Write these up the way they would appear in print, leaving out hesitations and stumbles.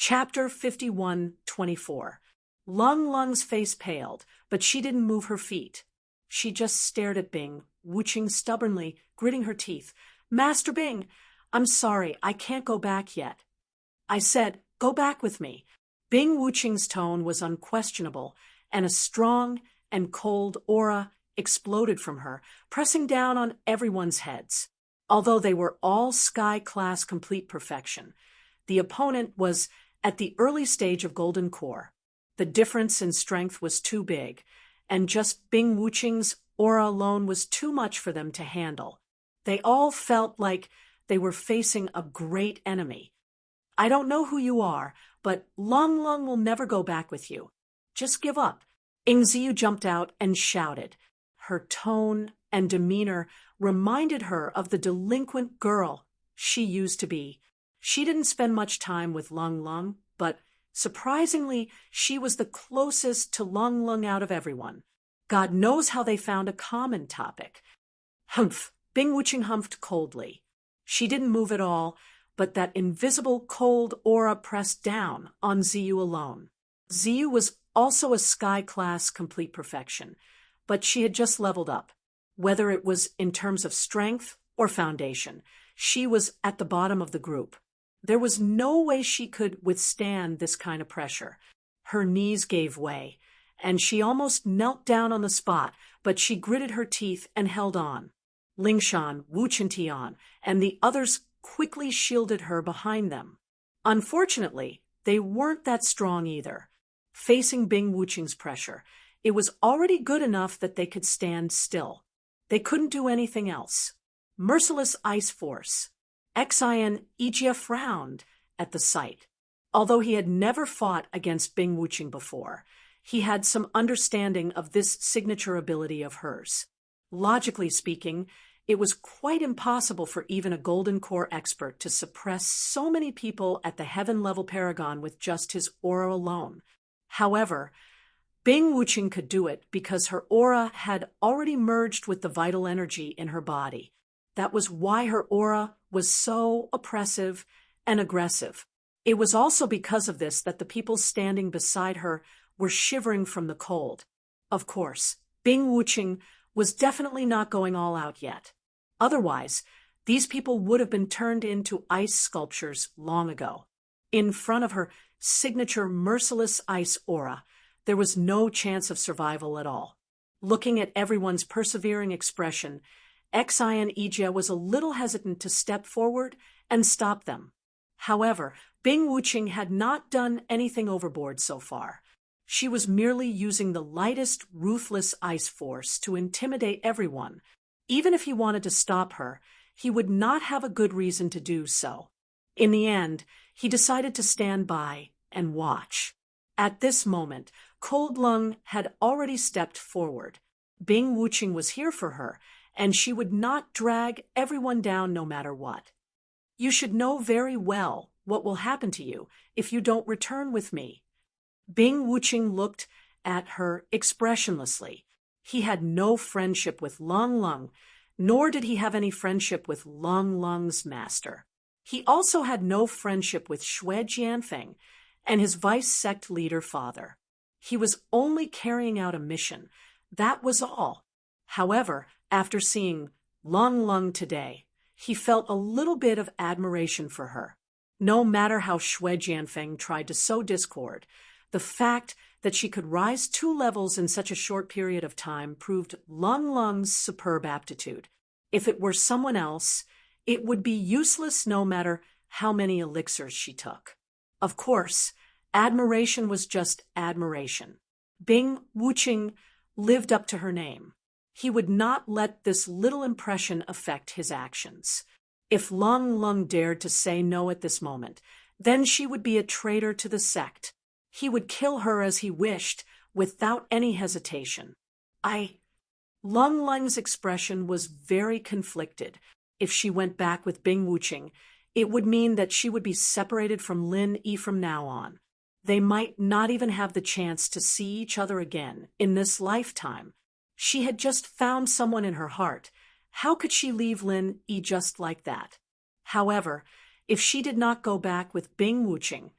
Chapter 51:24. Lung Lung's face paled, but she didn't move her feet. She just stared at Bing, Wuching stubbornly, gritting her teeth. "Master Bing, I'm sorry, I can't go back yet." "I said, go back with me." Bing Wuching's tone was unquestionable, and a strong and cold aura exploded from her, pressing down on everyone's heads. Although they were all sky-class complete perfection, the opponent was at the early stage of Golden Core. The difference in strength was too big, and just Bing Wuching's aura alone was too much for them to handle. They all felt like they were facing a great enemy. "I don't know who you are, but Lung Lung will never go back with you. Just give up." Ingziu jumped out and shouted. Her tone and demeanor reminded her of the delinquent girl she used to be. She didn't spend much time with Lung Lung, but surprisingly, she was the closest to Lung Lung out of everyone. God knows how they found a common topic. Humph! Bing Wuching humphed coldly. She didn't move at all, but that invisible cold aura pressed down on Ziyu alone. Ziyu was also a sky-class complete perfection, but she had just leveled up. Whether it was in terms of strength or foundation, she was at the bottom of the group. There was no way she could withstand this kind of pressure. Her knees gave way, and she almost knelt down on the spot, but she gritted her teeth and held on. Lingshan, Wu Chintian, and the others quickly shielded her behind them. Unfortunately, they weren't that strong either. Facing Bing Wuching's pressure, it was already good enough that they could stand still. They couldn't do anything else. Merciless Ice Force. Xian Ijia frowned at the sight. Although he had never fought against Bing Wuching before, he had some understanding of this signature ability of hers. Logically speaking, it was quite impossible for even a Golden Core expert to suppress so many people at the heaven-level paragon with just his aura alone. However, Bing Wuching could do it because her aura had already merged with the vital energy in her body. That was why her aura was so oppressive and aggressive. It was also because of this that the people standing beside her were shivering from the cold. Of course, Bing Wuching was definitely not going all out yet. Otherwise, these people would have been turned into ice sculptures long ago. In front of her signature merciless ice aura, there was no chance of survival at all. Looking at everyone's persevering expression, Xian Ijia was a little hesitant to step forward and stop them. However, Bing Wuching had not done anything overboard so far. She was merely using the lightest, ruthless ice force to intimidate everyone. Even if he wanted to stop her, he would not have a good reason to do so. In the end, he decided to stand by and watch. At this moment, Cold Lung had already stepped forward. Bing Wuching was here for her, and she would not drag everyone down no matter what. "You should know very well what will happen to you if you don't return with me." Bing Wuching looked at her expressionlessly. He had no friendship with Lung Lung, nor did he have any friendship with Lung Lung's master. He also had no friendship with Xue Jianfeng and his vice-sect leader father. He was only carrying out a mission. That was all. However, after seeing Lung Lung today, he felt a little bit of admiration for her. No matter how Xue Jianfeng tried to sow discord, the fact that she could rise 2 levels in such a short period of time proved Lung Lung's superb aptitude. If it were someone else, it would be useless no matter how many elixirs she took. Of course, admiration was just admiration. Bing Wuching lived up to her name. He would not let this little impression affect his actions. If Lung Lung dared to say no at this moment, then she would be a traitor to the sect. He would kill her as he wished, without any hesitation. Lung Lung's expression was very conflicted. If she went back with Bing Wuching, it would mean that she would be separated from Lin Yi from now on. They might not even have the chance to see each other again in this lifetime. She had just found someone in her heart. How could she leave Lin Yi just like that? However, if she did not go back with Bing Wuching,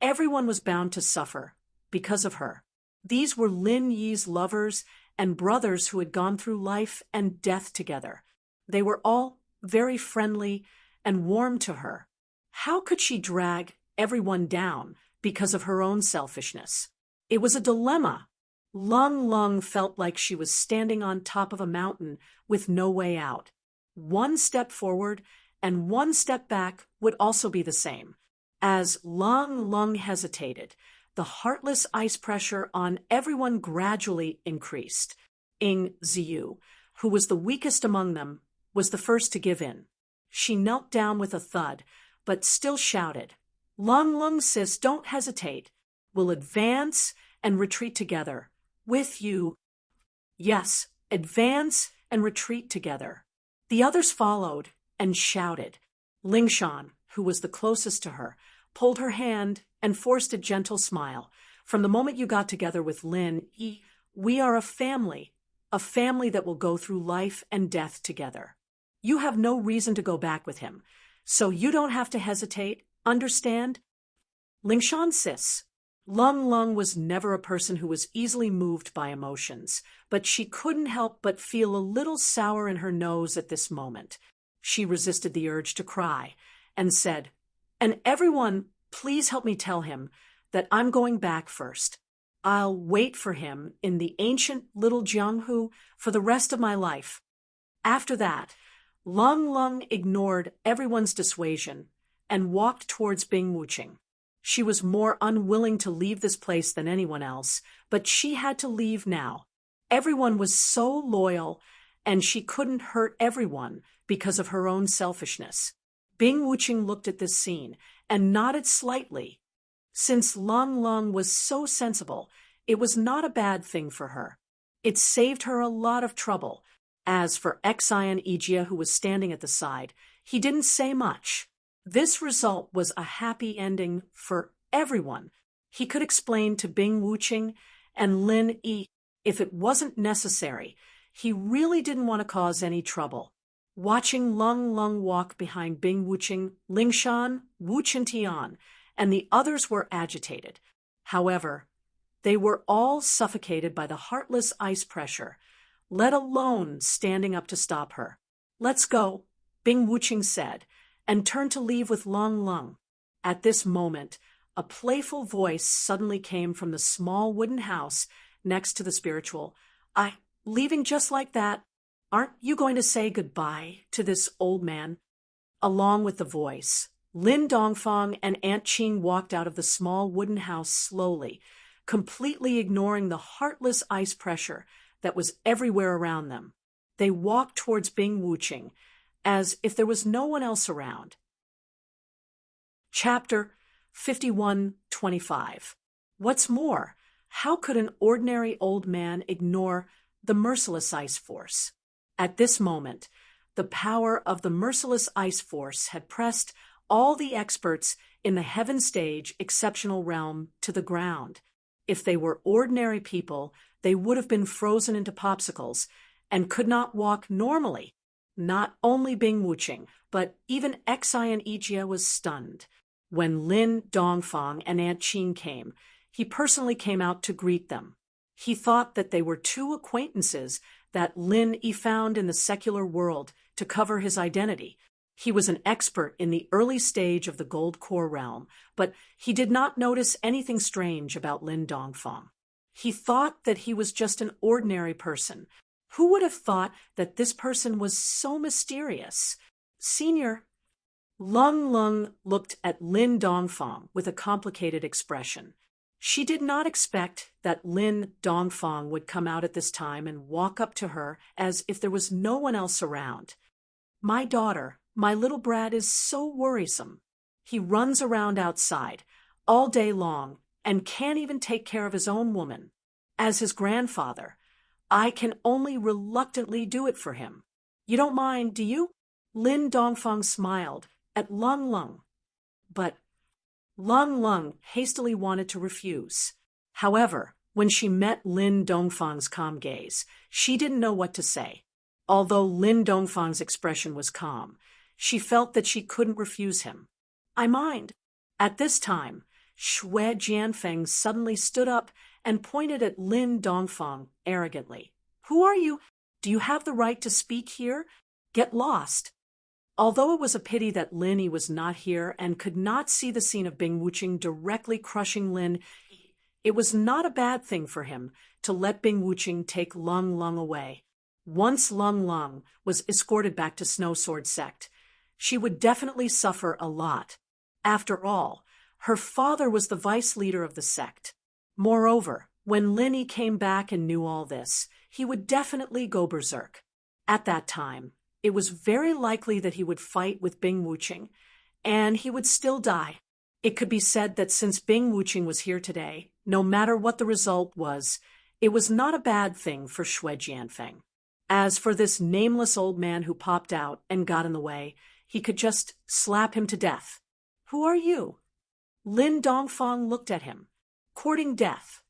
everyone was bound to suffer because of her. These were Lin Yi's lovers and brothers who had gone through life and death together. They were all very friendly and warm to her. How could she drag everyone down because of her own selfishness? It was a dilemma. Lung Lung felt like she was standing on top of a mountain with no way out. One step forward and one step back would also be the same. As Lung Lung hesitated, the heartless ice pressure on everyone gradually increased. Ing Ziyu, who was the weakest among them, was the first to give in. She knelt down with a thud, but still shouted, "Lung Lung, sis, don't hesitate. We'll advance and retreat together. With you." Yes, advance and retreat together. The others followed and shouted. Lingshan, who was the closest to her, pulled her hand and forced a gentle smile. "From the moment you got together with Lin Yi, we are a family that will go through life and death together. You have no reason to go back with him, so you don't have to hesitate, understand?" Lingshan, sis. Lung Lung was never a person who was easily moved by emotions, but she couldn't help but feel a little sour in her nose at this moment. She resisted the urge to cry and said, "And everyone, please help me tell him that I'm going back first. I'll wait for him in the ancient little Jianghu for the rest of my life." After that, Lung Lung ignored everyone's dissuasion and walked towards Bing Wuching. She was more unwilling to leave this place than anyone else, but she had to leave now. Everyone was so loyal, and she couldn't hurt everyone because of her own selfishness. Bing Wuching looked at this scene and nodded slightly. Since Lung Lung was so sensible, it was not a bad thing for her. It saved her a lot of trouble. As for Xian Ijia, who was standing at the side, he didn't say much. This result was a happy ending for everyone. He could explain to Bing Wuching and Lin Yi if it wasn't necessary. He really didn't want to cause any trouble. Watching Lung Lung walk behind Bing Wuching, Lingshan, Wu Qintian, and the others were agitated. However, they were all suffocated by the heartless ice pressure, let alone standing up to stop her. "Let's go," Bing Wuching said, and turned to leave with Lung Lung. At this moment, a playful voice suddenly came from the small wooden house next to the spiritual. Leaving just like that? Aren't you going to say goodbye to this old man?" Along with the voice, Lin Dongfang and Aunt Qing walked out of the small wooden house slowly, completely ignoring the heartless ice pressure that was everywhere around them. They walked towards Bing Wuching, as if there was no one else around. Chapter 51:25. What's more, how could an ordinary old man ignore the merciless ice force? At this moment, the power of the merciless ice force had pressed all the experts in the heaven stage exceptional realm to the ground. If they were ordinary people, they would have been frozen into popsicles and could not walk normally. Not only Bing Wuching, but even Xian Ijia was stunned. When Lin Dongfang and Aunt Qing came, he personally came out to greet them. He thought that they were two acquaintances that Lin Yi found in the secular world to cover his identity. He was an expert in the early stage of the gold core realm, but he did not notice anything strange about Lin Dongfang. He thought that he was just an ordinary person. Who would have thought that this person was so mysterious? "Senior." Lung Lung looked at Lin Dongfang with a complicated expression. She did not expect that Lin Dongfang would come out at this time and walk up to her as if there was no one else around. "My daughter, my little brat is so worrisome. He runs around outside all day long and can't even take care of his own woman. As his grandfather, I can only reluctantly do it for him. You don't mind, do you?" Lin Dongfang smiled at Lung Lung, but Lung Lung hastily wanted to refuse. However, when she met Lin Dongfang's calm gaze, she didn't know what to say. Although Lin Dongfang's expression was calm, she felt that she couldn't refuse him. "I mind." At this time, Xue Jianfeng suddenly stood up and pointed at Lin Dongfang arrogantly. "Who are you? Do you have the right to speak here? Get lost." Although it was a pity that Lin was not here and could not see the scene of Bing Wuqing directly crushing Lin, it was not a bad thing for him to let Bing Wuqing take Lung Lung away. Once Lung Lung was escorted back to Snow Sword Sect, she would definitely suffer a lot. After all, her father was the vice leader of the sect. Moreover, when Lin came back and knew all this, he would definitely go berserk. At that time, it was very likely that he would fight with Bing Wuqing, and he would still die. It could be said that since Bing Wuqing was here today, no matter what the result was, it was not a bad thing for Xue Jianfeng. As for this nameless old man who popped out and got in the way, he could just slap him to death. "Who are you?" Lin Dongfang looked at him, courting death.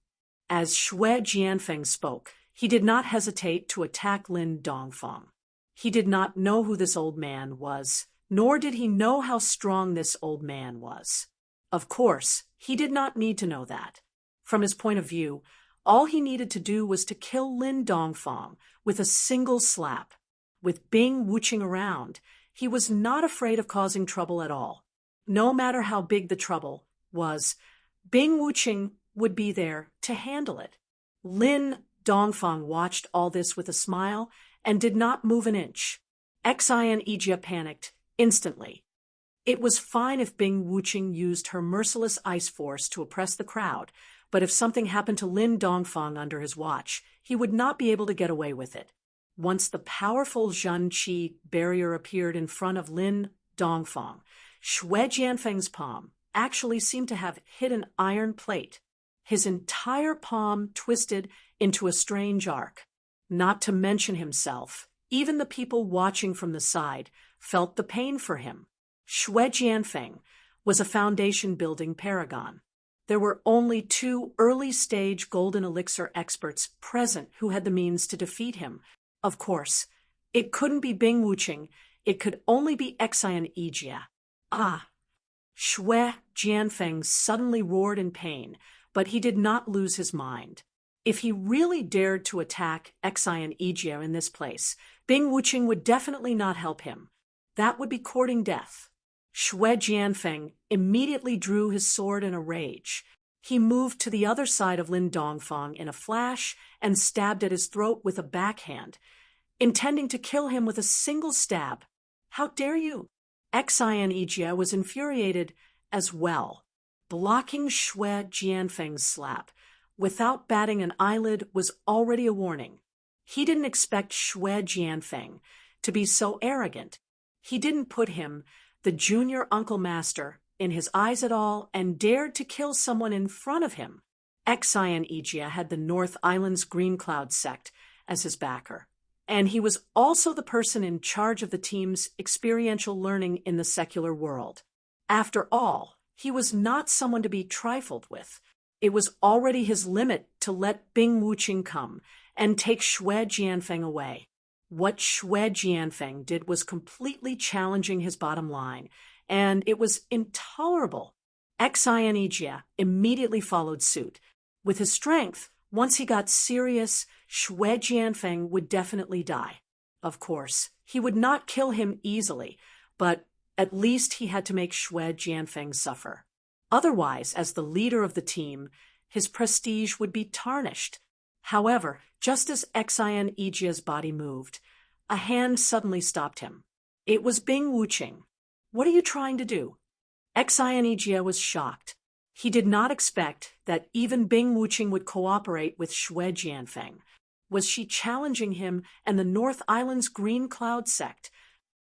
As Xue Jianfeng spoke, he did not hesitate to attack Lin Dongfang. He did not know who this old man was, nor did he know how strong this old man was. Of course, he did not need to know that. From his point of view, all he needed to do was to kill Lin Dongfang with a single slap. With Bing Wuqing around, he was not afraid of causing trouble at all. No matter how big the trouble was, Bing Wuqing would be there to handle it. Lin Dongfang watched all this with a smile and did not move an inch. Xian Ijia panicked instantly. It was fine if Bing Wuqing used her merciless ice force to oppress the crowd, but if something happened to Lin Dongfang under his watch, he would not be able to get away with it. Once the powerful Zhen Qi barrier appeared in front of Lin Dongfang, Xue Jianfeng's palm actually seemed to have hit an iron plate. His entire palm twisted into a strange arc. Not to mention himself, even the people watching from the side felt the pain for him. Xue Jianfeng was a foundation-building paragon. There were only 2 early-stage golden elixir experts present who had the means to defeat him. Of course, it couldn't be Bing Wuqing, it could only be Xian Ijia. Ah! Xue Jianfeng suddenly roared in pain, but he did not lose his mind. If he really dared to attack Xian Ijia in this place, Bing Wuqing would definitely not help him. That would be courting death. Xue Jianfeng immediately drew his sword in a rage. He moved to the other side of Lin Dongfang in a flash and stabbed at his throat with a backhand, intending to kill him with a single stab. "How dare you?" Xian Ijia was infuriated as well. Blocking Xue Jianfeng's slap without batting an eyelid was already a warning. He didn't expect Xue Jianfeng to be so arrogant. He didn't put him, the junior uncle master, in his eyes at all and dared to kill someone in front of him. Xian Ijia had the North Island's Green Cloud sect as his backer, and he was also the person in charge of the team's experiential learning in the secular world. After all, he was not someone to be trifled with. It was already his limit to let Bing Wuqing come and take Xue Jianfeng away. What Xue Jianfeng did was completely challenging his bottom line, and it was intolerable. Xian Ijia immediately followed suit. With his strength, once he got serious, Xue Jianfeng would definitely die. Of course, he would not kill him easily, but at least he had to make Xue Jianfeng suffer. Otherwise, as the leader of the team, his prestige would be tarnished. However, just as Xian Ijia's body moved, a hand suddenly stopped him. It was Bing Wuqing. "What are you trying to do?" Xian Ijia was shocked. He did not expect that even Bing Wuqing would cooperate with Xue Jianfeng. Was she challenging him and the North Island's Green Cloud sect?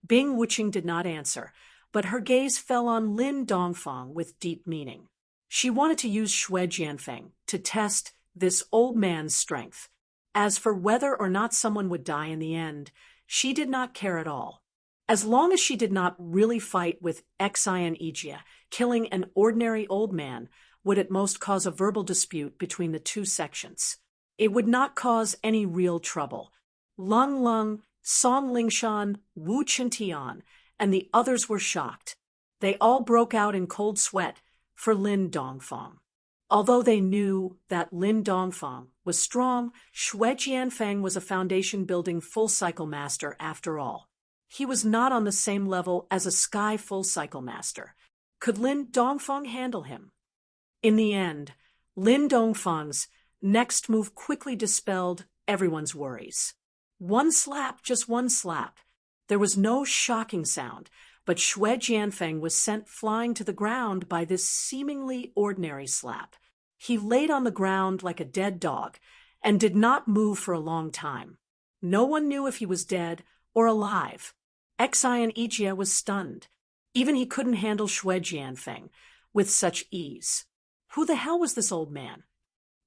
Bing Wuqing did not answer, but her gaze fell on Lin Dongfang with deep meaning. She wanted to use Xue Jianfeng to test this old man's strength. As for whether or not someone would die in the end, she did not care at all. As long as she did not really fight with Xian Ijia, killing an ordinary old man would at most cause a verbal dispute between the 2 sections. It would not cause any real trouble. Lung Lung, Song Lingshan, Wu Qintian, and the others were shocked. They all broke out in cold sweat, for Lin Dongfang. Although they knew that Lin Dongfang was strong, Xue Jianfeng was a foundation-building full-cycle master after all. He was not on the same level as a sky full-cycle master. Could Lin Dongfang handle him? In the end, Lin Dongfang's next move quickly dispelled everyone's worries. One slap, just one slap. There was no shocking sound, but Xue Jianfeng was sent flying to the ground by this seemingly ordinary slap. He laid on the ground like a dead dog and did not move for a long time. No one knew if he was dead or alive. Xian Ijie was stunned. Even he couldn't handle Xue Jianfeng with such ease. Who the hell was this old man?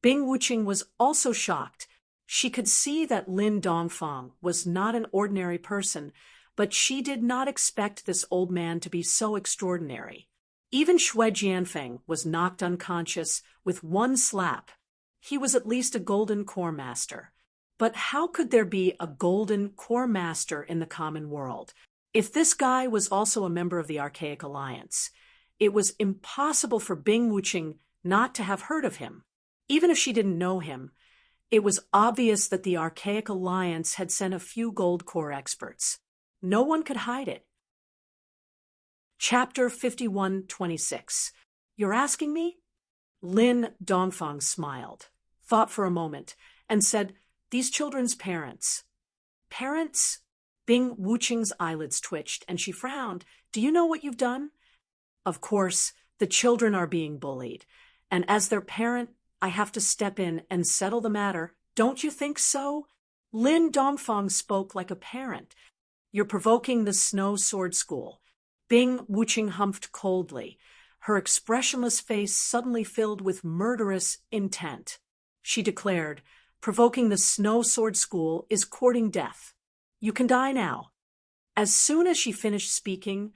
Bing Wuqing was also shocked. She could see that Lin Dongfang was not an ordinary person, but she did not expect this old man to be so extraordinary. Even Xue Jianfeng was knocked unconscious with one slap. He was at least a golden core master. But how could there be a golden core master in the common world? If this guy was also a member of the Archaic Alliance, it was impossible for Bing Wuqing not to have heard of him. Even if she didn't know him, it was obvious that the Archaic Alliance had sent a few gold core experts. No one could hide it. Chapter 51-26. You're asking me? Lin Dongfang smiled, thought for a moment, and said, These children's parents. Parents? Bing Wuqing's eyelids twitched, and she frowned. Do you know what you've done? Of course, the children are being bullied, and as their parent, I have to step in and settle the matter. Don't you think so? Lin Dongfang spoke like a parent. You're provoking the Snow Sword School. Bing Wuqing humphed coldly, her expressionless face suddenly filled with murderous intent. She declared, Provoking the Snow Sword School is courting death. You can die now. As soon as she finished speaking,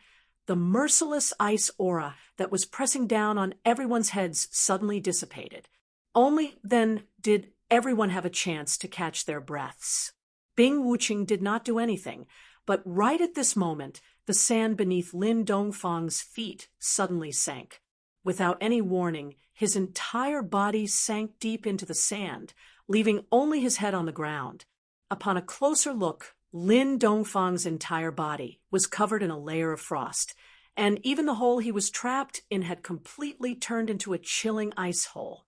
the merciless ice aura that was pressing down on everyone's heads suddenly dissipated. Only then did everyone have a chance to catch their breaths. Bing Wuqing did not do anything, but right at this moment, the sand beneath Lin Dongfang's feet suddenly sank. Without any warning, his entire body sank deep into the sand, leaving only his head on the ground. Upon a closer look, Lin Dongfang's entire body was covered in a layer of frost, and even the hole he was trapped in had completely turned into a chilling ice hole.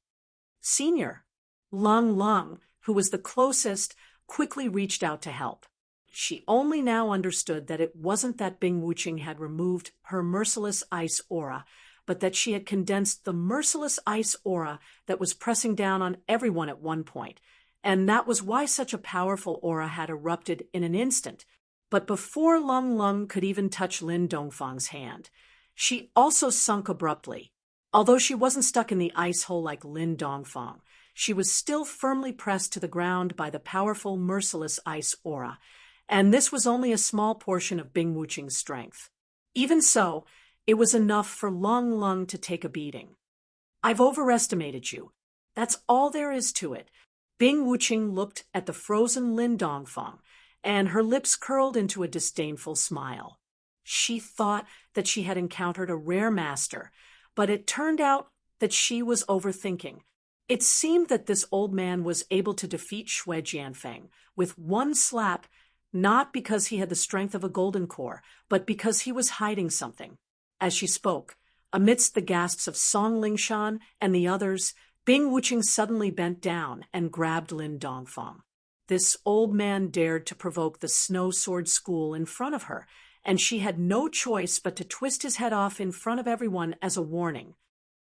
Senior, Lung, who was the closest, quickly reached out to help. She only now understood that it wasn't that Bing Wuqing had removed her merciless ice aura, but that she had condensed the merciless ice aura that was pressing down on everyone at one point, and that was why such a powerful aura had erupted in an instant. But before Lung could even touch Lin Dongfang's hand, she also sunk abruptly. Although she wasn't stuck in the ice hole like Lin Dongfang, she was still firmly pressed to the ground by the powerful, merciless ice aura, and this was only a small portion of Bing Wuqing's strength. Even so, it was enough for Lung to take a beating. I've overestimated you. That's all there is to it. Bing Wuqing looked at the frozen Lin Dongfang, and her lips curled into a disdainful smile. She thought that she had encountered a rare master, but it turned out that she was overthinking. It seemed that this old man was able to defeat Xue Jianfeng with one slap, not because he had the strength of a golden core, but because he was hiding something. As she spoke, amidst the gasps of Song Lingshan and the others, Bing Wuqing suddenly bent down and grabbed Lin Dongfang. This old man dared to provoke the Snow Sword School in front of her, and she had no choice but to twist his head off in front of everyone as a warning.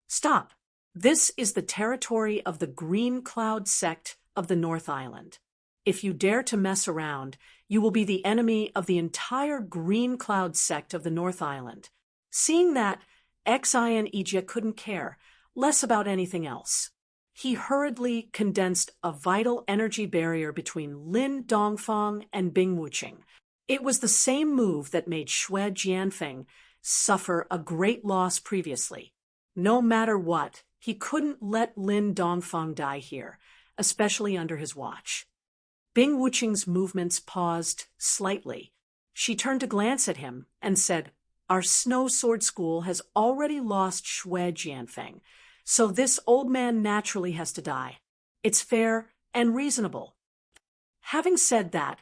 Stop! This is the territory of the Green Cloud sect of the North Island. If you dare to mess around, you will be the enemy of the entire Green Cloud sect of the North Island. Seeing that, Xian Ijie couldn't care less about anything else. He hurriedly condensed a vital energy barrier between Lin Dongfang and Bing Wuqing. It was the same move that made Xue Jianfeng suffer a great loss previously. No matter what, he couldn't let Lin Dongfang die here, especially under his watch. Bing Wuqing's movements paused slightly. She turned to glance at him and said, Our snow sword school has already lost Xue Jianfeng, so this old man naturally has to die. It's fair and reasonable." Having said that,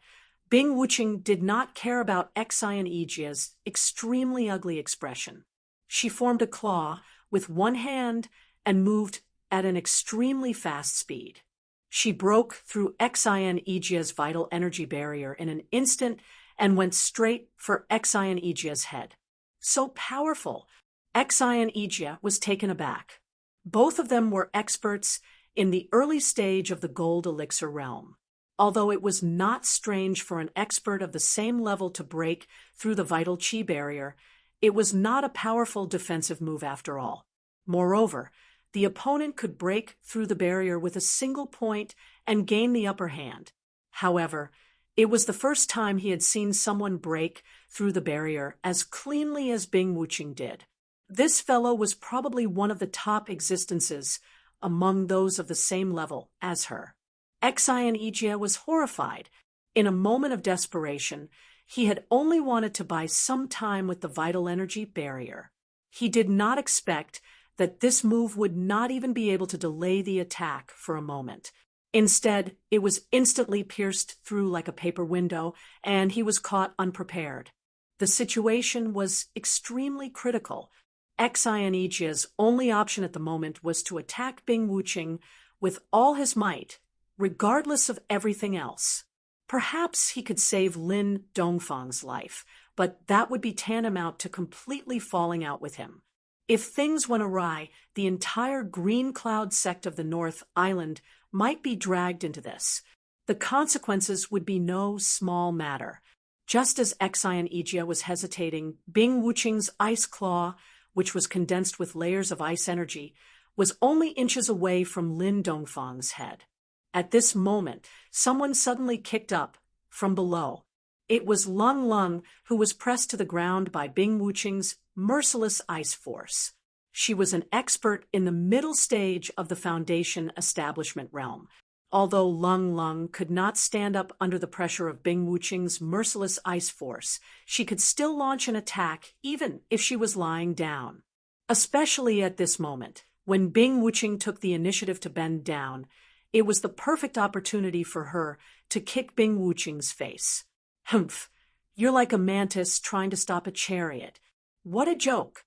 Bing Wuqing did not care about Xian Yijia's extremely ugly expression. She formed a claw with one hand and moved at an extremely fast speed. She broke through Xian Yijia's vital energy barrier in an instant and went straight for Xian Yijia's head. So powerful, Xian Yijia was taken aback. Both of them were experts in the early stage of the gold elixir realm. Although it was not strange for an expert of the same level to break through the vital qi barrier, it was not a powerful defensive move after all. Moreover, the opponent could break through the barrier with a single point and gain the upper hand. However, it was the first time he had seen someone break through the barrier as cleanly as Bing Wuqing did. This fellow was probably one of the top existences among those of the same level as her. Xian Yijia was horrified. In a moment of desperation, he had only wanted to buy some time with the vital energy barrier. He did not expect that this move would not even be able to delay the attack for a moment. Instead, it was instantly pierced through like a paper window, and he was caught unprepared. The situation was extremely critical. Xian Yijia's only option at the moment was to attack Bing Wuqing with all his might, regardless of everything else. Perhaps he could save Lin Dongfang's life, but that would be tantamount to completely falling out with him. If things went awry, the entire Green Cloud sect of the North Island might be dragged into this. The consequences would be no small matter. Just as Xian Yijia was hesitating, Bing Wuqing's ice claw, which was condensed with layers of ice energy, was only inches away from Lin Dongfang's head. At this moment, someone suddenly kicked up from below. It was Lung Lung, who was pressed to the ground by Bing Wuqing's merciless ice force. She was an expert in the middle stage of the Foundation establishment realm. Although Lung Lung could not stand up under the pressure of Bing Wuqing's merciless ice force, she could still launch an attack even if she was lying down. Especially at this moment, when Bing Wuqing took the initiative to bend down, it was the perfect opportunity for her to kick Bing Wuqing's face. "Humph, you're like a mantis trying to stop a chariot. What a joke."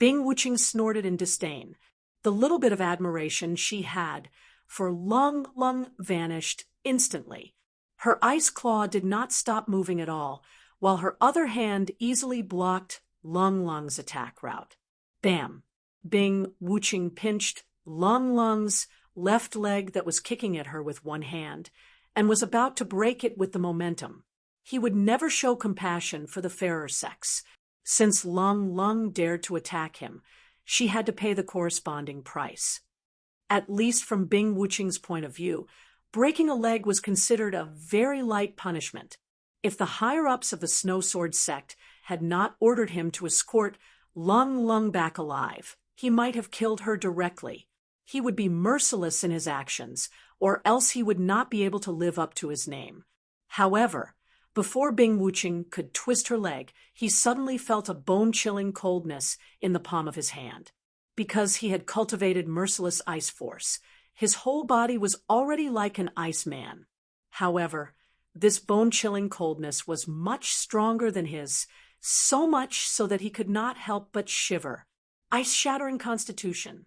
Bing Wuqing snorted in disdain. The little bit of admiration she had for Lung Lung vanished instantly. Her ice claw did not stop moving at all, while her other hand easily blocked Lung Lung's attack route. Bam! Bing Wuqing pinched Lung Lung's left leg that was kicking at her with one hand, and was about to break it with the momentum. He would never show compassion for the fairer sex. Since Lung Lung dared to attack him, she had to pay the corresponding price. At least from Bing Wuqing's point of view, breaking a leg was considered a very light punishment. If the higher-ups of the Snow Sword sect had not ordered him to escort Lung Lung back alive, he might have killed her directly. He would be merciless in his actions, or else he would not be able to live up to his name. However, before Bing Wuqing could twist her leg, he suddenly felt a bone-chilling coldness in the palm of his hand. Because he had cultivated merciless ice force, his whole body was already like an ice man. However, this bone-chilling coldness was much stronger than his, so much so that he could not help but shiver. Ice-shattering constitution.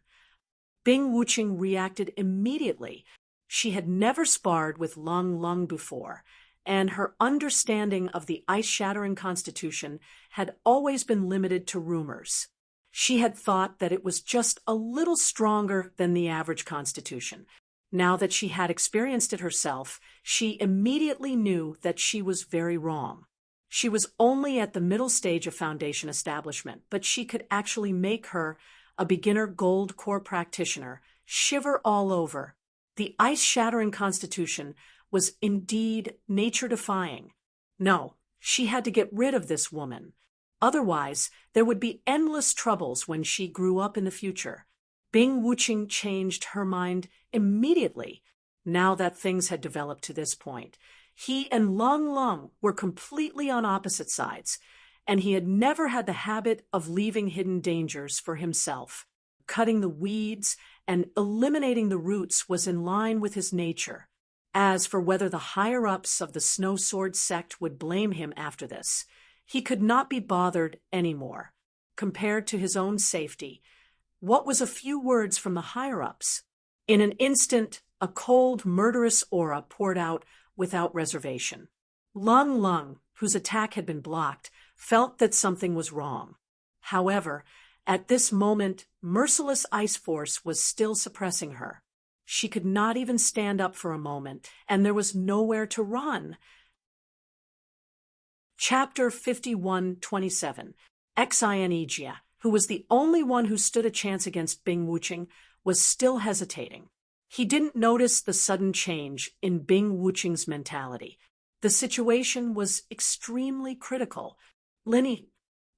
Bing Wuqing reacted immediately. She had never sparred with Lung Lung before, and her understanding of the ice-shattering constitution had always been limited to rumors. She had thought that it was just a little stronger than the average constitution. Now that she had experienced it herself, she immediately knew that she was very wrong. She was only at the middle stage of Foundation establishment, but she could actually make her, a beginner gold core practitioner, shiver all over. The ice-shattering constitution was indeed nature-defying. No, she had to get rid of this woman. Otherwise, there would be endless troubles when she grew up in the future. Bing Wuqing changed her mind immediately. Now that things had developed to this point, he and Lung Lung were completely on opposite sides, and he had never had the habit of leaving hidden dangers for himself. Cutting the weeds and eliminating the roots was in line with his nature. As for whether the higher-ups of the Snow Sword sect would blame him after this, he could not be bothered anymore. Compared to his own safety, what was a few words from the higher-ups? In an instant, a cold, murderous aura poured out without reservation. Lung Lung, whose attack had been blocked, felt that something was wrong. However, at this moment, merciless ice force was still suppressing her. She could not even stand up for a moment, and there was nowhere to run. Chapter 51:27. Xianijia, who was the only one who stood a chance against Bing Wuqing, was still hesitating. He didn't notice the sudden change in Bing Wuqing's mentality. The situation was extremely critical. Lung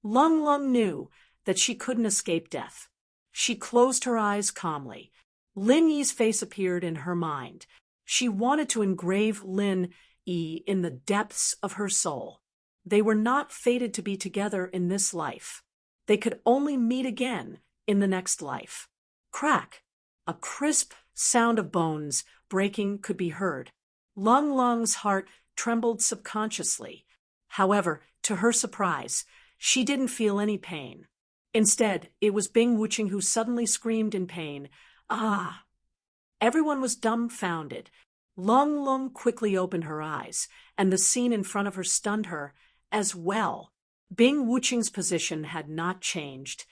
Lung knew that she couldn't escape death. She closed her eyes calmly. Lin Yi's face appeared in her mind. She wanted to engrave Lin Yi in the depths of her soul. They were not fated to be together in this life. They could only meet again in the next life. Crack! A crisp sound of bones breaking could be heard. Lung Lung's heart trembled subconsciously. However, to her surprise, she didn't feel any pain. Instead, it was Bing Wuqing who suddenly screamed in pain. Ah! Everyone was dumbfounded. Lung Lung quickly opened her eyes, and the scene in front of her stunned her as well. Bing Wuqing's position had not changed,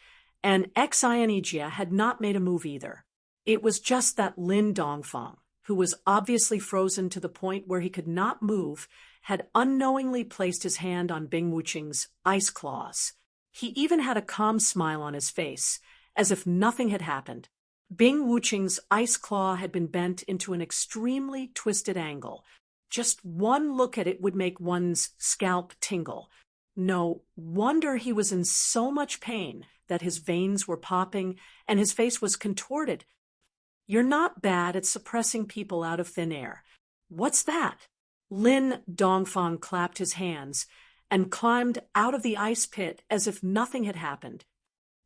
and Xianijia had not made a move either. It was just that Lin Dongfang, who was obviously frozen to the point where he could not move, had unknowingly placed his hand on Bing Wuqing's ice claws. He even had a calm smile on his face, as if nothing had happened. Bing Wuqing's ice claw had been bent into an extremely twisted angle. Just one look at it would make one's scalp tingle. No wonder he was in so much pain that his veins were popping and his face was contorted. You're not bad at suppressing people out of thin air. What's that? Lin Dongfang clapped his hands and climbed out of the ice pit as if nothing had happened.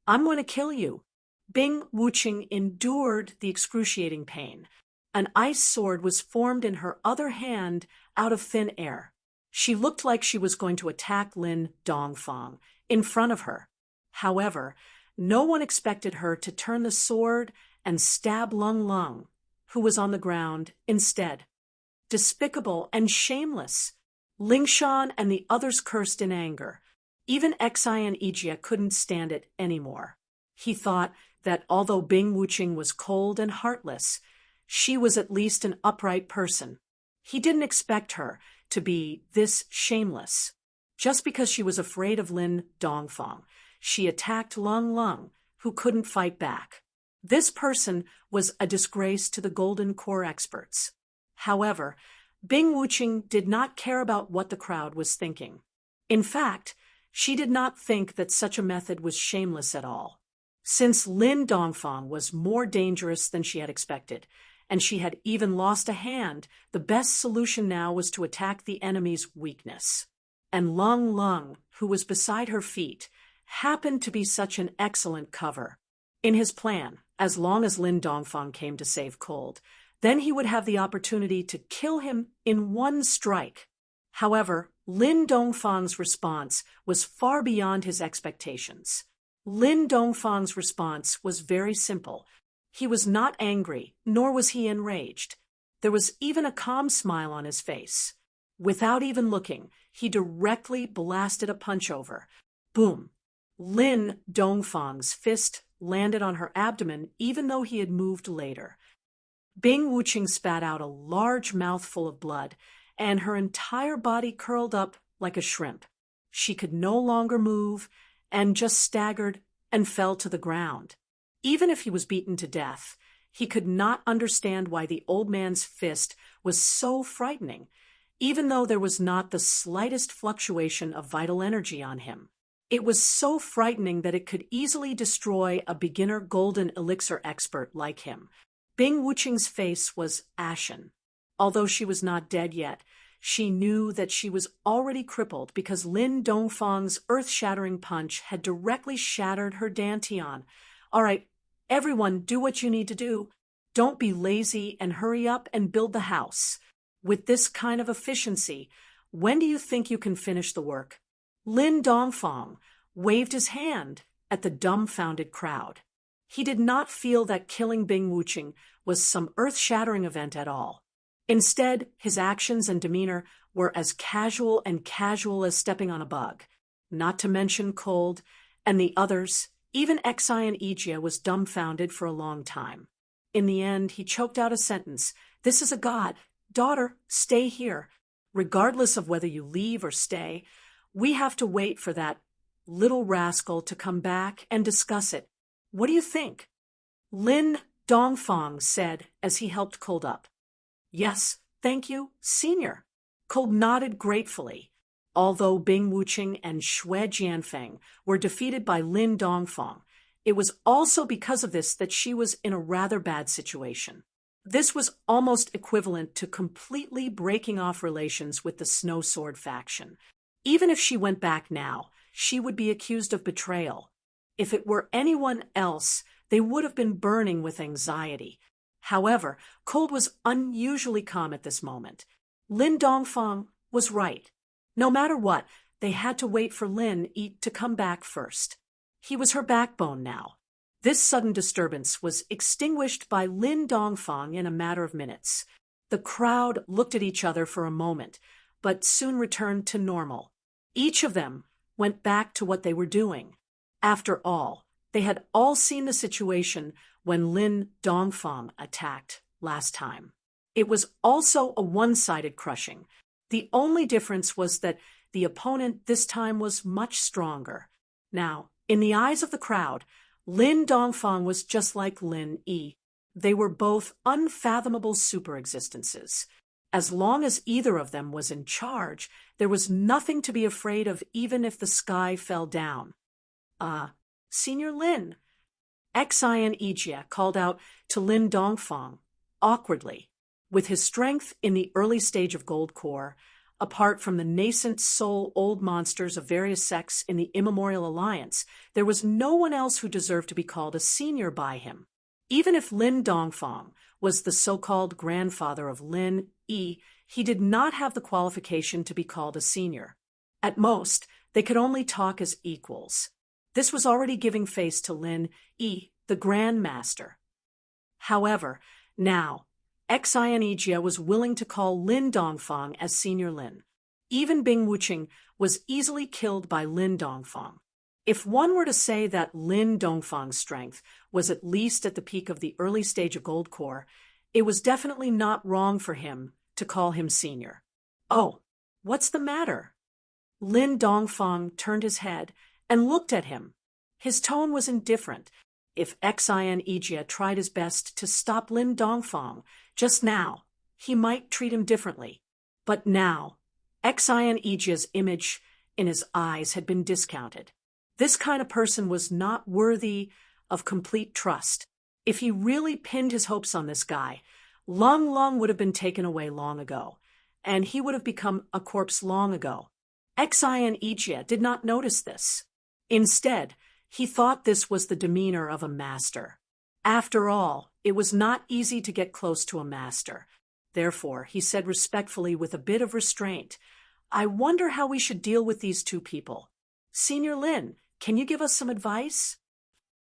I'm going to kill you. Bing Wuqing endured the excruciating pain. An ice sword was formed in her other hand out of thin air. She looked like she was going to attack Lin Dongfang in front of her. However, no one expected her to turn the sword and stab Lung Lung, who was on the ground, instead. Despicable and shameless. Lingshan and the others cursed in anger. Even Xianijia couldn't stand it anymore. He thought that although Bing Wuqing was cold and heartless, she was at least an upright person. He didn't expect her to be this shameless. Just because she was afraid of Lin Dongfang, she attacked Lung Lung, who couldn't fight back. This person was a disgrace to the Golden Core experts. However, Bing Wuqing did not care about what the crowd was thinking. In fact, she did not think that such a method was shameless at all. Since Lin Dongfang was more dangerous than she had expected, and she had even lost a hand, the best solution now was to attack the enemy's weakness. And Lung Lung, who was beside her feet, happened to be such an excellent cover. In his plan, as long as Lin Dongfang came to save Cold, then he would have the opportunity to kill him in one strike. However, Lin Dongfang's response was far beyond his expectations. Lin Dongfang's response was very simple. He was not angry, nor was he enraged. There was even a calm smile on his face. Without even looking, he directly blasted a punch over. Boom! Lin Dongfang's fist landed on her abdomen even though he had moved later. Bing Wuqing spat out a large mouthful of blood, and her entire body curled up like a shrimp. She could no longer move, and just staggered and fell to the ground. Even if he was beaten to death, he could not understand why the old man's fist was so frightening, even though there was not the slightest fluctuation of vital energy on him. It was so frightening that it could easily destroy a beginner golden elixir expert like him. Bing Wuqing's face was ashen. Although she was not dead yet, She knew that she was already crippled because Lin Dongfang's earth-shattering punch had directly shattered her dantian. All right, everyone, do what you need to do. Don't be lazy and hurry up and build the house. With this kind of efficiency, when do you think you can finish the work? Lin Dongfang waved his hand at the dumbfounded crowd. He did not feel that killing Bing Wuqing was some earth-shattering event at all. Instead, his actions and demeanor were as casual as stepping on a bug. Not to mention Cold and the others. Even Xi and Ijia was dumbfounded for a long time. In the end, he choked out a sentence. This is a god. Daughter, stay here. Regardless of whether you leave or stay, we have to wait for that little rascal to come back and discuss it. What do you think? Lin Dongfang said as he helped Cold up. Yes, thank you, Senior. Cold nodded gratefully. Although Bing Wuqing and Xue Jianfeng were defeated by Lin Dongfang, it was also because of this that she was in a rather bad situation. This was almost equivalent to completely breaking off relations with the Snow Sword faction. Even if she went back now, she would be accused of betrayal. If it were anyone else, they would have been burning with anxiety. However, Cold was unusually calm at this moment. Lin Dongfang was right. No matter what, they had to wait for Lin to come back first. He was her backbone now. This sudden disturbance was extinguished by Lin Dongfang in a matter of minutes. The crowd looked at each other for a moment, but soon returned to normal. Each of them went back to what they were doing. After all, they had all seen the situation when Lin Dongfang attacked last time. It was also a one-sided crushing. The only difference was that the opponent this time was much stronger. Now, in the eyes of the crowd, Lin Dongfang was just like Lin Yi. They were both unfathomable super-existences. As long as either of them was in charge, there was nothing to be afraid of even if the sky fell down. Senior Lin. Xi and Ijia called out to Lin Dongfang, awkwardly. With his strength in the early stage of Gold Core, apart from the nascent soul old monsters of various sects in the Immemorial Alliance, there was no one else who deserved to be called a senior by him. Even if Lin Dongfang was the so-called grandfather of Lin Yi, he did not have the qualification to be called a senior. At most, they could only talk as equals. This was already giving face to Lin Yi, the Grand Master. However, now, Xi and Ijia was willing to call Lin Dongfang as Senior Lin. Even Bing Wuqing was easily killed by Lin Dongfang. If one were to say that Lin Dongfang's strength was at least at the peak of the early stage of Gold Core, it was definitely not wrong for him to call him Senior. Oh, what's the matter? Lin Dongfang turned his head and looked at him. His tone was indifferent. If Xi and Ijia tried his best to stop Lin Dongfang just now, he might treat him differently. But now, Xi and Ijia's image in his eyes had been discounted. This kind of person was not worthy of complete trust. If he really pinned his hopes on this guy, Lung would have been taken away long ago, and he would have become a corpse long ago. Xi and Ijia did not notice this. Instead, he thought this was the demeanor of a master. After all, it was not easy to get close to a master. Therefore, he said respectfully with a bit of restraint, I wonder how we should deal with these two people. Senior Lin, can you give us some advice?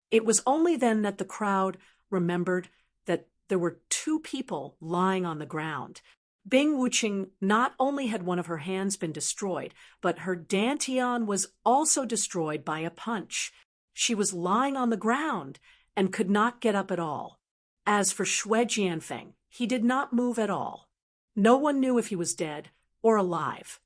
It was only then that the crowd remembered that there were two people lying on the ground. Bing Wuqing not only had one of her hands been destroyed, but her dantian was also destroyed by a punch. She was lying on the ground and could not get up at all. As for Xue Jianfeng, he did not move at all. No one knew if he was dead or alive.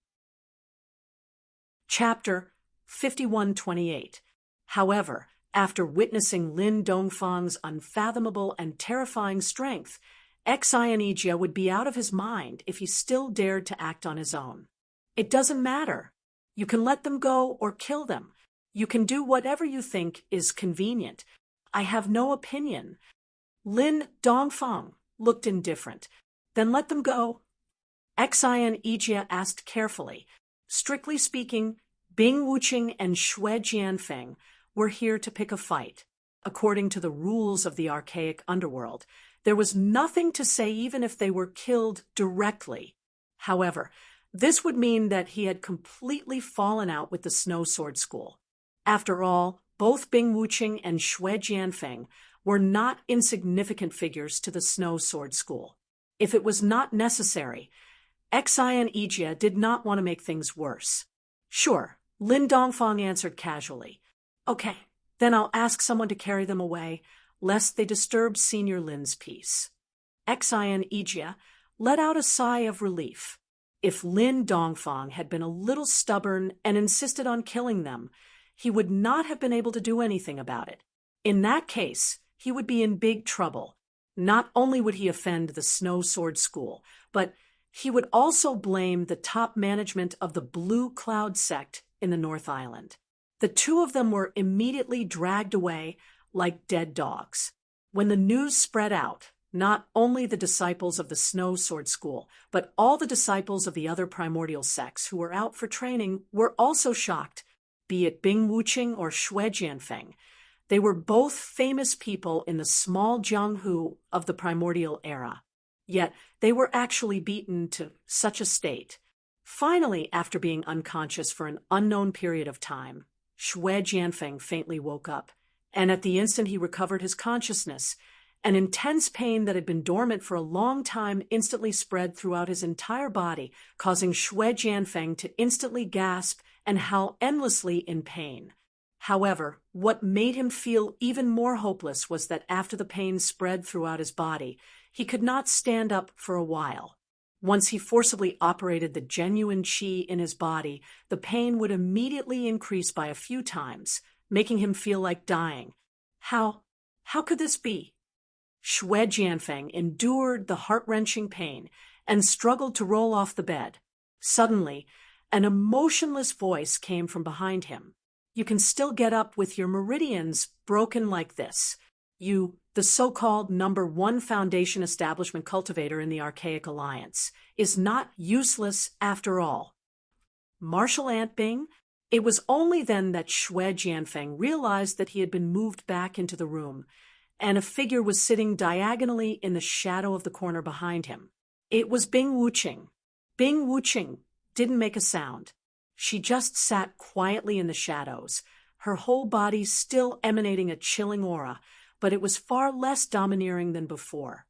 Chapter 5128. However, after witnessing Lin Dongfang's unfathomable and terrifying strength, Xi and Ijia would be out of his mind if he still dared to act on his own. It doesn't matter. You can let them go or kill them. You can do whatever you think is convenient. I have no opinion. Lin Dongfang looked indifferent. Then let them go. Xian Yijie asked carefully. Strictly speaking, Bing Wuqing and Xue Jianfeng were here to pick a fight. According to the rules of the archaic underworld, there was nothing to say even if they were killed directly. However, this would mean that he had completely fallen out with the Snow Sword School. After all, both Bing Wuqing and Xue Jianfeng were not insignificant figures to the Snow Sword School. If it was not necessary, Xian Yijie did not want to make things worse. Sure, Lin Dongfang answered casually. Okay, then I'll ask someone to carry them away, lest they disturb Senior Lin's peace. Xian Yijie let out a sigh of relief. If Lin Dongfang had been a little stubborn and insisted on killing them, he would not have been able to do anything about it. In that case, he would be in big trouble. Not only would he offend the Snow Sword School, but he would also blame the top management of the Blue Cloud sect in the North Island. The two of them were immediately dragged away like dead dogs. When the news spread out, not only the disciples of the Snow Sword School, but all the disciples of the other primordial sects who were out for training were also shocked, be it Bing Wuqing or Xue Jianfeng. They were both famous people in the small Jianghu of the primordial era. Yet they were actually beaten to such a state. Finally, after being unconscious for an unknown period of time, Xue Jianfeng faintly woke up, and at the instant he recovered his consciousness, an intense pain that had been dormant for a long time instantly spread throughout his entire body, causing Xue Jianfeng to instantly gasp and howl endlessly in pain. However, what made him feel even more hopeless was that after the pain spread throughout his body, he could not stand up for a while. Once he forcibly operated the genuine qi in his body, the pain would immediately increase by a few times, making him feel like dying. How could this be? Xue Jianfeng endured the heart-wrenching pain and struggled to roll off the bed. Suddenly, an emotionless voice came from behind him. You can still get up with your meridians broken like this. You, the so-called #1 foundation establishment cultivator in the Archaic Alliance, is not useless after all. Martial Ant Bing? It was only then that Xue Jianfeng realized that he had been moved back into the room, and a figure was sitting diagonally in the shadow of the corner behind him. It was Bing Wuqing. Bing Wuqing didn't make a sound. She just sat quietly in the shadows, her whole body still emanating a chilling aura, but it was far less domineering than before.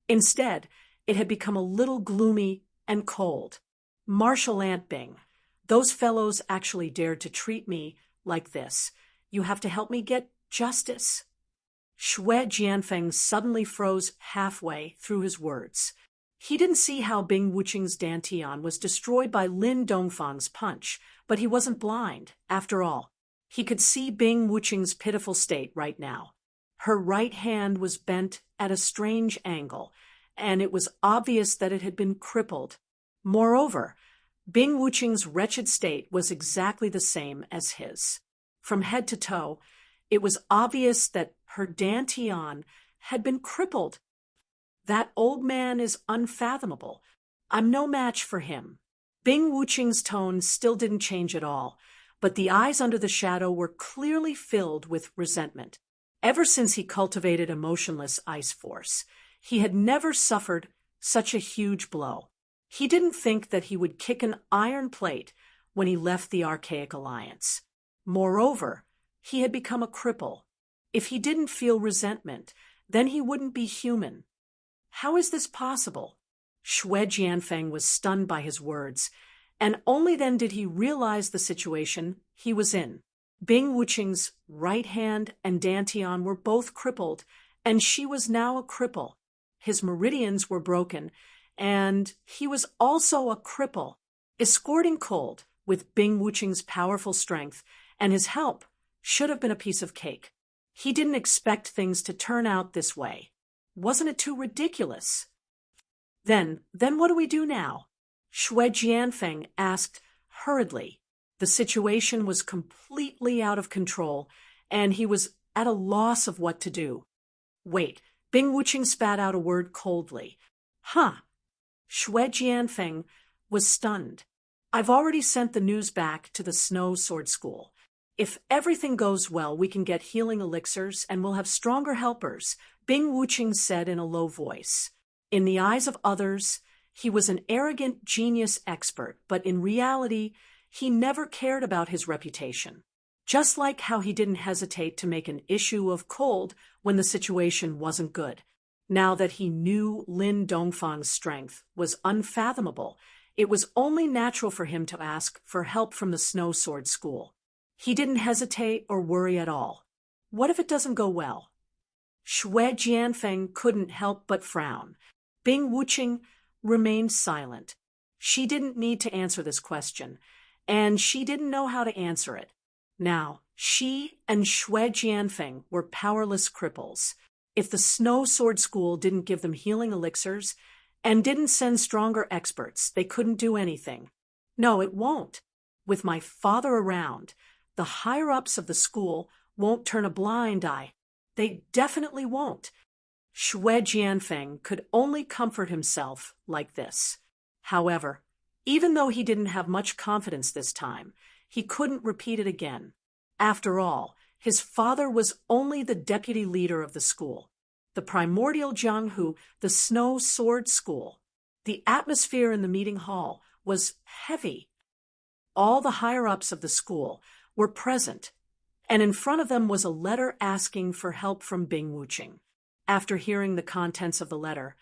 Instead, it had become a little gloomy and cold. Martial Ant Bing, those fellows actually dared to treat me like this. You have to help me get justice. Xue Jianfeng suddenly froze halfway through his words. He didn't see how Bing Wuqing's dantian was destroyed by Lin Dongfang's punch, but he wasn't blind, after all. He could see Bing Wuqing's pitiful state right now. Her right hand was bent at a strange angle, and it was obvious that it had been crippled. Moreover, Bing Wuqing's wretched state was exactly the same as his. From head to toe, it was obvious that her dantian had been crippled. That old man is unfathomable. I'm no match for him. Bing Wuqing's tone still didn't change at all, but the eyes under the shadow were clearly filled with resentment. Ever since he cultivated a motionless ice force, he had never suffered such a huge blow. He didn't think that he would kick an iron plate when he left the Archaic Alliance. Moreover, he had become a cripple. If he didn't feel resentment, then he wouldn't be human. How is this possible? Xue Jianfeng was stunned by his words, and only then did he realize the situation he was in. Bing Wuqing's right hand and dantian were both crippled, and she was now a cripple. His meridians were broken, and he was also a cripple. Escorting cold with Bing Wuqing's powerful strength and his help should have been a piece of cake. He didn't expect things to turn out this way. Wasn't it too ridiculous? Then what do we do now? Xue Jianfeng asked hurriedly. The situation was completely out of control, and he was at a loss of what to do. Wait, Bing Wuqing spat out a word coldly. Huh. Xue Jianfeng was stunned. I've already sent the news back to the Snow Sword School. If everything goes well, we can get healing elixirs and we'll have stronger helpers, Bing Wuqing said in a low voice. In the eyes of others, he was an arrogant genius expert, but in reality, he never cared about his reputation. Just like how he didn't hesitate to make an issue of cold when the situation wasn't good. Now that he knew Lin Dongfang's strength was unfathomable, it was only natural for him to ask for help from the Snow Sword School. He didn't hesitate or worry at all. What if it doesn't go well? Xue Jianfeng couldn't help but frown. Bing Wuqing remained silent. She didn't need to answer this question, and she didn't know how to answer it. Now, she and Xue Jianfeng were powerless cripples. If the Snow Sword School didn't give them healing elixirs and didn't send stronger experts, they couldn't do anything. No, it won't. With my father around, the higher-ups of the school won't turn a blind eye. They definitely won't. Xue Jianfeng could only comfort himself like this. However, even though he didn't have much confidence this time, he couldn't repeat it again. After all, his father was only the deputy leader of the school, the primordial Jianghu, the Snow Sword School. The atmosphere in the meeting hall was heavy. All the higher-ups of the school were present, and in front of them was a letter asking for help from Bing Wuqing. After hearing the contents of the letter,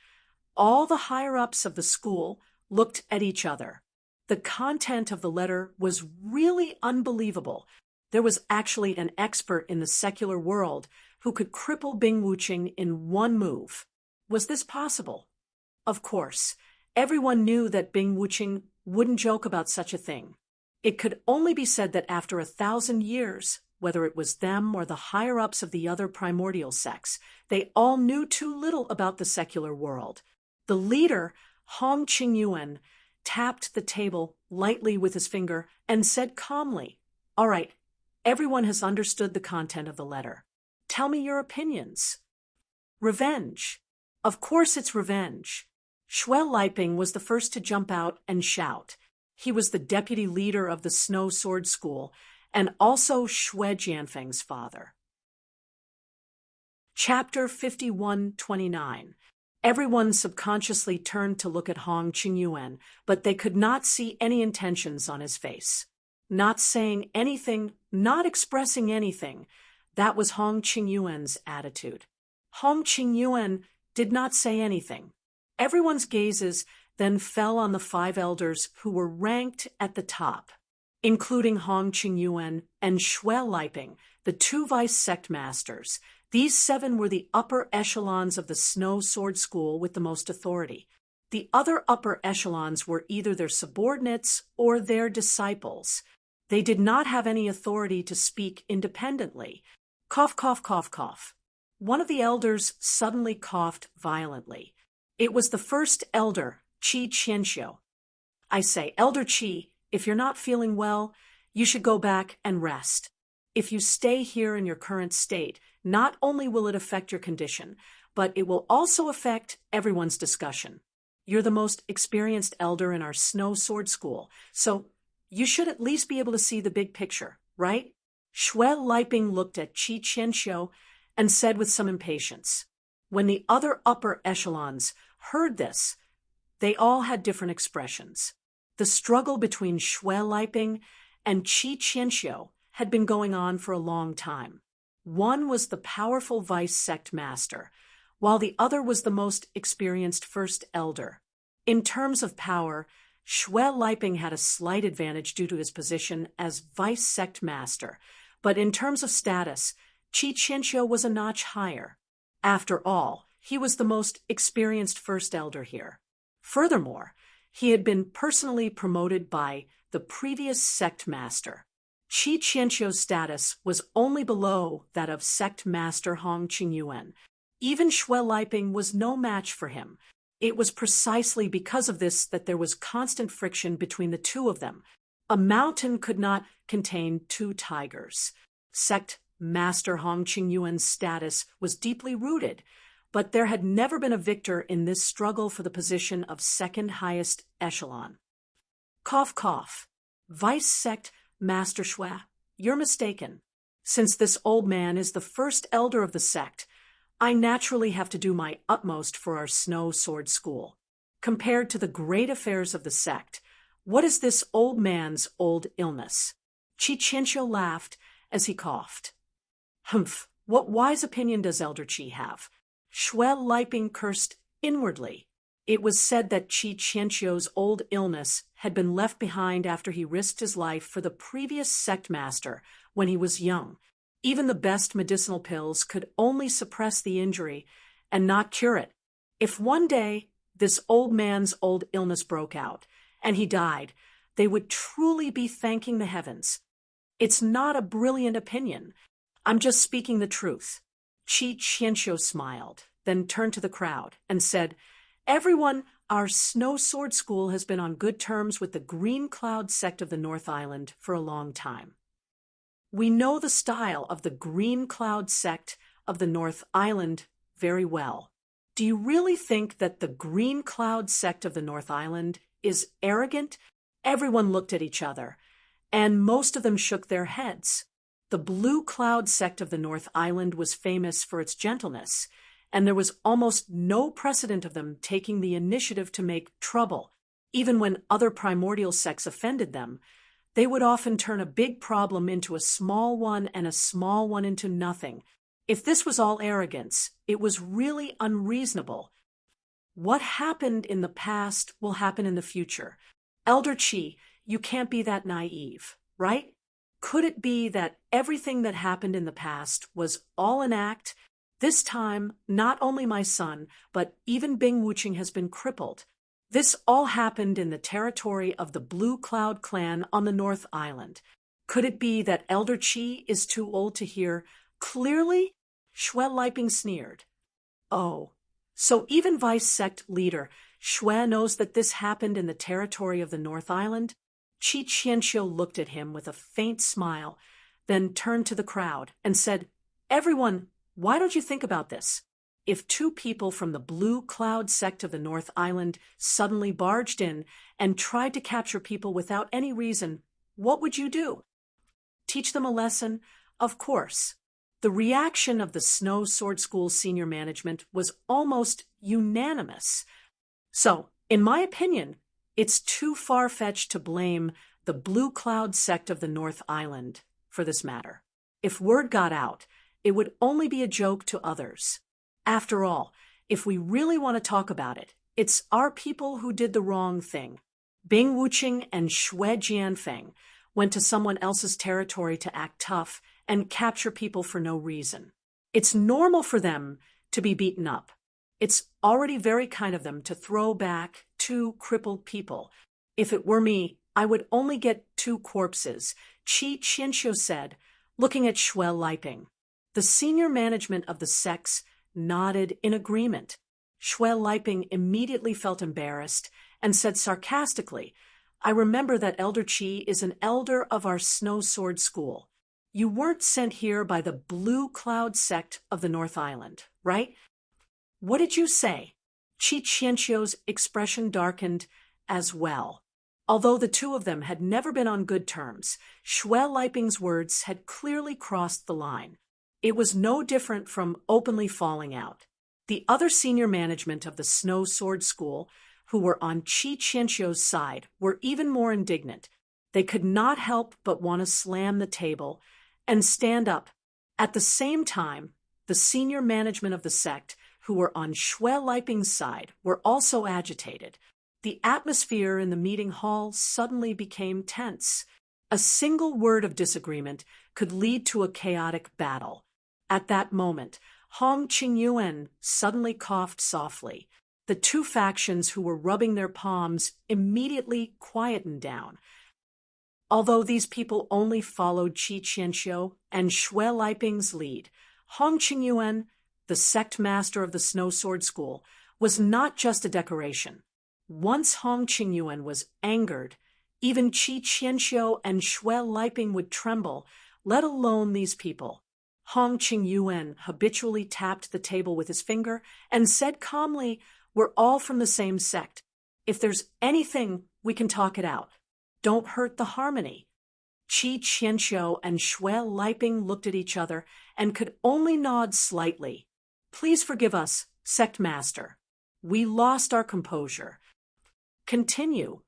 all the higher-ups of the school looked at each other. The content of the letter was really unbelievable. There was actually an expert in the secular world who could cripple Bing Wuqing in one move. Was this possible? Of course, everyone knew that Bing Wuqing wouldn't joke about such a thing. It could only be said that after 1,000 years, whether it was them or the higher-ups of the other primordial sects, they all knew too little about the secular world. The leader, Hong Qingyuan, tapped the table lightly with his finger and said calmly, "All right, everyone has understood the content of the letter. Tell me your opinions." Revenge. Of course it's revenge. Xue Liping was the first to jump out and shout. He was the deputy leader of the Snow Sword School and also Xue Jianfeng's father. Chapter 51-29. Everyone subconsciously turned to look at Hong Qingyuan, but they could not see any intentions on his face. Not saying anything, not expressing anything, that was Hong Qingyuan's attitude. Hong Qingyuan did not say anything. Everyone's gazes then fell on the 5 elders who were ranked at the top, including Hong Qingyuan and Xue Liping, the 2 vice sect masters. These 7 were the upper echelons of the Snow Sword School with the most authority. The other upper echelons were either their subordinates or their disciples. They did not have any authority to speak independently. Cough, cough, cough, cough. One of the elders suddenly coughed violently. It was the first elder, Qi Qianxiu. "I say, Elder Qi, if you're not feeling well, you should go back and rest. If you stay here in your current state, not only will it affect your condition, but it will also affect everyone's discussion. You're the most experienced elder in our Snow Sword School, so you should at least be able to see the big picture, right?" Xue Liping looked at Qi Qianxiu and said with some impatience. When the other upper echelons heard this, they all had different expressions. The struggle between Xue Liping and Qi Qianxiu had been going on for a long time. One was the powerful vice sect master, while the other was the most experienced first elder. In terms of power, Xue Liping had a slight advantage due to his position as vice sect master, but in terms of status, Qi Qianxiu was a notch higher. After all, he was the most experienced first elder here. Furthermore, he had been personally promoted by the previous sect master. Qi Qianxiu's status was only below that of sect master Hong Qingyuan. Even Xue Liping was no match for him. It was precisely because of this that there was constant friction between the two of them. A mountain could not contain 2 tigers. Sect master Hong Qingyuan's status was deeply rooted, but there had never been a victor in this struggle for the position of second highest echelon. Cough, cough. Vice Sect Master Shui, you're mistaken. Since this old man is the first elder of the sect, I naturally have to do my utmost for our Snow Sword School. Compared to the great affairs of the sect, what is this old man's old illness? Chi Qianqiu laughed as he coughed. Humph, what wise opinion does Elder Qi have? Shui Liping cursed inwardly. It was said that Chi Qianqiu's old illness had been left behind after he risked his life for the previous sect master when he was young. Even the best medicinal pills could only suppress the injury and not cure it. If one day this old man's old illness broke out and he died, they would truly be thanking the heavens. It's not a brilliant opinion. I'm just speaking the truth. Chi Qianqiu smiled, then turned to the crowd and said, Everyone, our Snow Sword School has been on good terms with the Green Cloud sect of the North Island for a long time. We know the style of the Green Cloud sect of the North Island very well. Do you really think that the Green Cloud sect of the North Island is arrogant? Everyone looked at each other, and most of them shook their heads. The Blue Cloud sect of the North Island was famous for its gentleness, and there was almost no precedent of them taking the initiative to make trouble. Even when other primordial sects offended them, they would often turn a big problem into a small one and a small one into nothing. If this was all arrogance, it was really unreasonable. What happened in the past will happen in the future. Elder Qi, you can't be that naive, right? Could it be that everything that happened in the past was all an act? This time, not only my son, but even Bing Wuqing has been crippled. This all happened in the territory of the Blue Cloud clan on the North Island. Could it be that Elder Qi is too old to hear clearly? Shui Liping sneered. Oh, so even Vice Sect leader Shui knows that this happened in the territory of the North Island? Chi Qianqiu looked at him with a faint smile, then turned to the crowd and said, Everyone, why don't you think about this? If two people from the Blue Cloud sect of the North Island suddenly barged in and tried to capture people without any reason, what would you do? Teach them a lesson? Of course. The reaction of the Snow Sword School senior management was almost unanimous. So, in my opinion, it's too far-fetched to blame the Blue Cloud sect of the North Island for this matter. If word got out, it would only be a joke to others. After all, if we really want to talk about it, it's our people who did the wrong thing. Bing Wuqing and Shui Jianfeng went to someone else's territory to act tough and capture people for no reason. It's normal for them to be beaten up. It's already very kind of them to throw back two crippled people. If it were me, I would only get 2 corpses, Chi Qianqiu said, looking at Shui Liping. The senior management of the sects nodded in agreement. Shui Liping immediately felt embarrassed and said sarcastically, I remember that Elder Qi is an elder of our Snow Sword School. You weren't sent here by the Blue Cloud sect of the North Island, right? What did you say? Chi Qianqiu's expression darkened as well. Although the two of them had never been on good terms, Shui Liping's words had clearly crossed the line. It was no different from openly falling out. The other senior management of the Snow Sword School, who were on Chi Qianqiu's side, were even more indignant. They could not help but want to slam the table and stand up. At the same time, the senior management of the sect, who were on Shui Liping's side, were also agitated. The atmosphere in the meeting hall suddenly became tense. A single word of disagreement could lead to a chaotic battle. At that moment, Hong Qingyuan suddenly coughed softly. The two factions who were rubbing their palms immediately quietened down. Although these people only followed Chi Qianqiu and Shui Liping's lead, Hong Qingyuan, the sect master of the Snow Sword School, was not just a decoration. Once Hong Qingyuan was angered, even Chi Qianqiu and Shui Liping would tremble, let alone these people. Hong Qingyuan habitually tapped the table with his finger and said calmly, "We're all from the same sect. If there's anything, we can talk it out. Don't hurt the harmony." Qi Qianqiu and Xue Liping looked at each other and could only nod slightly. "Please forgive us, sect master. We lost our composure." "Continue."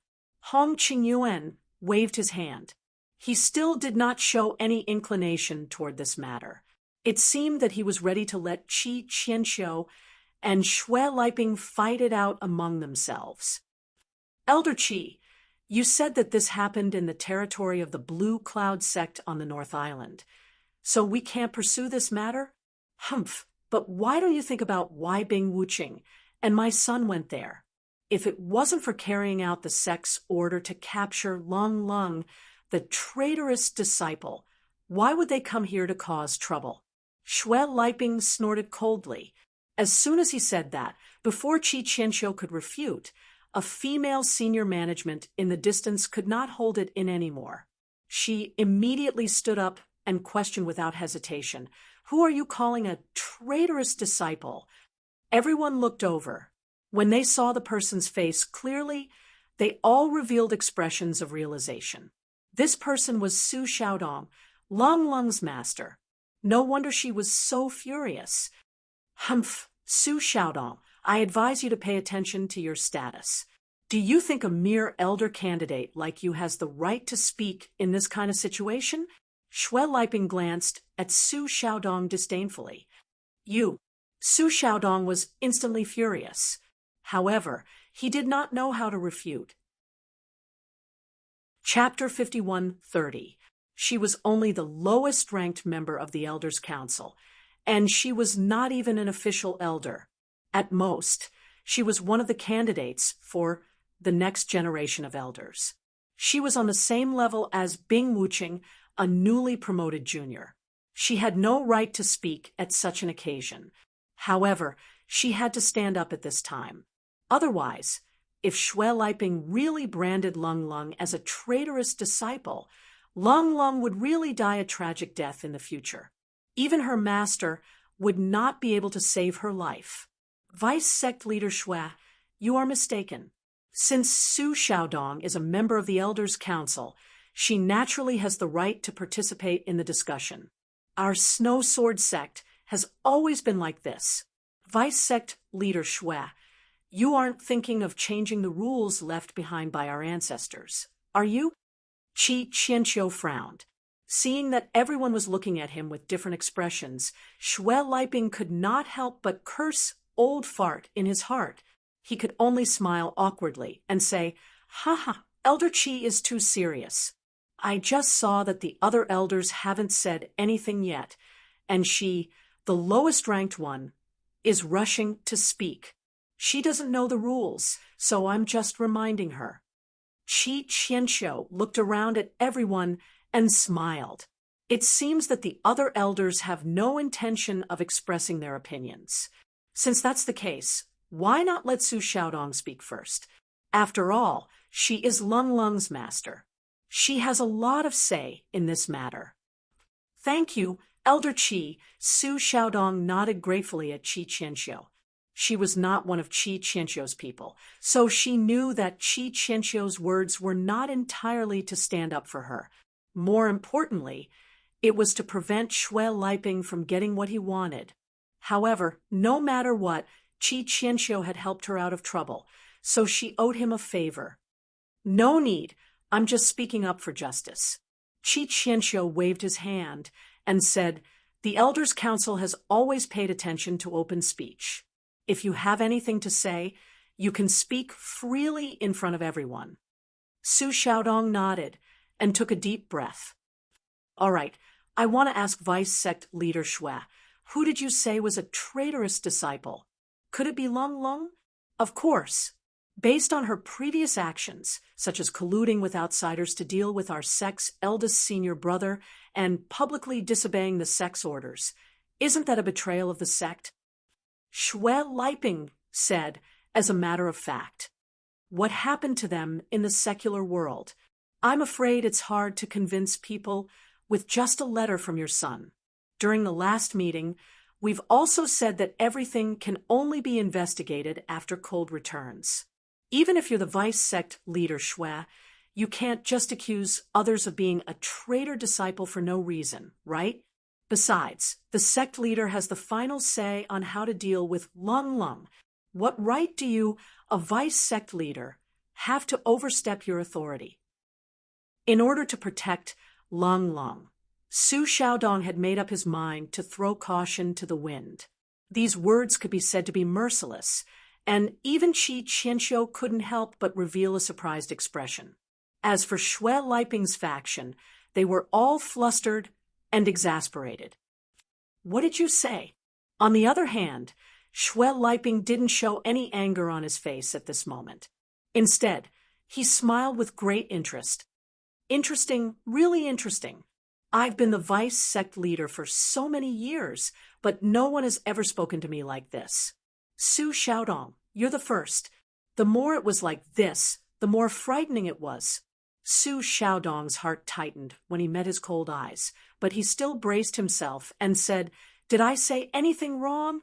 Hong Qingyuan waved his hand. He still did not show any inclination toward this matter. It seemed that he was ready to let Qi Qianqiu and Xue Liping fight it out among themselves. "Elder Qi, you said that this happened in the territory of the Blue Cloud sect on the North Island. So we can't pursue this matter?" "Humph, but why don't you think about why Bing Wuqing and my son went there? If it wasn't for carrying out the sect's order to capture Lung Lung, the traitorous disciple, why would they come here to cause trouble?" Xue Liping snorted coldly. As soon as he said that, before Qi Qianqiu could refute, a female senior management in the distance could not hold it in anymore. She immediately stood up and questioned without hesitation, "Who are you calling a traitorous disciple?" Everyone looked over. When they saw the person's face clearly, they all revealed expressions of realization. This person was Su Xiaodong, Lung Lung's master. No wonder she was so furious. "Humph, Su Xiaodong, I advise you to pay attention to your status. Do you think a mere elder candidate like you has the right to speak in this kind of situation?" Xue Liping glanced at Su Xiaodong disdainfully. "You." Su Xiaodong was instantly furious. However, he did not know how to refute. Chapter 51:30. She was only the lowest-ranked member of the Elders' Council, and she was not even an official elder. At most, she was one of the candidates for the next generation of elders. She was on the same level as Bing Wuqing, a newly promoted junior. She had no right to speak at such an occasion. However, she had to stand up at this time. Otherwise, if Xue Liping really branded Lung Lung as a traitorous disciple, Lung Lung would really die a tragic death in the future. Even her master would not be able to save her life. "Vice Sect Leader Xue, you are mistaken. Since Su Xiaodong is a member of the Elders' Council, she naturally has the right to participate in the discussion. Our Snow Sword sect has always been like this. Vice Sect Leader Xue, you aren't thinking of changing the rules left behind by our ancestors, are you?" Qi Qianqiu frowned. Seeing that everyone was looking at him with different expressions, Xue Liping could not help but curse old fart in his heart. He could only smile awkwardly and say, "Ha ha, Elder Qi is too serious. I just saw that the other elders haven't said anything yet, and she, the lowest-ranked one, is rushing to speak. She doesn't know the rules, so I'm just reminding her." Qi Qianqiu looked around at everyone and smiled. It seems that the other elders have no intention of expressing their opinions. Since that's the case, why not let Su Xiaodong speak first? After all, she is Lung Lung's master. She has a lot of say in this matter. "Thank you, Elder Qi." Su Xiaodong nodded gratefully at Qi Qianqiu. She was not one of Qi Qianqiu's people, so she knew that Qi Qianqiu's words were not entirely to stand up for her. More importantly, it was to prevent Xue Liping from getting what he wanted. However, no matter what, Qi Qianqiu had helped her out of trouble, so she owed him a favor. "No need, I'm just speaking up for justice." Qi Qianqiu waved his hand and said, "The Elders' Council has always paid attention to open speech. If you have anything to say, you can speak freely in front of everyone." Su Xiaodong nodded and took a deep breath. "All right, I want to ask Vice Sect Leader Xue, who did you say was a traitorous disciple? Could it be Lung Lung?" "Of course. Based on her previous actions, such as colluding with outsiders to deal with our sect's eldest senior brother and publicly disobeying the sect's orders, isn't that a betrayal of the sect?" Xue Liping said, as a matter of fact. "What happened to them in the secular world? I'm afraid it's hard to convince people with just a letter from your son." during the last meeting, we've also said that everything can only be investigated after Cold returns. Even if you're the vice sect leader, Shui, you can't just accuse others of being a traitor disciple for no reason, right? Besides, the sect leader has the final say on how to deal with Lung Lung. What right do you, a vice sect leader, have to overstep your authority? In order to protect Lung Lung, Su Xiaodong had made up his mind to throw caution to the wind. These words could be said to be merciless, and even Qi Qianqiu couldn't help but reveal a surprised expression. As for Shui Liping's faction, they were all flustered and exasperated. What did you say? On the other hand, Shui Liping didn't show any anger on his face at this moment. Instead, he smiled with great interest. Interesting, really interesting. I've been the vice sect leader for so many years, but no one has ever spoken to me like this. Su Xiaodong, you're the first. The more it was like this, the more frightening it was. Su Xiaodong's heart tightened when he met his cold eyes, but he still braced himself and said, "Did I say anything wrong?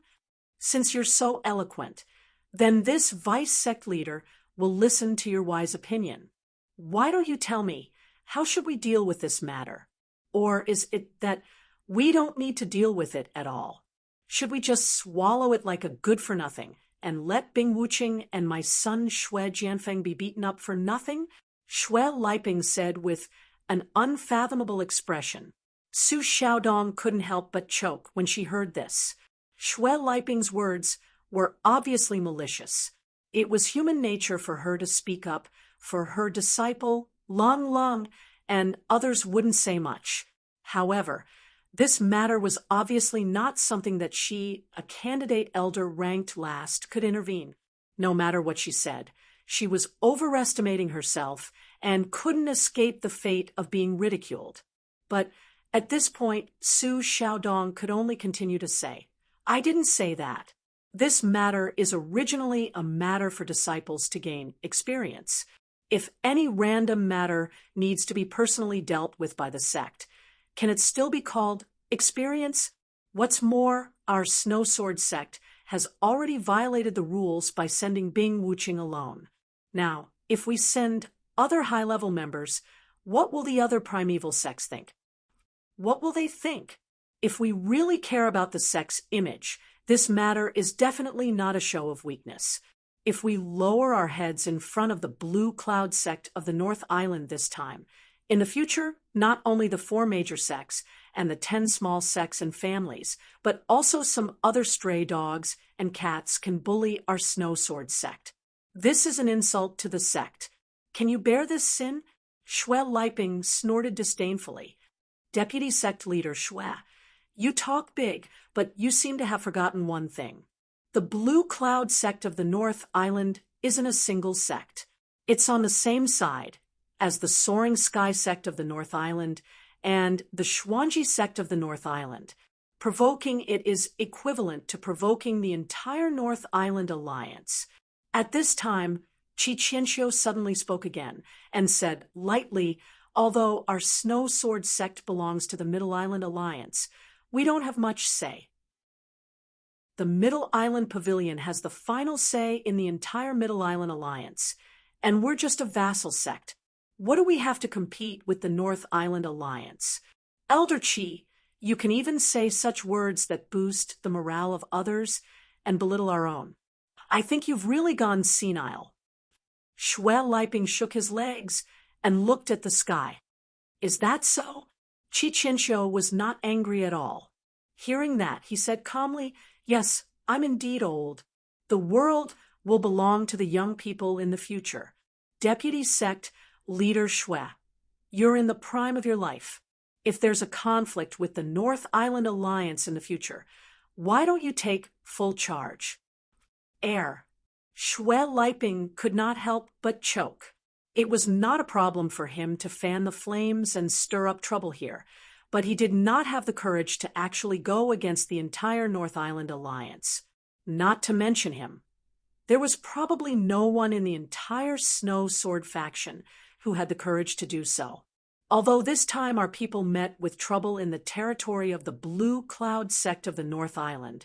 Since you're so eloquent, then this vice sect leader will listen to your wise opinion. Why don't you tell me, how should we deal with this matter? Or is it that we don't need to deal with it at all? Should we just swallow it like a good-for-nothing and let Bing Wuqing and my son Shui Jianfeng be beaten up for nothing?" Shui Liping said with an unfathomable expression. Su Xiaodong couldn't help but choke when she heard this. Shui Liping's words were obviously malicious. It was human nature for her to speak up for her disciple, Lung Lung, and others wouldn't say much. However, this matter was obviously not something that she, a candidate elder ranked last, could intervene. No matter what she said, she was overestimating herself and couldn't escape the fate of being ridiculed. But at this point, Su Xiaodong could only continue to say, "I didn't say that. This matter is originally a matter for disciples to gain experience. If any random matter needs to be personally dealt with by the sect, can it still be called experience? What's more, our Snow Sword sect has already violated the rules by sending Bing Wuqing alone. Now, if we send other high-level members, what will the other primeval sects think? What will they think? If we really care about the sect's image, this matter is definitely not a show of weakness. If we lower our heads in front of the Blue Cloud sect of the North Island this time, in the future, not only the 4 major sects and the 10 small sects and families, but also some other stray dogs and cats can bully our Snow Sword sect. This is an insult to the sect. Can you bear this sin?" Shui Liping snorted disdainfully. "Deputy sect leader Shui, you talk big, but you seem to have forgotten one thing. The Blue Cloud sect of the North Island isn't a single sect. It's on the same side as the Soaring Sky sect of the North Island and the Xuanji sect of the North Island. Provoking it is equivalent to provoking the entire North Island alliance." At this time, Qi Qianqiu suddenly spoke again and said lightly, "Although our Snow Sword sect belongs to the Middle Island Alliance, we don't have much say. The Middle Island Pavilion has the final say in the entire Middle Island Alliance, and we're just a vassal sect. What do we have to compete with the North Island Alliance? Elder Qi, you can even say such words that boost the morale of others and belittle our own. I think you've really gone senile." Shui Liping shook his legs and looked at the sky. "Is that so?" Qi Qianqiu was not angry at all. Hearing that, he said calmly, "Yes, I'm indeed old. The world will belong to the young people in the future. Deputy sect leader Shui, you're in the prime of your life. If there's a conflict with the North Island Alliance in the future, why don't you take full charge?" Shui Liping could not help but choke. It was not a problem for him to fan the flames and stir up trouble here, but he did not have the courage to actually go against the entire North Island Alliance. Not to mention him. There was probably no one in the entire Snow Sword faction who had the courage to do so. Although this time our people met with trouble in the territory of the Blue Cloud sect of the North Island,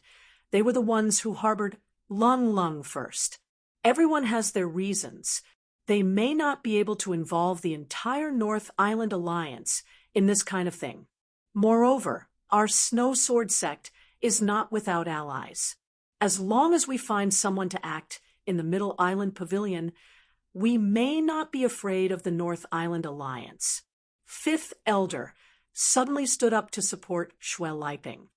they were the ones who harbored Lung Lung first. Everyone has their reasons. They may not be able to involve the entire North Island Alliance in this kind of thing. Moreover, our Snow Sword sect is not without allies. As long as we find someone to act in the Middle Island Pavilion, we may not be afraid of the North Island Alliance. Fifth Elder suddenly stood up to support Xue Liping.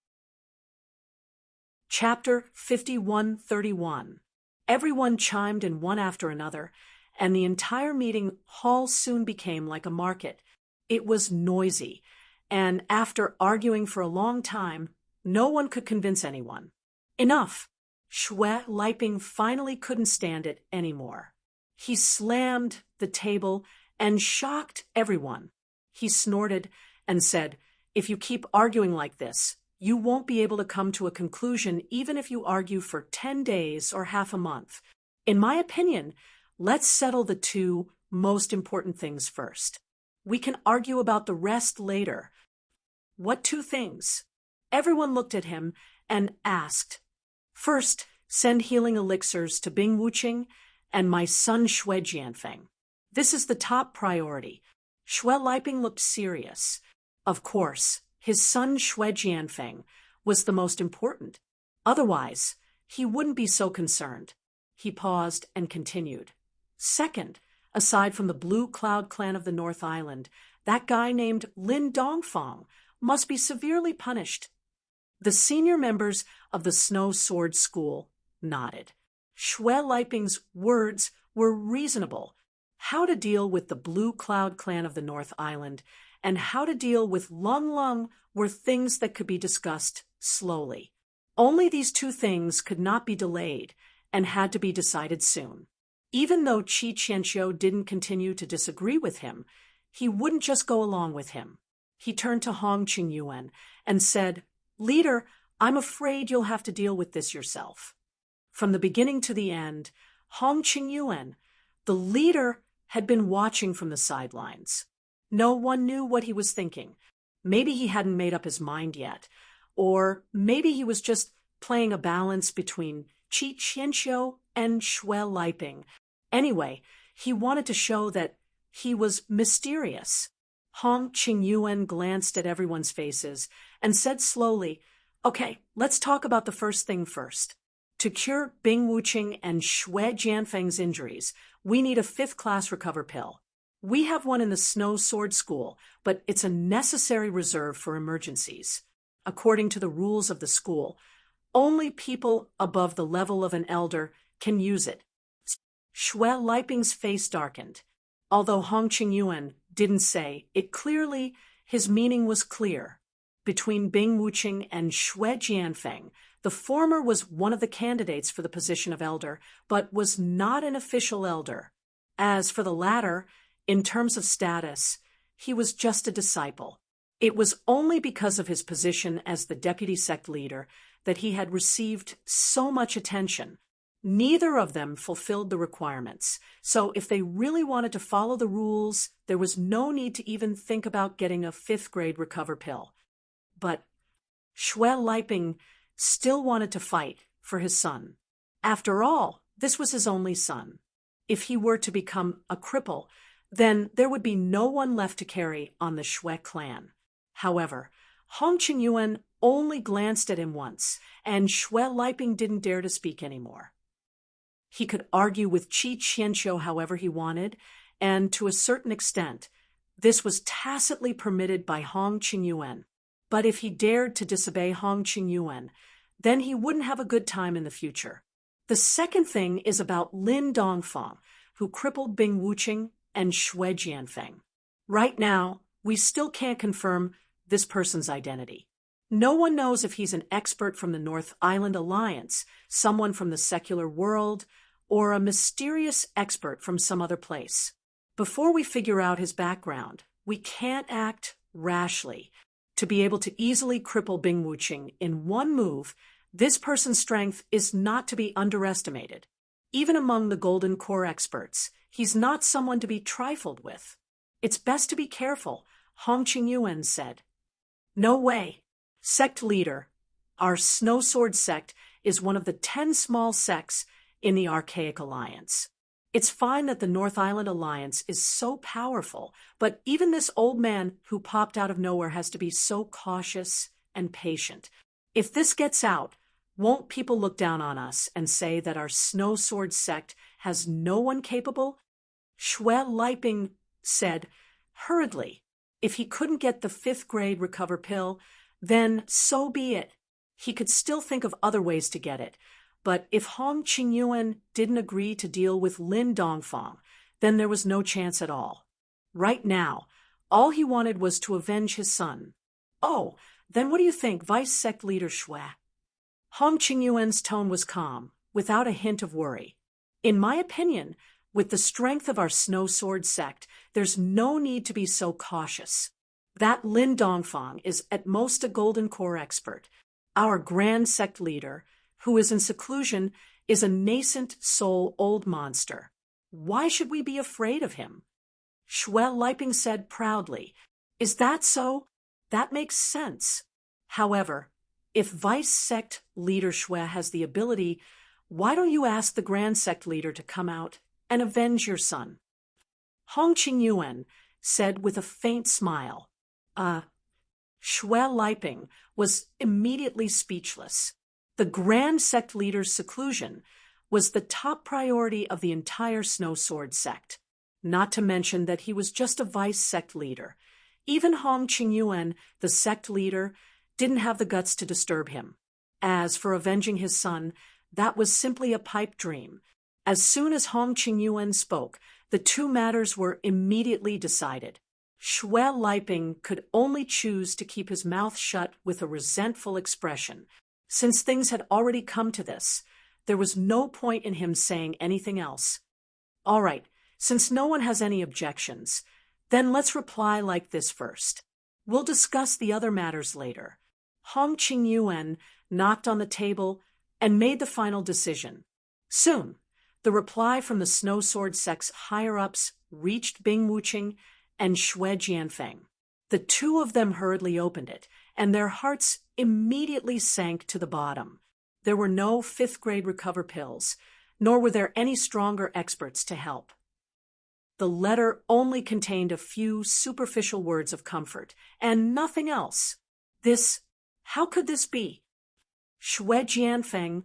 Chapter 5131. Everyone chimed in one after another, and the entire meeting hall soon became like a market. It was noisy, and after arguing for a long time, no one could convince anyone. Enough! Xue Liping finally couldn't stand it anymore. He slammed the table and shocked everyone. He snorted and said, "If you keep arguing like this, you won't be able to come to a conclusion even if you argue for 10 days or half a month. In my opinion, let's settle the two most important things first. We can argue about the rest later." "What two things?" Everyone looked at him and asked. "First, send healing elixirs to Bing Wuqing and my son Xue Jianfeng. This is the top priority." Xue Liping looked serious. Of course, his son Xue Jianfeng was the most important. Otherwise, he wouldn't be so concerned. He paused and continued. "Second, aside from the Blue Cloud clan of the North Island, that guy named Lin Dongfang must be severely punished." The senior members of the Snow Sword School nodded. Xue Liping's words were reasonable. How to deal with the Blue Cloud clan of the North Island and how to deal with Lung Lung were things that could be discussed slowly. Only these two things could not be delayed and had to be decided soon. Even though Qi Qianqiu didn't continue to disagree with him, he wouldn't just go along with him. He turned to Hong Qingyuan and said, "Leader, I'm afraid you'll have to deal with this yourself." From the beginning to the end, Hong Qingyuan, the leader, had been watching from the sidelines. No one knew what he was thinking. Maybe he hadn't made up his mind yet, or maybe he was just playing a balance between Qi Qianqiu and Xue Liping. Anyway, he wanted to show that he was mysterious. Hong Qingyuan glanced at everyone's faces and said slowly, "Okay, let's talk about the first thing first. To cure Bing Wuqing and Xue Jianfeng's injuries, we need a 5th-class recover pill. We have one in the Snow Sword School, but it's a necessary reserve for emergencies. According to the rules of the school, only people above the level of an elder can use it." Xue Liping's face darkened. Although Hong Qingyuan didn't say it clearly, his meaning was clear. Between Bing Wuqing and Xue Jianfeng, the former was one of the candidates for the position of elder, but was not an official elder. As for the latter, in terms of status, he was just a disciple. It was only because of his position as the deputy sect leader that he had received so much attention. Neither of them fulfilled the requirements, so if they really wanted to follow the rules, there was no need to even think about getting a 5th-grade recover pill. But Xue Liping still wanted to fight for his son. After all, this was his only son. If he were to become a cripple, then there would be no one left to carry on the Xue clan. However, Hong Qingyuan only glanced at him once, and Xue Liping didn't dare to speak anymore. He could argue with Qi Qianqiu however he wanted, and to a certain extent, this was tacitly permitted by Hong Qingyuan. But if he dared to disobey Hong Qingyuan, then he wouldn't have a good time in the future. The second thing is about Lin Dongfang, who crippled Bing Wuqing and Xue Jianfeng. Right now, we still can't confirm this person's identity. No one knows if he's an expert from the North Island Alliance, someone from the secular world, or a mysterious expert from some other place. Before we figure out his background, we can't act rashly. To be able to easily cripple Bing Wuqing in one move, this person's strength is not to be underestimated. Even among the Golden Core experts, he's not someone to be trifled with. It's best to be careful, Hong Qingyuan said. No way. Sect leader. Our Snow Sword sect is one of the 10 small sects in the Archaic Alliance. It's fine that the North Island Alliance is so powerful, but even this old man who popped out of nowhere has to be so cautious and patient. If this gets out, won't people look down on us and say that our Snow Sword sect has no one capable? Xue Liping said hurriedly. If he couldn't get the 5th grade recover pill, then so be it. He could still think of other ways to get it. But if Hong Qingyuan didn't agree to deal with Lin Dongfang, then there was no chance at all. Right now, all he wanted was to avenge his son. Oh, then what do you think, Vice Sect Leader Xue? Hong Qingyuan's tone was calm, without a hint of worry. In my opinion, with the strength of our Snow Sword sect, there's no need to be so cautious. That Lin Dongfang is at most a Golden Core expert. Our Grand Sect Leader, who is in seclusion, is a nascent soul old monster. Why should we be afraid of him? Xue Liping said proudly. Is that so? That makes sense. However, if Vice Sect Leader Xue has the ability, why don't you ask the Grand Sect Leader to come out and avenge your son? Hong Qingyuan said with a faint smile. Xue Liping was immediately speechless. The Grand Sect Leader's seclusion was the top priority of the entire Snow Sword sect, not to mention that he was just a Vice Sect Leader. Even Hong Qingyuan, the sect leader, didn't have the guts to disturb him. As for avenging his son, that was simply a pipe dream. As soon as Hong Qingyuan spoke, the two matters were immediately decided. Xue Liping could only choose to keep his mouth shut with a resentful expression. Since things had already come to this, there was no point in him saying anything else. All right, since no one has any objections, then let's reply like this first. We'll discuss the other matters later. Hong Qingyuan knocked on the table and made the final decision. Soon, the reply from the Snow Sword sect's higher-ups reached Bing Wuqing and Xue Jianfeng. The two of them hurriedly opened it, and their hearts immediately sank to the bottom. There were no 5th grade recover pills, nor were there any stronger experts to help. The letter only contained a few superficial words of comfort, and nothing else. How could this be? Xue Jianfeng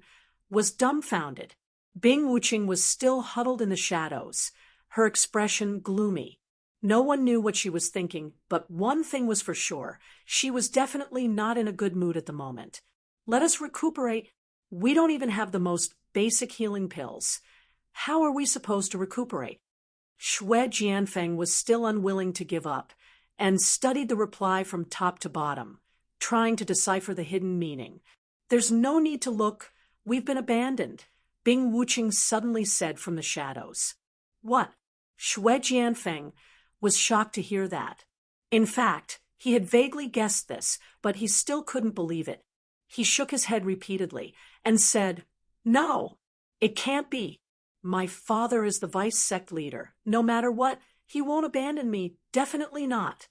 was dumbfounded. Bing Wuqing was still huddled in the shadows, her expression gloomy. No one knew what she was thinking, but one thing was for sure. She was definitely not in a good mood at the moment. Let us recuperate. We don't even have the most basic healing pills. How are we supposed to recuperate? Xue Jianfeng was still unwilling to give up, and studied the reply from top to bottom, trying to decipher the hidden meaning. There's no need to look. We've been abandoned, Bing Wuqing suddenly said from the shadows. What? Xue Jianfeng was shocked to hear that. In fact, he had vaguely guessed this, but he still couldn't believe it. He shook his head repeatedly and said, No, it can't be. My father is the Vice Sect Leader. No matter what, he won't abandon me. Definitely not.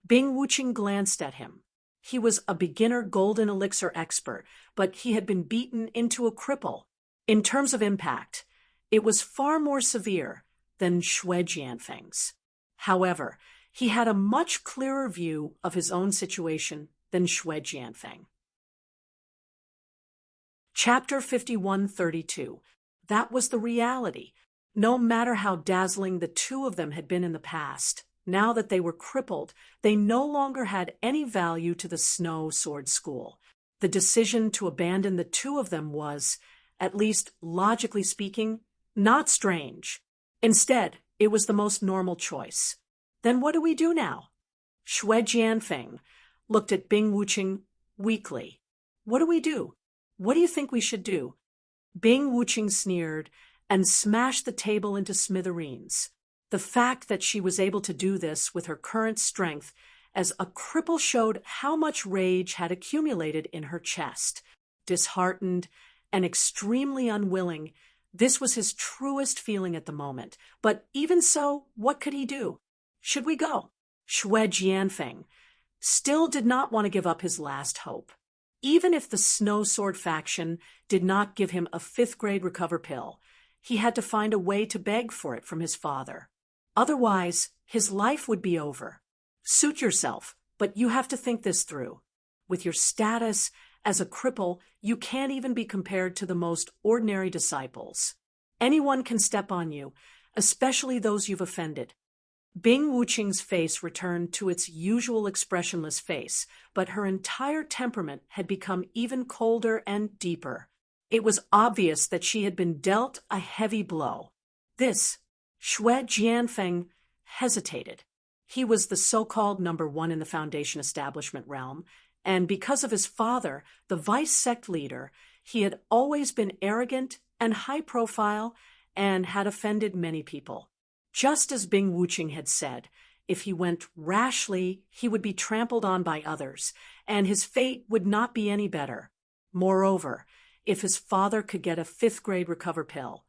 Bing Wuqing glanced at him. He was a beginner golden elixir expert, but he had been beaten into a cripple. In terms of impact, it was far more severe than Xue Jianfeng's. However, he had a much clearer view of his own situation than Xue Jianfeng. Chapter 5132. That was the reality. No matter how dazzling the two of them had been in the past, now that they were crippled, they no longer had any value to the Snow Sword School. The decision to abandon the two of them was, at least logically speaking, not strange. Instead, it was the most normal choice. Then what do we do now? Xue Jianfeng looked at Bing Wuqing weakly. What do we do? What do you think we should do? Bing Wuqing sneered and smashed the table into smithereens. The fact that she was able to do this with her current strength as a cripple showed how much rage had accumulated in her chest. Disheartened and extremely unwilling, this was his truest feeling at the moment. But even so, what could he do? Should we go? Xue Jianfeng still did not want to give up his last hope. Even if the Snow Sword faction did not give him a fifth-grade recover pill, he had to find a way to beg for it from his father. Otherwise, his life would be over. Suit yourself, but you have to think this through. With your status as a cripple, you can't even be compared to the most ordinary disciples. Anyone can step on you, especially those you've offended. Bing Wuqing's face returned to its usual expressionless face, but her entire temperament had become even colder and deeper. It was obvious that she had been dealt a heavy blow. This, Xue Jianfeng hesitated. He was the so-called number one in the Foundation establishment realm, and because of his father, the vice sect leader, he had always been arrogant and high-profile and had offended many people. Just as Bing Wuqing had said, if he went rashly, he would be trampled on by others, and his fate would not be any better. Moreover, if his father could get a fifth-grade recover pill,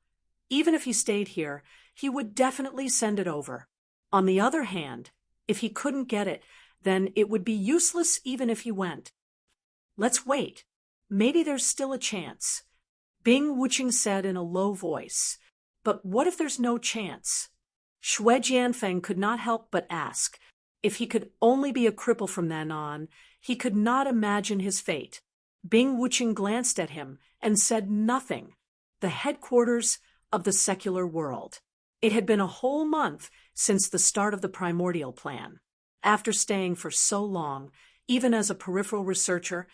even if he stayed here, he would definitely send it over. On the other hand, if he couldn't get it, then it would be useless even if he went. Let's wait. Maybe there's still a chance. Bing Wuqing said in a low voice. But what if there's no chance? Xue Jianfeng could not help but ask. If he could only be a cripple from then on, he could not imagine his fate. Bing Wuqing glanced at him and said nothing. The headquarters of the secular world. It had been a whole month since the start of the primordial plan. After staying for so long, even as a peripheral researcher,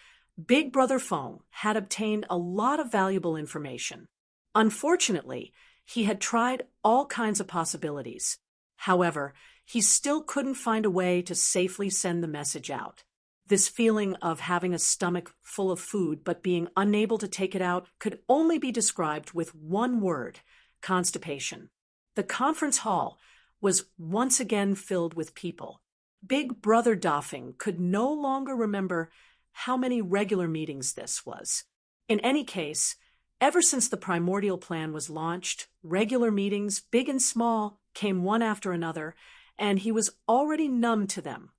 Big Brother Feng had obtained a lot of valuable information. Unfortunately, he had tried all kinds of possibilities. However, he still couldn't find a way to safely send the message out. This feeling of having a stomach full of food but being unable to take it out could only be described with one word: constipation. The conference hall was once again filled with people. Big Brother Dafeng could no longer remember how many regular meetings this was. In any case, ever since the primordial plan was launched, regular meetings, big and small, came one after another, and he was already numb to them.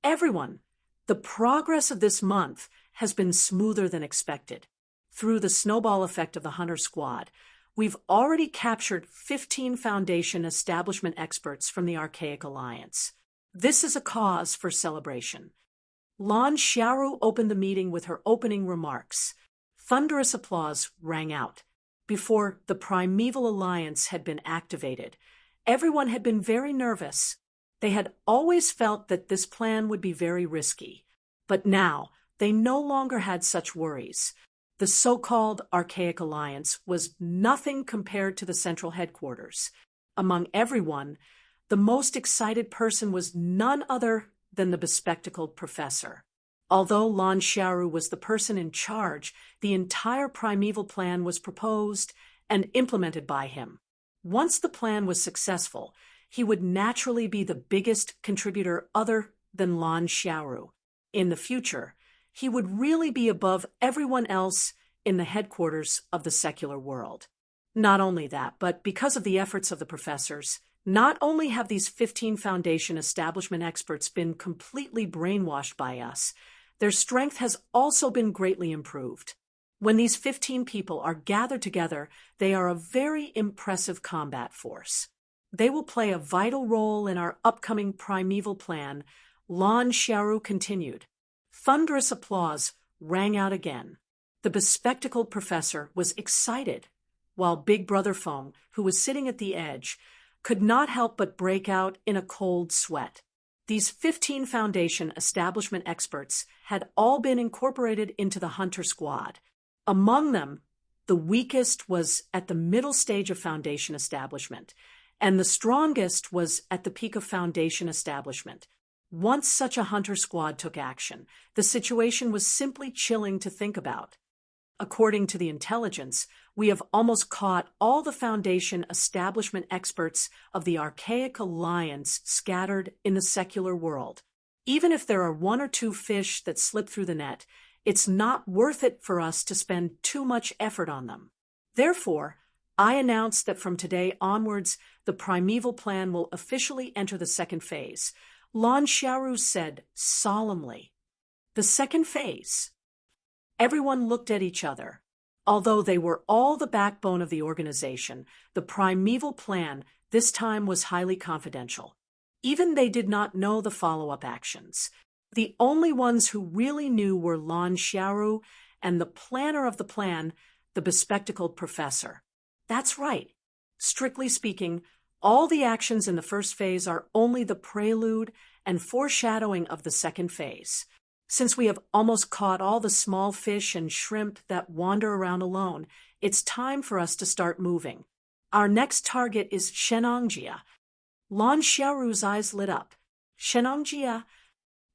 Everyone, the progress of this month has been smoother than expected. Through the snowball effect of the Hunter Squad, we've already captured 15 Foundation establishment experts from the Archaic Alliance. This is a cause for celebration. Lan Xiaoru opened the meeting with her opening remarks. Thunderous applause rang out. Before the Primeval Alliance had been activated, everyone had been very nervous. They had always felt that this plan would be very risky. But now, they no longer had such worries. The so-called Archaic Alliance was nothing compared to the central headquarters. Among everyone, the most excited person was none other than the bespectacled professor. Although Lan Xiaoru was the person in charge, the entire primeval plan was proposed and implemented by him. Once the plan was successful, he would naturally be the biggest contributor other than Lan Xiaoru. In the future, he would really be above everyone else in the headquarters of the secular world. Not only that, but because of the efforts of the professors, not only have these 15 Foundation establishment experts been completely brainwashed by us, their strength has also been greatly improved. When these 15 people are gathered together, they are a very impressive combat force. They will play a vital role in our upcoming primeval plan, Lan Xiaoru continued. Thunderous applause rang out again. The bespectacled professor was excited, while Big Brother Feng, who was sitting at the edge, could not help but break out in a cold sweat. These 15 Foundation establishment experts had all been incorporated into the Hunter Squad. Among them, the weakest was at the middle stage of Foundation establishment, and the strongest was at the peak of Foundation establishment. Once such a Hunter Squad took action, the situation was simply chilling to think about. According to the intelligence, we have almost caught all the Foundation establishment experts of the Archaic Alliance scattered in the secular world. Even if there are one or two fish that slip through the net, it's not worth it for us to spend too much effort on them. Therefore, I announce that from today onwards, the primeval plan will officially enter the second phase. Lan Xiaoru said solemnly. The second phase. Everyone looked at each other. Although they were all the backbone of the organization, the primeval plan this time was highly confidential. Even they did not know the follow-up actions. The only ones who really knew were Lan Xiaoru and the planner of the plan, the bespectacled professor. That's right. Strictly speaking, all the actions in the first phase are only the prelude and foreshadowing of the second phase. Since we have almost caught all the small fish and shrimp that wander around alone, it's time for us to start moving. Our next target is Shenangjia. Lan Xiaoru's eyes lit up. Shenangjia?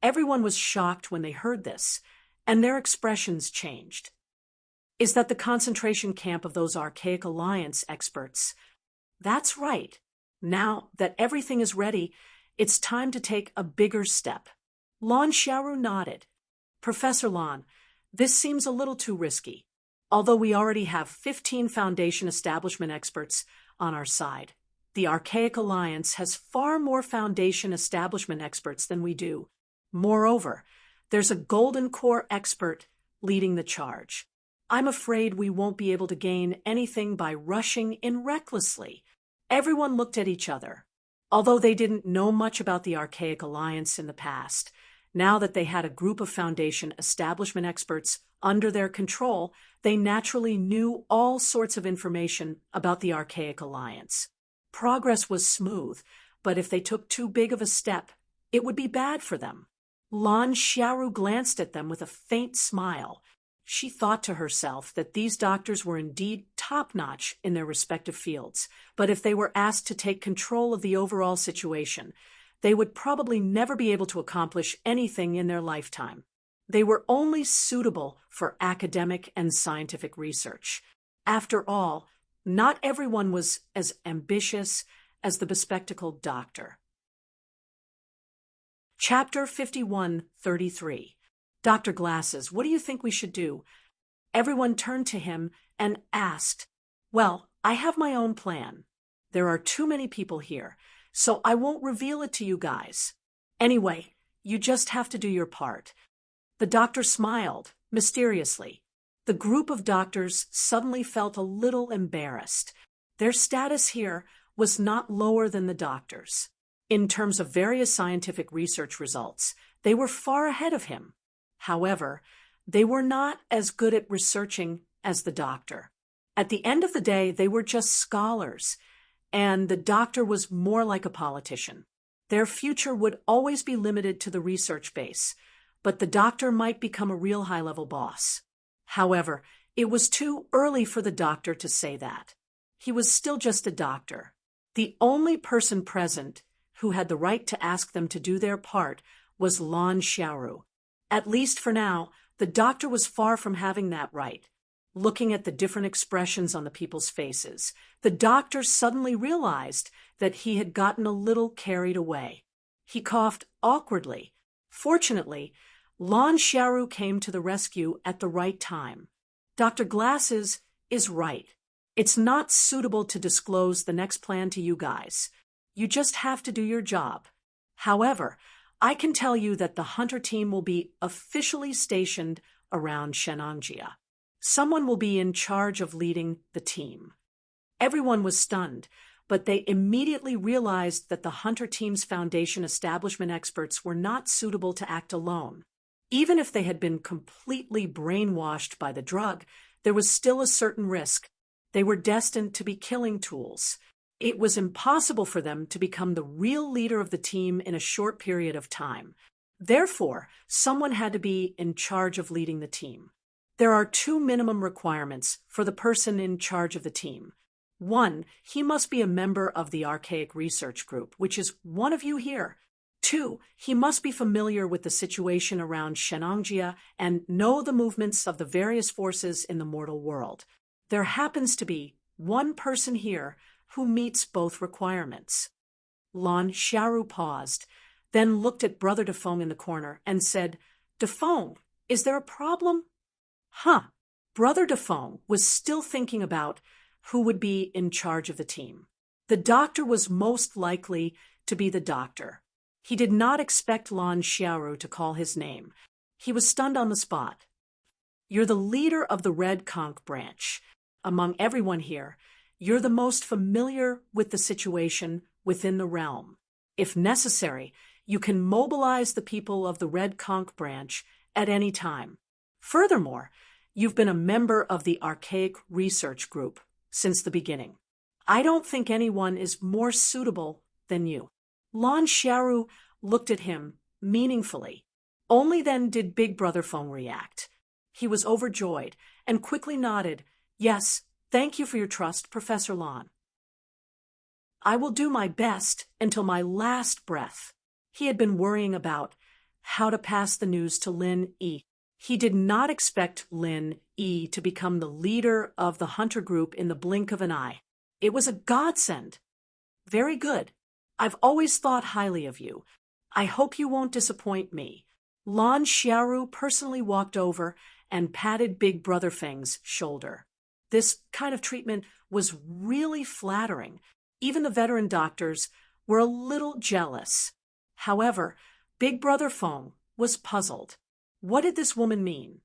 Everyone was shocked when they heard this, and their expressions changed. Is that the concentration camp of those archaic alliance experts? That's right. Now that everything is ready, it's time to take a bigger step. Lan Xiaoru nodded. Professor Lan, this seems a little too risky. Although we already have 15 Foundation establishment experts on our side, the Archaic Alliance has far more Foundation establishment experts than we do. Moreover, there's a Golden Core expert leading the charge. I'm afraid we won't be able to gain anything by rushing in recklessly. Everyone looked at each other. Although they didn't know much about the Archaic Alliance in the past, now that they had a group of Foundation establishment experts under their control, they naturally knew all sorts of information about the Archaic Alliance. Progress was smooth, but if they took too big of a step, it would be bad for them. Lan Xiaoru glanced at them with a faint smile. She thought to herself that these doctors were indeed top-notch in their respective fields, but if they were asked to take control of the overall situation, they would probably never be able to accomplish anything in their lifetime. They were only suitable for academic and scientific research. After all, not everyone was as ambitious as the bespectacled doctor. Chapter 51:33. Dr. Glasses, what do you think we should do? Everyone turned to him and asked. Well, I have my own plan. There are too many people here, so I won't reveal it to you guys. Anyway, you just have to do your part. The doctor smiled, mysteriously. The group of doctors suddenly felt a little embarrassed. Their status here was not lower than the doctors. In terms of various scientific research results, they were far ahead of him. However, they were not as good at researching as the doctor. At the end of the day, they were just scholars, and the doctor was more like a politician. Their future would always be limited to the research base, but the doctor might become a real high-level boss. However, it was too early for the doctor to say that. He was still just a doctor. The only person present who had the right to ask them to do their part was Lan Xiaoru. At least for now, the doctor was far from having that right. Looking at the different expressions on the people's faces, the doctor suddenly realized that he had gotten a little carried away. He coughed awkwardly. Fortunately, Lan Xiaoru came to the rescue at the right time. Dr. Glasses is right. It's not suitable to disclose the next plan to you guys. You just have to do your job. However, I can tell you that the hunter team will be officially stationed around Shenangjia. Someone will be in charge of leading the team. Everyone was stunned, but they immediately realized that the hunter team's Foundation establishment experts were not suitable to act alone. Even if they had been completely brainwashed by the drug, there was still a certain risk. They were destined to be killing tools. It was impossible for them to become the real leader of the team in a short period of time. Therefore, someone had to be in charge of leading the team. There are two minimum requirements for the person in charge of the team. 1, he must be a member of the Archaic Research Group, which is one of you here. 2, he must be familiar with the situation around Shenangjia and know the movements of the various forces in the mortal world. There happens to be one person here who meets both requirements. Lan Xiaoru paused, then looked at Brother Defeng in the corner and said, Defeng, is there a problem? Brother Defeng was still thinking about who would be in charge of the team. The doctor was most likely to be the doctor. He did not expect Lan Xiaoru to call his name. He was stunned on the spot. You're the leader of the Red Conch branch. Among everyone here, you're the most familiar with the situation within the realm. If necessary, you can mobilize the people of the Red Conch branch at any time. Furthermore, you've been a member of the Archaic Research Group since the beginning. I don't think anyone is more suitable than you. Lan Xiaoru looked at him meaningfully. Only then did Big Brother Feng react. He was overjoyed and quickly nodded. Yes, thank you for your trust, Professor Lan. I will do my best until my last breath. He had been worrying about how to pass the news to Lin Yi. He did not expect Lin Yi to become the leader of the hunter group in the blink of an eye. It was a godsend. Very good. I've always thought highly of you. I hope you won't disappoint me. Lan Xiaoru personally walked over and patted Big Brother Feng's shoulder. This kind of treatment was really flattering. Even the veteran doctors were a little jealous. However, Big Brother Feng was puzzled. What did this woman mean?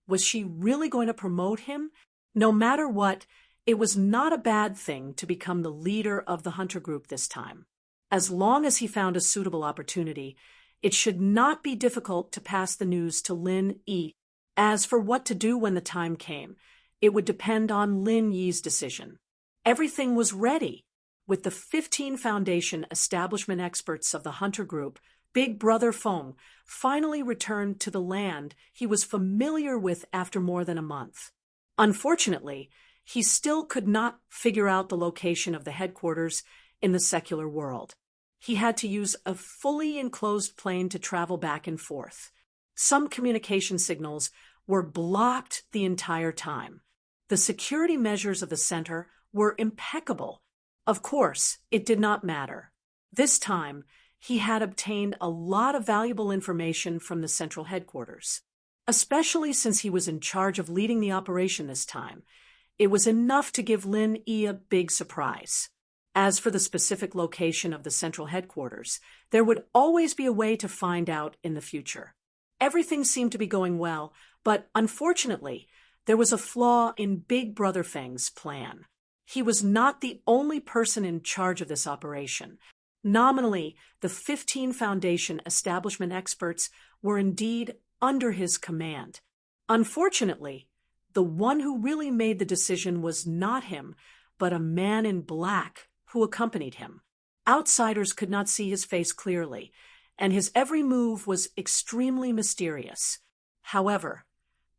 Was she really going to promote him? No matter what, it was not a bad thing to become the leader of the hunter group this time. As long as he found a suitable opportunity, it should not be difficult to pass the news to Lin Yi. As for what to do when the time came, it would depend on Lin Yi's decision. Everything was ready. With the 15 Foundation establishment experts of the hunter group, Big Brother Feng finally returned to the land he was familiar with after more than a month. Unfortunately, he still could not figure out the location of the headquarters in the secular world. He had to use a fully enclosed plane to travel back and forth. Some communication signals were blocked the entire time. The security measures of the center were impeccable. Of course, it did not matter. This time, he had obtained a lot of valuable information from the central headquarters. Especially since he was in charge of leading the operation this time, it was enough to give Lin Yi a big surprise. As for the specific location of the central headquarters, there would always be a way to find out in the future. Everything seemed to be going well, but unfortunately, there was a flaw in Big Brother Feng's plan. He was not the only person in charge of this operation. Nominally, the 15 Foundation establishment experts were indeed under his command. Unfortunately, the one who really made the decision was not him, but a man in black who accompanied him. Outsiders could not see his face clearly, and his every move was extremely mysterious. However,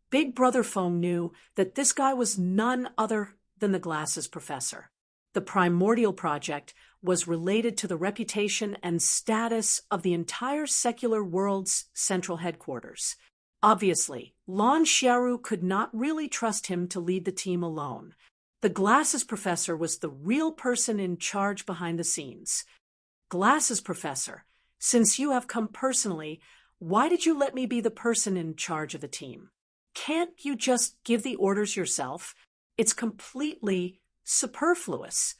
Big Brother Feng knew that this guy was none other than the Glasses Professor. The Primordial Project was related to the reputation and status of the entire secular world's central headquarters. Obviously, Lan Xiaoru could not really trust him to lead the team alone. The Glasses Professor was the real person in charge behind the scenes. Glasses Professor, since you have come personally, why did you let me be the person in charge of the team? Can't you just give the orders yourself? It's completely superfluous.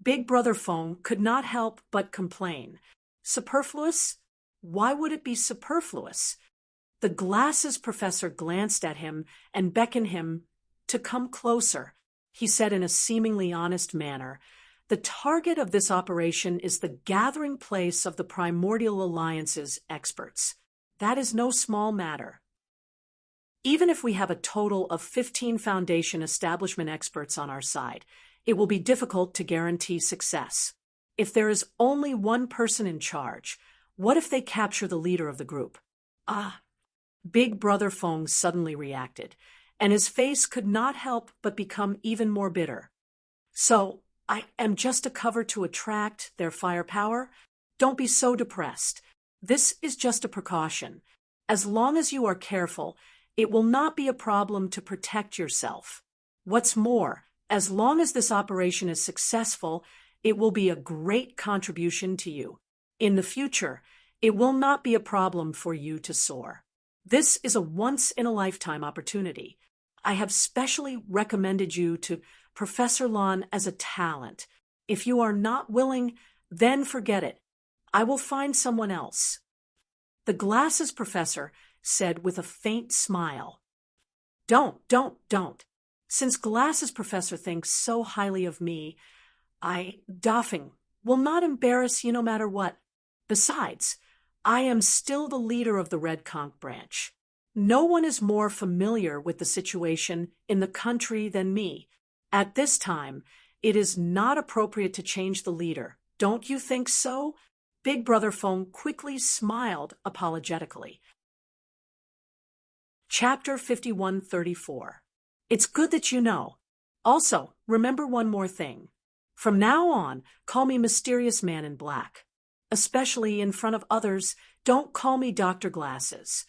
Big Brother Feng could not help but complain. Superfluous? Why would it be superfluous? The Glasses Professor glanced at him and beckoned him to come closer. He said in a seemingly honest manner, "The target of this operation is the gathering place of the Primordial Alliance's experts. That is no small matter. Even if we have a total of 15 Foundation establishment experts on our side, it will be difficult to guarantee success. If there is only one person in charge, what if they capture the leader of the group?" Big Brother Feng suddenly reacted, and his face could not help but become even more bitter. "So, I am just a cover to attract their firepower? Don't be so depressed. This is just a precaution. As long as you are careful, it will not be a problem to protect yourself. What's more, as long as this operation is successful, it will be a great contribution to you. In the future, it will not be a problem for you to soar. This is a once-in-a-lifetime opportunity. I have specially recommended you to Professor Lan as a talent. If you are not willing, then forget it. I will find someone else. The glasses professor said with a faint smile. Don't. Since glasses professor thinks so highly of me, Doffing, will not embarrass you no matter what. Besides, I am still the leader of the Red Conch branch. No one is more familiar with the situation in the country than me. At this time, it is not appropriate to change the leader. Don't you think so? Big Brother Phone quickly smiled apologetically. Chapter 5134. It's good that you know. Also, remember one more thing. From now on, call me Mysterious Man in Black. Especially in front of others, don't call me Dr. Glasses.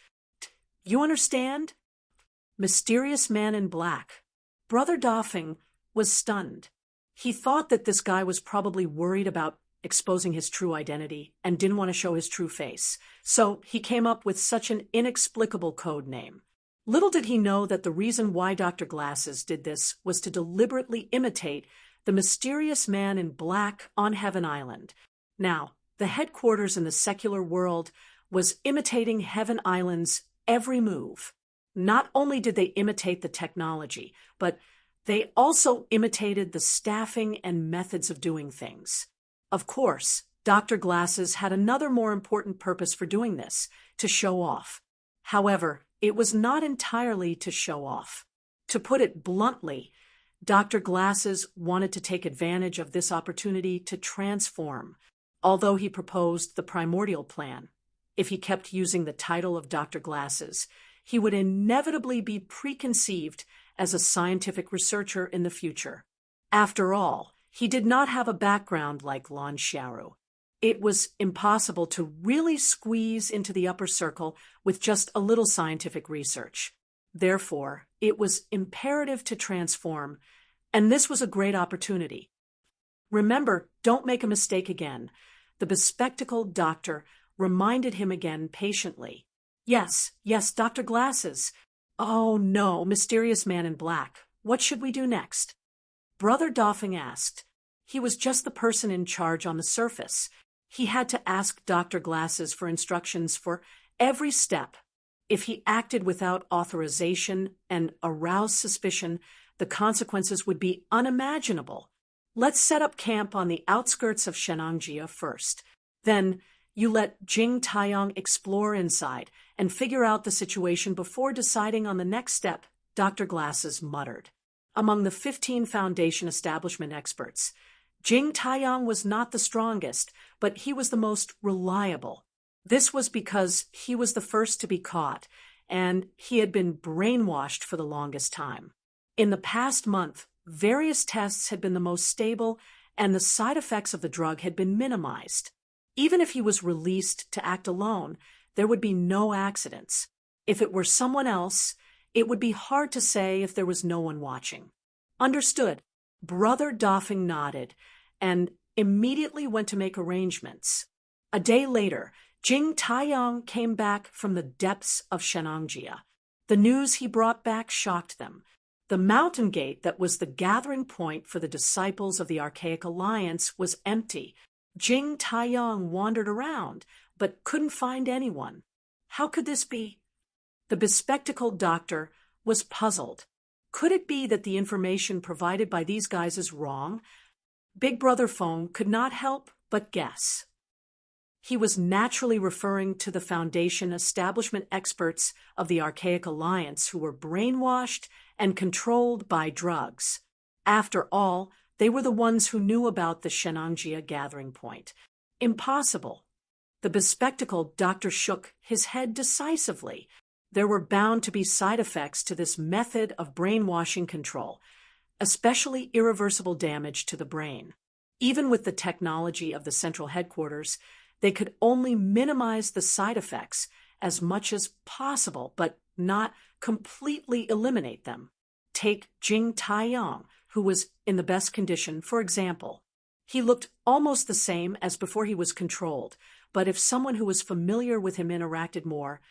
You understand? Mysterious Man in Black. Brother Doffing was stunned. He thought that this guy was probably worried about exposing his true identity and didn't want to show his true face, so he came up with such an inexplicable code name. Little did he know that the reason why Dr. Glasses did this was to deliberately imitate the mysterious man in black on Heaven Island. Now, the headquarters in the secular world was imitating Heaven Island's every move. Not only did they imitate the technology, but they also imitated the staffing and methods of doing things. Of course, Dr. Glasses had another more important purpose for doing this, to show off. However, it was not entirely to show off. To put it bluntly, Dr. Glasses wanted to take advantage of this opportunity to transform, although he proposed the primordial plan. If he kept using the title of Dr. Glasses, he would inevitably be preconceived as a scientific researcher in the future. After all, he did not have a background like Lon Sharu. It was impossible to really squeeze into the upper circle with just a little scientific research. Therefore, it was imperative to transform, and this was a great opportunity. Remember, don't make a mistake again. The bespectacled doctor reminded him again patiently. Yes, Dr. Glasses. Oh no, Mysterious Man in Black. What should we do next? Brother Doffing asked. He was just the person in charge on the surface. He had to ask Dr. Glasses for instructions for every step. If he acted without authorization and aroused suspicion, the consequences would be unimaginable. Let's set up camp on the outskirts of Shenangjia first. Then you let Jing Taiyang explore inside and figure out the situation before deciding on the next step, Dr. Glasses muttered. Among the 15 Foundation establishment experts, Jing Taiyang was not the strongest, but he was the most reliable. This was because he was the first to be caught, and he had been brainwashed for the longest time. In the past month, various tests had been the most stable, and the side effects of the drug had been minimized. Even if he was released to act alone, there would be no accidents. If it were someone else, it would be hard to say if there was no one watching. Understood. Brother Doffing nodded and immediately went to make arrangements. A day later, Jing Taiyang came back from the depths of Shenangjia. The news he brought back shocked them. The mountain gate that was the gathering point for the disciples of the Archaic Alliance was empty. Jing Taiyang wandered around, but couldn't find anyone. How could this be? The bespectacled doctor was puzzled. Could it be that the information provided by these guys is wrong? Big Brother Phone could not help but guess. He was naturally referring to the Foundation establishment experts of the Archaic Alliance who were brainwashed and controlled by drugs. After all, they were the ones who knew about the Shenangjia gathering point. Impossible. The bespectacled doctor shook his head decisively. There were bound to be side effects to this method of brainwashing control, especially irreversible damage to the brain. Even with the technology of the central headquarters, they could only minimize the side effects as much as possible, but not completely eliminate them. Take Jing Taiyang, who was in the best condition, for example. He looked almost the same as before he was controlled, but if someone who was familiar with him interacted more,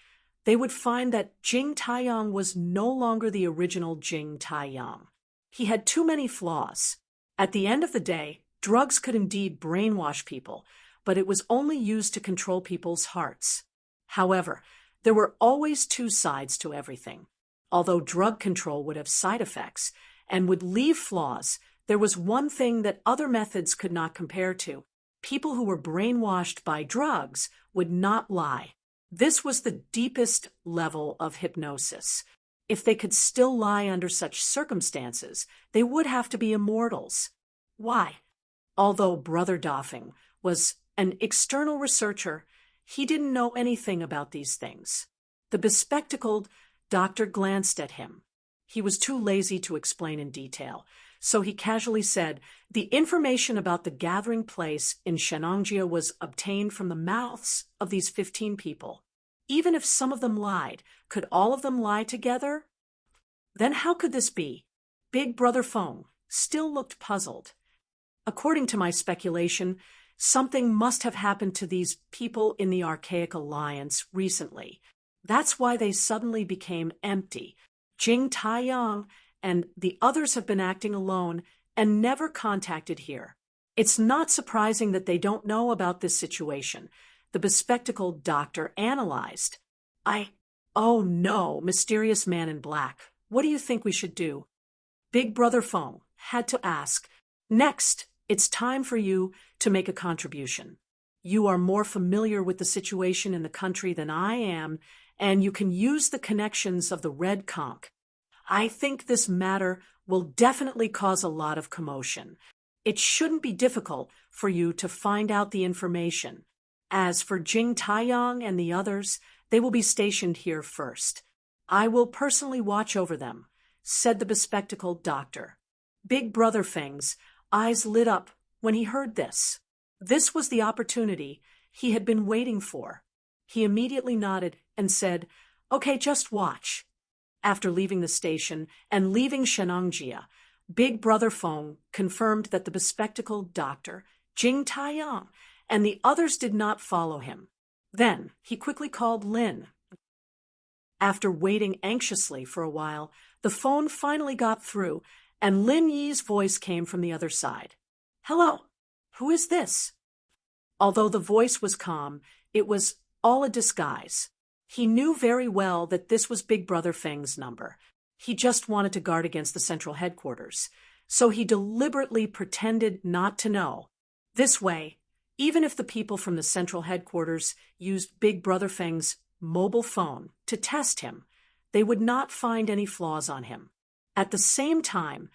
they would find that Jing Taiyang was no longer the original Jing Taiyang. He had too many flaws. At the end of the day, drugs could indeed brainwash people, but it was only used to control people's hearts. However, there were always two sides to everything. Although drug control would have side effects and would leave flaws, there was one thing that other methods could not compare to. People who were brainwashed by drugs would not lie. This was the deepest level of hypnosis. If they could still lie under such circumstances, they would have to be immortals. Why? Although Brother Doffing was an external researcher, he didn't know anything about these things. The bespectacled doctor glanced at him. He was too lazy to explain in detail, so he casually said, "The information about the gathering place in Shenangjia was obtained from the mouths of these 15 people. Even if some of them lied, could all of them lie together? Then how could this be?" Big Brother Feng still looked puzzled. "According to my speculation, something must have happened to these people in the Archaic Alliance recently. That's why they suddenly became empty. Jing Taiyang and the others have been acting alone and never contacted here. It's not surprising that they don't know about this situation," the bespectacled doctor analyzed. Oh no, mysterious man in black, what do you think we should do?" Big Brother Feng had to ask. "Next, it's time for you to make a contribution. You are more familiar with the situation in the country than I am, and you can use the connections of the Red Conch. I think this matter will definitely cause a lot of commotion. It shouldn't be difficult for you to find out the information. As for Jing Taiyang and the others, they will be stationed here first. I will personally watch over them," said the bespectacled doctor. Big Brother Feng's eyes lit up when he heard this. This was the opportunity he had been waiting for. He immediately nodded and said, "Okay, just watch." After leaving the station and leaving Shenangjia, Big Brother Feng confirmed that the bespectacled doctor, Jing Taiyang, and the others did not follow him. Then he quickly called Lin. After waiting anxiously for a while, the phone finally got through, and Lin Yi's voice came from the other side. "Hello, who is this?" Although the voice was calm, it was all a disguise. He knew very well that this was Big Brother Feng's number. He just wanted to guard against the central headquarters, so he deliberately pretended not to know. This way, even if the people from the central headquarters used Big Brother Feng's mobile phone to test him, they would not find any flaws on him. At the same time,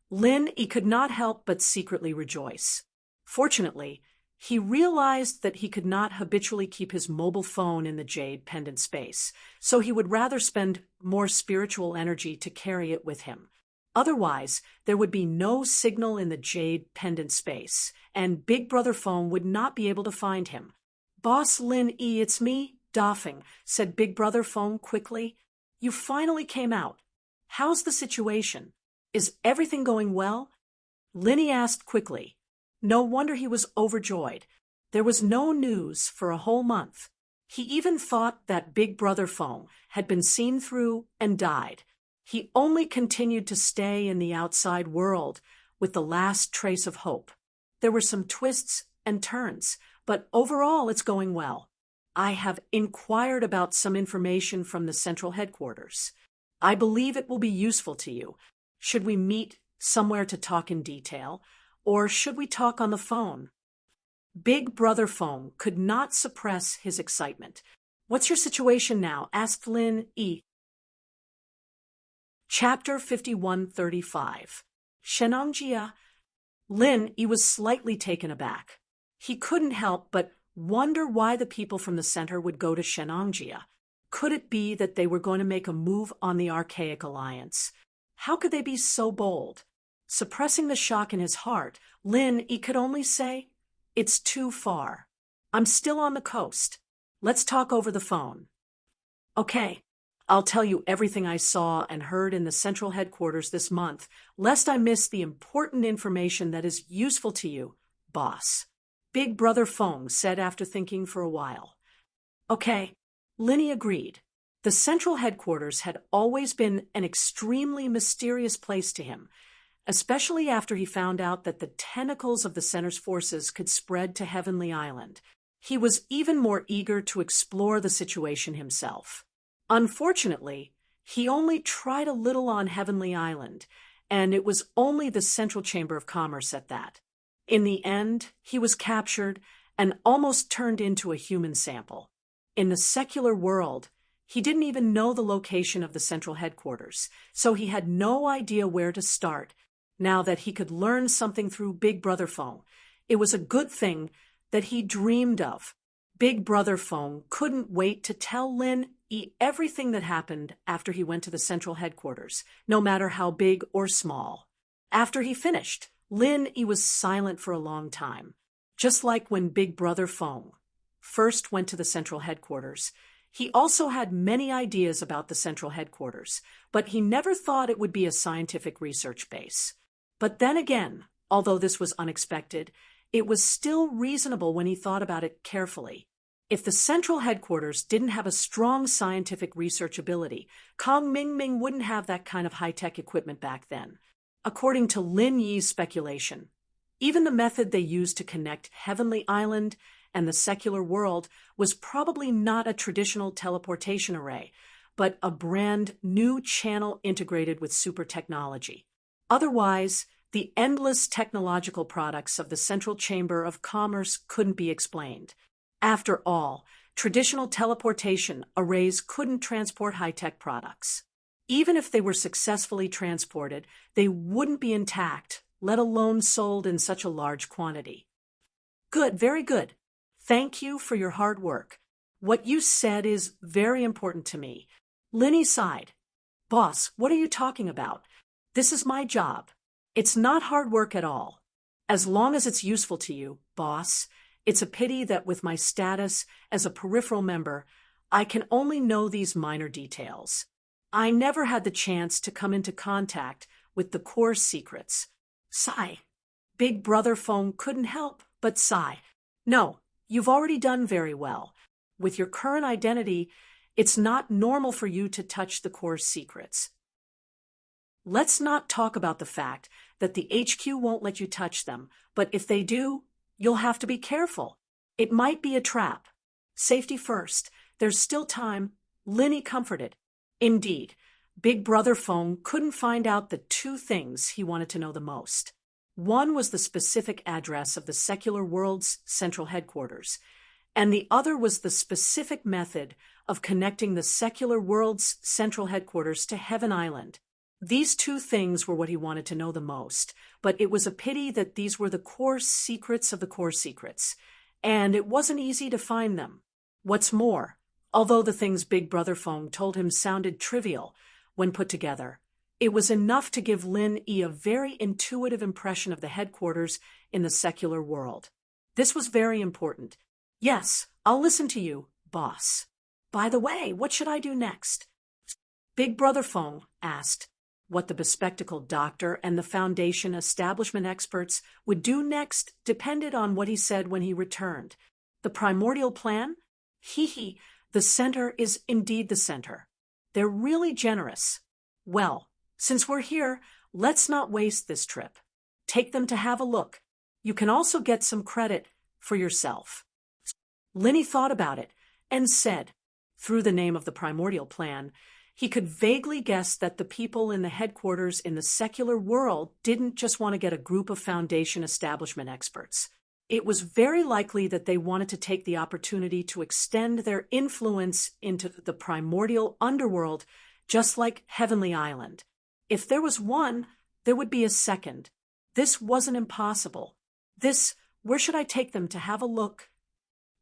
Lin Yi could not help but secretly rejoice. Fortunately, he realized that he could not habitually keep his mobile phone in the jade pendant space, so he would rather spend more spiritual energy to carry it with him. Otherwise, there would be no signal in the jade pendant space, and Big Brother Feng would not be able to find him. "Boss Lin Yi, it's me, Doffing," said Big Brother Feng quickly. "You finally came out. How's the situation? Is everything going well?" Lin Yi asked quickly. No wonder he was overjoyed. There was no news for a whole month. He even thought that Big Brother Feng had been seen through and died. He only continued to stay in the outside world with the last trace of hope. There were some twists and turns, but overall it's going well. I have inquired about some information from the central headquarters. I believe it will be useful to you. Should we meet somewhere to talk in detail, or should we talk on the phone? Big Brother Feng could not suppress his excitement. "What's your situation now?" asked Lin Yi. Chapter 5135. Shenangjia. Lin Yi was slightly taken aback. He couldn't help but wonder why the people from the center would go to Shenangjia. Could it be that they were going to make a move on the Archaic Alliance? How could they be so bold? Suppressing the shock in his heart, Lin Yi could only say, "It's too far. I'm still on the coast. Let's talk over the phone." "Okay, I'll tell you everything I saw and heard in the central headquarters this month, lest I miss the important information that is useful to you, boss," Big Brother Feng said after thinking for a while. "Okay," Lin Yi agreed. The central headquarters had always been an extremely mysterious place to him, especially after he found out that the tentacles of the center's forces could spread to Heavenly Island. He was even more eager to explore the situation himself. Unfortunately, he only tried a little on Heavenly Island, and it was only the Central Chamber of Commerce at that. In the end, he was captured and almost turned into a human sample. In the secular world, he didn't even know the location of the central headquarters, so he had no idea where to start. Now that he could learn something through Big Brother phone, it was a good thing that he dreamed of. Big Brother phone couldn't wait to tell Lin Yi everything that happened after he went to the central headquarters, no matter how big or small. After he finished, Lin Yi was silent for a long time. Just like when Big Brother phone first went to the central headquarters, he also had many ideas about the central headquarters, but he never thought it would be a scientific research base. But then again, although this was unexpected, it was still reasonable when he thought about it carefully. If the central headquarters didn't have a strong scientific research ability, Kong Mingming wouldn't have that kind of high-tech equipment back then. According to Lin Yi's speculation, even the method they used to connect Heavenly Island and the secular world was probably not a traditional teleportation array, but a brand new channel integrated with super technology. Otherwise, the endless technological products of the Central Chamber of Commerce couldn't be explained. After all, traditional teleportation arrays couldn't transport high-tech products. Even if they were successfully transported, they wouldn't be intact, let alone sold in such a large quantity. Good, very good. Thank you for your hard work. What you said is very important to me. Linny sighed. Boss, what are you talking about? This is my job. It's not hard work at all. As long as it's useful to you, boss. It's a pity that with my status as a peripheral member, I can only know these minor details. I never had the chance to come into contact with the core secrets. Sigh. Big Brother phone couldn't help but sigh. No, you've already done very well. With your current identity, it's not normal for you to touch the core secrets. Let's not talk about the fact that the HQ won't let you touch them, but if they do, you'll have to be careful. It might be a trap. Safety first. There's still time. Linny comforted. Indeed, Big Brother phone couldn't find out the two things he wanted to know the most. One was the specific address of the secular world's central headquarters, and the other was the specific method of connecting the secular world's central headquarters to Heaven Island. These two things were what he wanted to know the most, but it was a pity that these were the core secrets of the core secrets, and it wasn't easy to find them. What's more, although the things Big Brother phone told him sounded trivial when put together, it was enough to give Lin Yi a very intuitive impression of the headquarters in the secular world. This was very important. Yes, I'll listen to you, boss. By the way, what should I do next? Big Brother phone asked. What the bespectacled doctor and the Foundation establishment experts would do next depended on what he said when he returned. The primordial plan? Hee, the center is indeed the center. They're really generous. Well, since we're here, let's not waste this trip. Take them to have a look. You can also get some credit for yourself. Linny thought about it and said, through the name of the primordial plan, he could vaguely guess that the people in the headquarters in the secular world didn't just want to get a group of Foundation establishment experts. It was very likely that they wanted to take the opportunity to extend their influence into the primordial underworld, just like Heavenly Island. If there was one, there would be a second. This wasn't impossible. Where should I take them to have a look?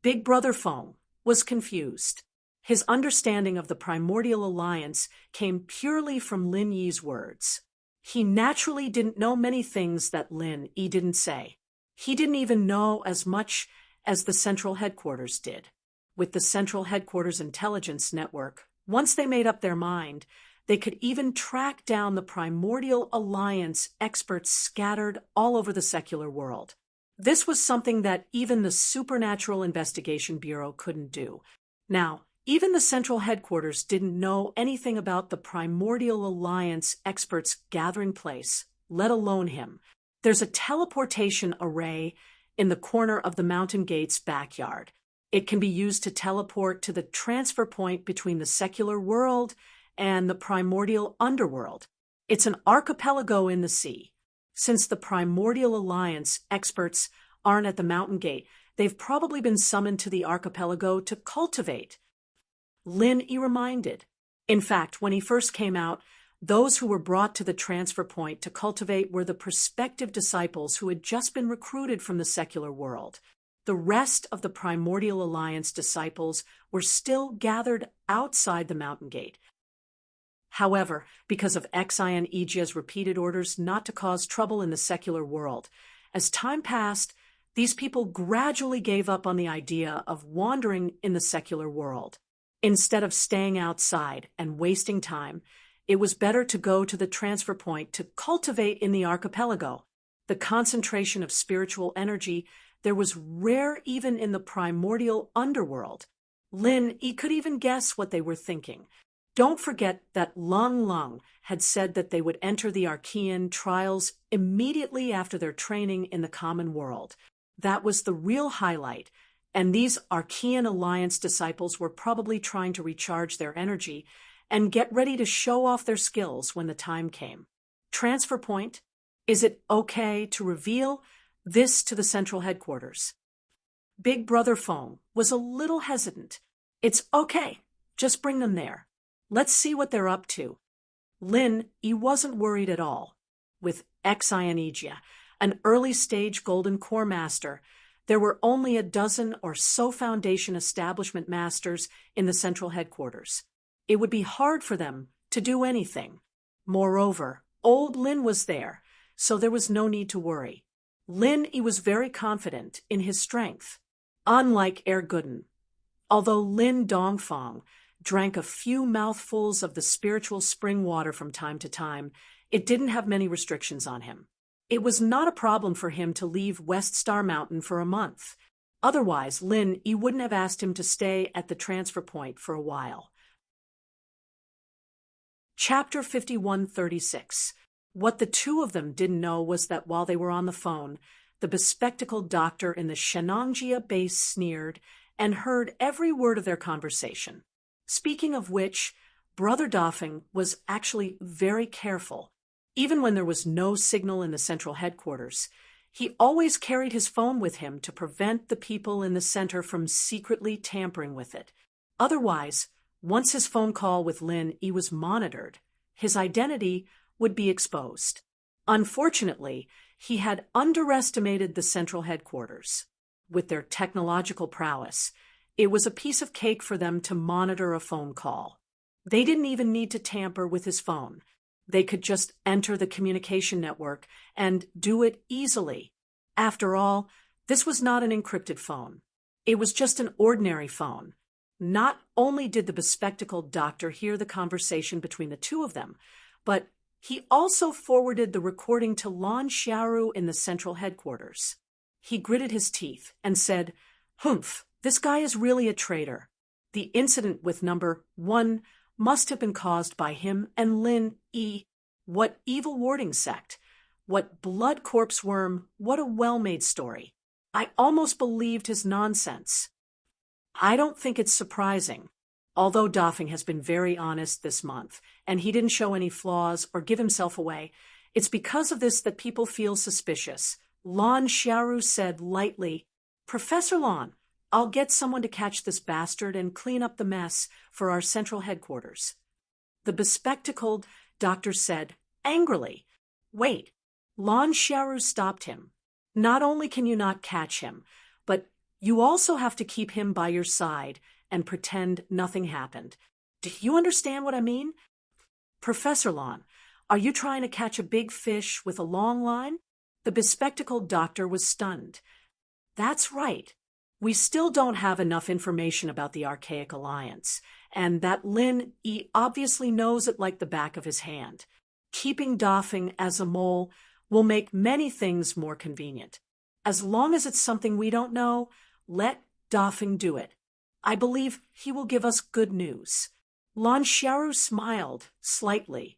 Big Brother phone was confused. His understanding of the primordial alliance came purely from Lin Yi's words. He naturally didn't know many things that Lin Yi didn't say. He didn't even know as much as the central headquarters did. With the central headquarters intelligence network, once they made up their mind, they could even track down the primordial alliance experts scattered all over the secular world. This was something that even the Supernatural Investigation Bureau couldn't do. Now, even the central headquarters didn't know anything about the primordial alliance experts' gathering place let alone him. There's a teleportation array in the corner of the Mountain Gate's backyard. It can be used to teleport to the transfer point between the secular world and the primordial underworld. It's an archipelago in the sea. Since the Primordial Alliance experts aren't at the Mountain Gate, they've probably been summoned to the archipelago to cultivate. Lin E reminded. In fact, when he first came out, those who were brought to the transfer point to cultivate were the prospective disciples who had just been recruited from the secular world. The rest of the Primordial Alliance disciples were still gathered outside the Mountain Gate. However, because of Xion Ejia's repeated orders not to cause trouble in the secular world, as time passed, these people gradually gave up on the idea of wandering in the secular world. Instead of staying outside and wasting time, it was better to go to the transfer point to cultivate in the archipelago. The concentration of spiritual energy there was rare even in the primordial underworld. Lin E could even guess what they were thinking. Don't forget that Lung Lung had said that they would enter the Archean trials immediately after their training in the common world. That was the real highlight, and these Archean Alliance disciples were probably trying to recharge their energy and get ready to show off their skills when the time came. Transfer point. Is it okay to reveal this to the central headquarters? Big Brother Feng was a little hesitant. It's okay. Just bring them there. Let's see what they're up to. Lin E wasn't worried at all. With Xion Ejia, an early-stage Golden Core Master, there were only a dozen or so Foundation Establishment Masters in the central headquarters. It would be hard for them to do anything. Moreover, old Lin was there, so there was no need to worry. Lin E was very confident in his strength. Unlike Gooden, although Lin Dongfang drank a few mouthfuls of the spiritual spring water from time to time, it didn't have many restrictions on him. It was not a problem for him to leave West Star Mountain for a month. Otherwise, Lin E wouldn't have asked him to stay at the transfer point for a while. Chapter 5136. What the two of them didn't know was that while they were on the phone, the bespectacled doctor in the Shenangjia base sneered and heard every word of their conversation. Speaking of which, Brother Dafeng was actually very careful. Even when there was no signal in the central headquarters, he always carried his phone with him to prevent the people in the center from secretly tampering with it. Otherwise, once his phone call with Lin E was monitored, his identity would be exposed. Unfortunately, he had underestimated the central headquarters. With their technological prowess, it was a piece of cake for them to monitor a phone call. They didn't even need to tamper with his phone. They could just enter the communication network and do it easily. After all, this was not an encrypted phone. It was just an ordinary phone. Not only did the bespectacled doctor hear the conversation between the two of them, but he also forwarded the recording to Lan Xiaoru in the central headquarters. He gritted his teeth and said, "Humph, this guy is really a traitor. The incident with number 1 must have been caused by him and Lin E. What evil warding sect? What blood corpse worm? What a well-made story. I almost believed his nonsense." I don't think it's surprising. Although Dafeng has been very honest this month, and he didn't show any flaws or give himself away, it's because of this that people feel suspicious. Lan Xiaoru said lightly, "Professor Lan, I'll get someone to catch this bastard and clean up the mess for our central headquarters." The bespectacled doctor said, angrily, "Wait." Lan Xiaoru stopped him. "Not only can you not catch him, but you also have to keep him by your side and pretend nothing happened. Do you understand what I mean? Professor Lan, are you trying to catch a big fish with a long line?" The bespectacled doctor was stunned. "That's right. We still don't have enough information about the Archaic Alliance, and that Lin E obviously knows it like the back of his hand. Keeping Dafeng as a mole will make many things more convenient. As long as it's something we don't know, let Dafeng do it. I believe he will give us good news." Lan Xiaoru smiled slightly.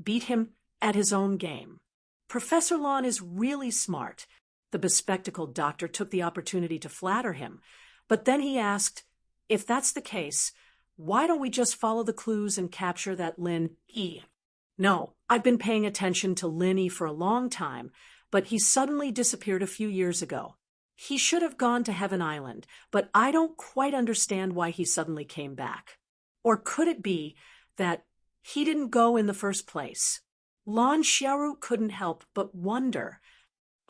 Beat him at his own game. Professor Lon is really smart. The bespectacled doctor took the opportunity to flatter him, but then he asked, if that's the case, why don't we just follow the clues and capture that Lin E? No, I've been paying attention to Lin E for a long time, but he suddenly disappeared a few years ago. He should have gone to Heaven Island, but I don't quite understand why he suddenly came back. Or could it be that he didn't go in the first place? Lan Xiaoru couldn't help but wonder.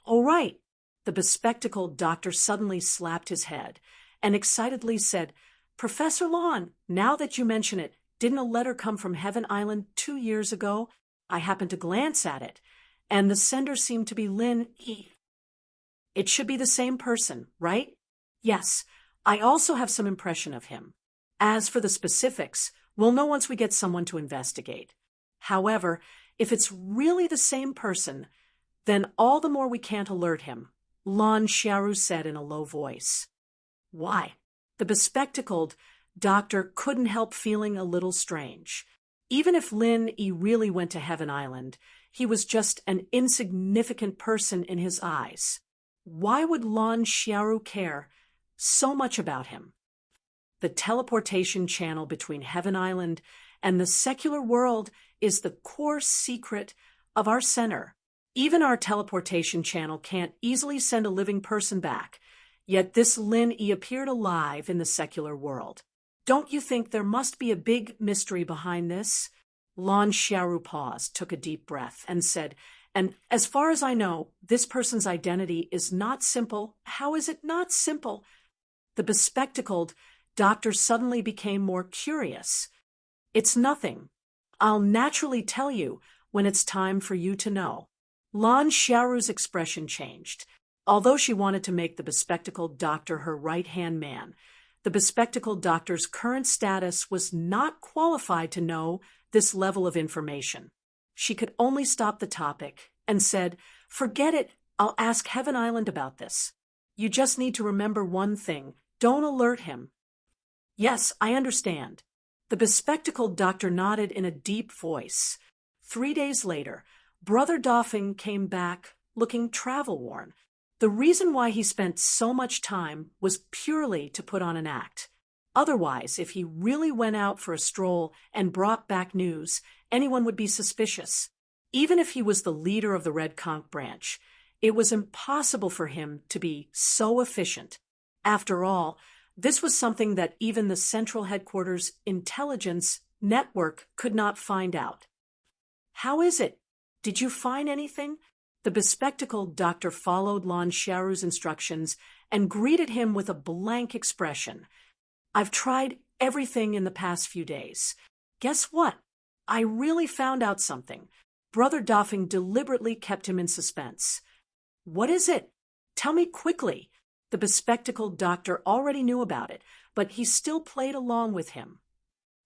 "Oh, right." The bespectacled doctor suddenly slapped his head and excitedly said, "Professor Lan, now that you mention it, didn't a letter come from Heaven Island 2 years ago? I happened to glance at it, and the sender seemed to be Lin E. It should be the same person, right?" "Yes, I also have some impression of him. As for the specifics, we'll know once we get someone to investigate. However, if it's really the same person, then all the more we can't alert him," Lan Xiaoru said in a low voice. "Why?" The bespectacled doctor couldn't help feeling a little strange. Even if Lin E really went to Heaven Island, he was just an insignificant person in his eyes. Why would Lan Xiaoru care so much about him? The teleportation channel between Heaven Island and the secular world is the core secret of our center. Even our teleportation channel can't easily send a living person back, yet this Lin E appeared alive in the secular world. Don't you think there must be a big mystery behind this? Lan Xiaoru paused, took a deep breath, and said, "And as far as I know, this person's identity is not simple." "How is it not simple?" The bespectacled doctor suddenly became more curious. "It's nothing. I'll naturally tell you when it's time for you to know." Lan Xiaoru's expression changed. Although she wanted to make the bespectacled doctor her right-hand man, the bespectacled doctor's current status was not qualified to know this level of information. She could only stop the topic and said, "Forget it, I'll ask Heaven Island about this. You just need to remember one thing, don't alert him." "Yes, I understand." The bespectacled doctor nodded in a deep voice. 3 days later, Brother Doffing came back looking travel-worn. The reason why he spent so much time was purely to put on an act. Otherwise, if he really went out for a stroll and brought back news, anyone would be suspicious. Even if he was the leader of the Red Conch branch, it was impossible for him to be so efficient. After all, this was something that even the Central Headquarters Intelligence Network could not find out. "How is it? Did you find anything?" The bespectacled doctor followed Lan Xiaoru's instructions and greeted him with a blank expression. "I've tried everything in the past few days. Guess what? I really found out something." Brother Doffing deliberately kept him in suspense. "What is it? Tell me quickly." The bespectacled doctor already knew about it, but he still played along with him.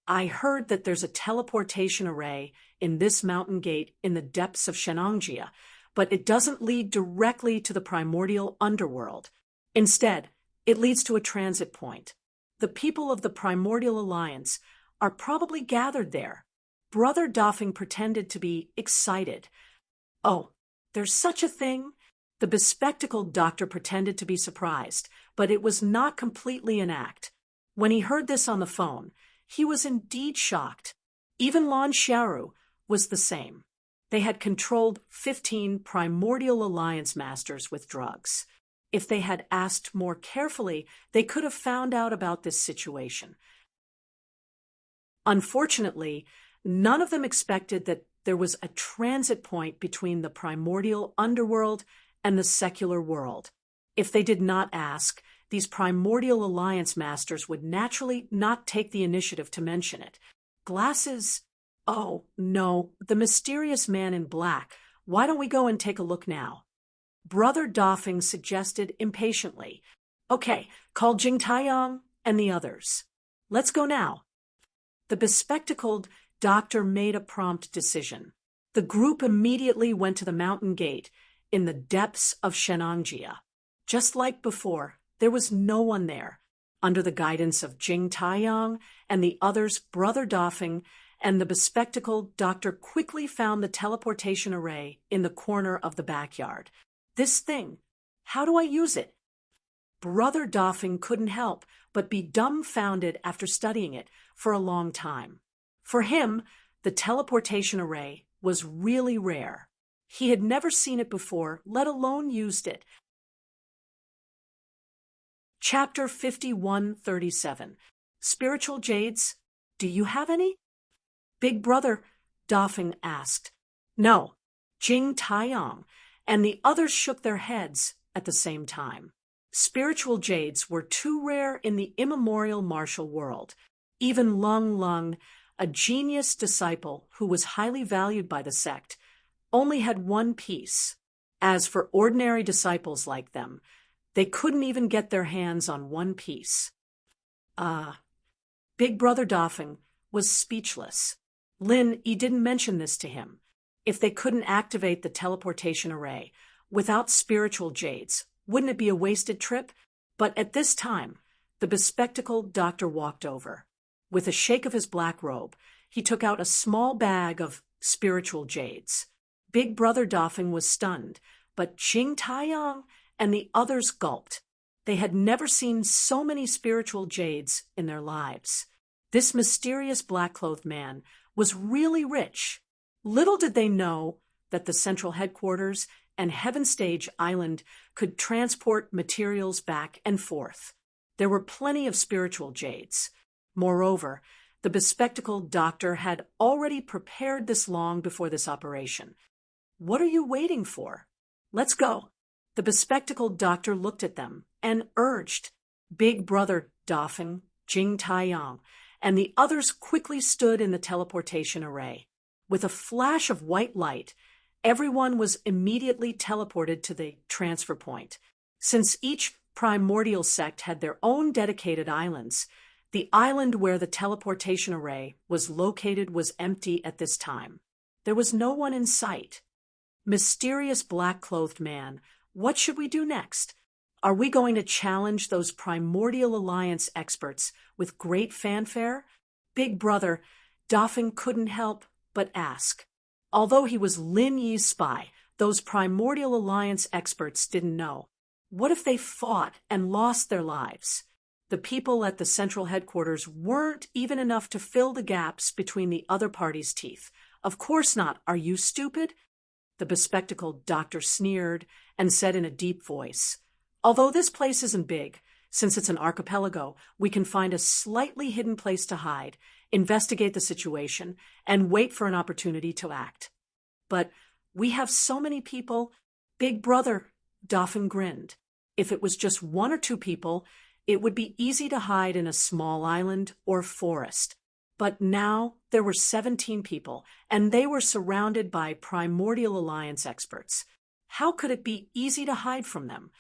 "I heard that there's a teleportation array in this mountain gate in the depths of Shenangjia, but it doesn't lead directly to the primordial underworld. Instead, it leads to a transit point. The people of the Primordial Alliance are probably gathered there." Brother Doffing pretended to be excited. "Oh, there's such a thing?" The bespectacled doctor pretended to be surprised, but it was not completely an act. When he heard this on the phone, he was indeed shocked. Even Lan Xiaoru was the same. They had controlled 15 Primordial Alliance masters with drugs. If they had asked more carefully, they could have found out about this situation. Unfortunately, none of them expected that there was a transit point between the primordial underworld and the secular world. If they did not ask, these Primordial Alliance masters would naturally not take the initiative to mention it. Glasses? Oh, no, the mysterious man in black. Why don't we go and take a look now? Brother Doffing suggested impatiently. "Okay, call Jing Taiyang and the others. Let's go now." The bespectacled doctor made a prompt decision. The group immediately went to the mountain gate in the depths of Shenangjia. Just like before, there was no one there. Under the guidance of Jing Taiyang and the others, Brother Doffing and the bespectacled doctor quickly found the teleportation array in the corner of the backyard. This thing, how do I use it? Brother Doffing couldn't help but be dumbfounded after studying it for a long time. For him, the teleportation array was really rare. He had never seen it before, let alone used it. Chapter 5137. Spiritual Jades, do you have any? Big Brother Doffing asked. No, Jing Taiyang, and the others shook their heads at the same time. Spiritual jades were too rare in the immemorial martial world. Even Lung Lung, a genius disciple who was highly valued by the sect, only had one piece. As for ordinary disciples like them, they couldn't even get their hands on one piece. Big Brother Doffing was speechless. Lin Yi didn't mention this to him. If they couldn't activate the teleportation array without spiritual jades, wouldn't it be a wasted trip? But at this time, the bespectacled doctor walked over. With a shake of his black robe, he took out a small bag of spiritual jades. Big Brother Doffing was stunned, but Jing Taiyang and the others gulped. They had never seen so many spiritual jades in their lives. This mysterious black-clothed man was really rich. Little did they know that the central headquarters and Heaven Stage Island could transport materials back and forth. There were plenty of spiritual jades. Moreover, the bespectacled doctor had already prepared this long before this operation. What are you waiting for? Let's go. The bespectacled doctor looked at them and urged. Big Brother Doffing, Jing Taiyang, and the others quickly stood in the teleportation array. With a flash of white light, everyone was immediately teleported to the transfer point. Since each primordial sect had their own dedicated islands, the island where the teleportation array was located was empty at this time. There was no one in sight. Mysterious black-clothed man, what should we do next? Are we going to challenge those Primordial Alliance experts with great fanfare? Big Brother Doffing couldn't help but ask. Although he was Lin Yi's spy, those Primordial Alliance experts didn't know. What if they fought and lost their lives? The people at the central headquarters weren't even enough to fill the gaps between the other party's teeth. Of course not. Are you stupid? The bespectacled doctor sneered and said in a deep voice, although this place isn't big, since it's an archipelago, we can find a slightly hidden place to hide, investigate the situation, and wait for an opportunity to act. But we have so many people. Big Brother Doffin grinned. If it was just one or two people, it would be easy to hide in a small island or forest. But now there were 17 people, and they were surrounded by Primordial Alliance experts. How could it be easy to hide from them?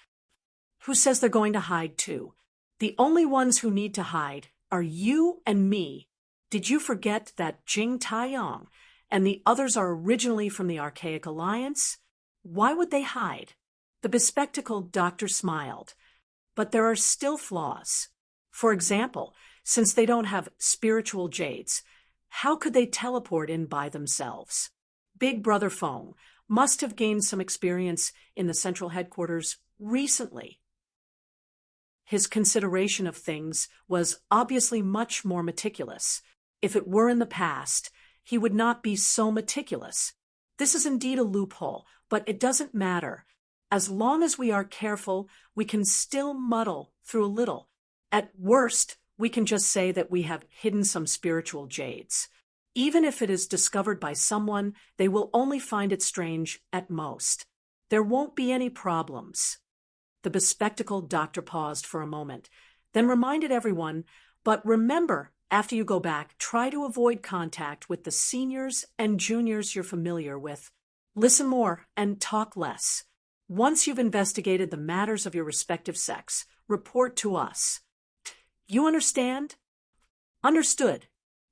Who says they're going to hide too? The only ones who need to hide are you and me. Did you forget that Jing Taiyang and the others are originally from the Archaic Alliance? Why would they hide? The bespectacled doctor smiled. But there are still flaws. For example, since they don't have spiritual jades, how could they teleport in by themselves? Big Brother Fong must have gained some experience in the central headquarters recently. His consideration of things was obviously much more meticulous. If it were in the past, he would not be so meticulous. This is indeed a loophole, but it doesn't matter. As long as we are careful, we can still muddle through a little. At worst, we can just say that we have hidden some spiritual jades. Even if it is discovered by someone, they will only find it strange at most. There won't be any problems. The bespectacled doctor paused for a moment, then reminded everyone, but remember, after you go back, try to avoid contact with the seniors and juniors you're familiar with. Listen more and talk less. Once you've investigated the matters of your respective sects, report to us. You understand? Understood.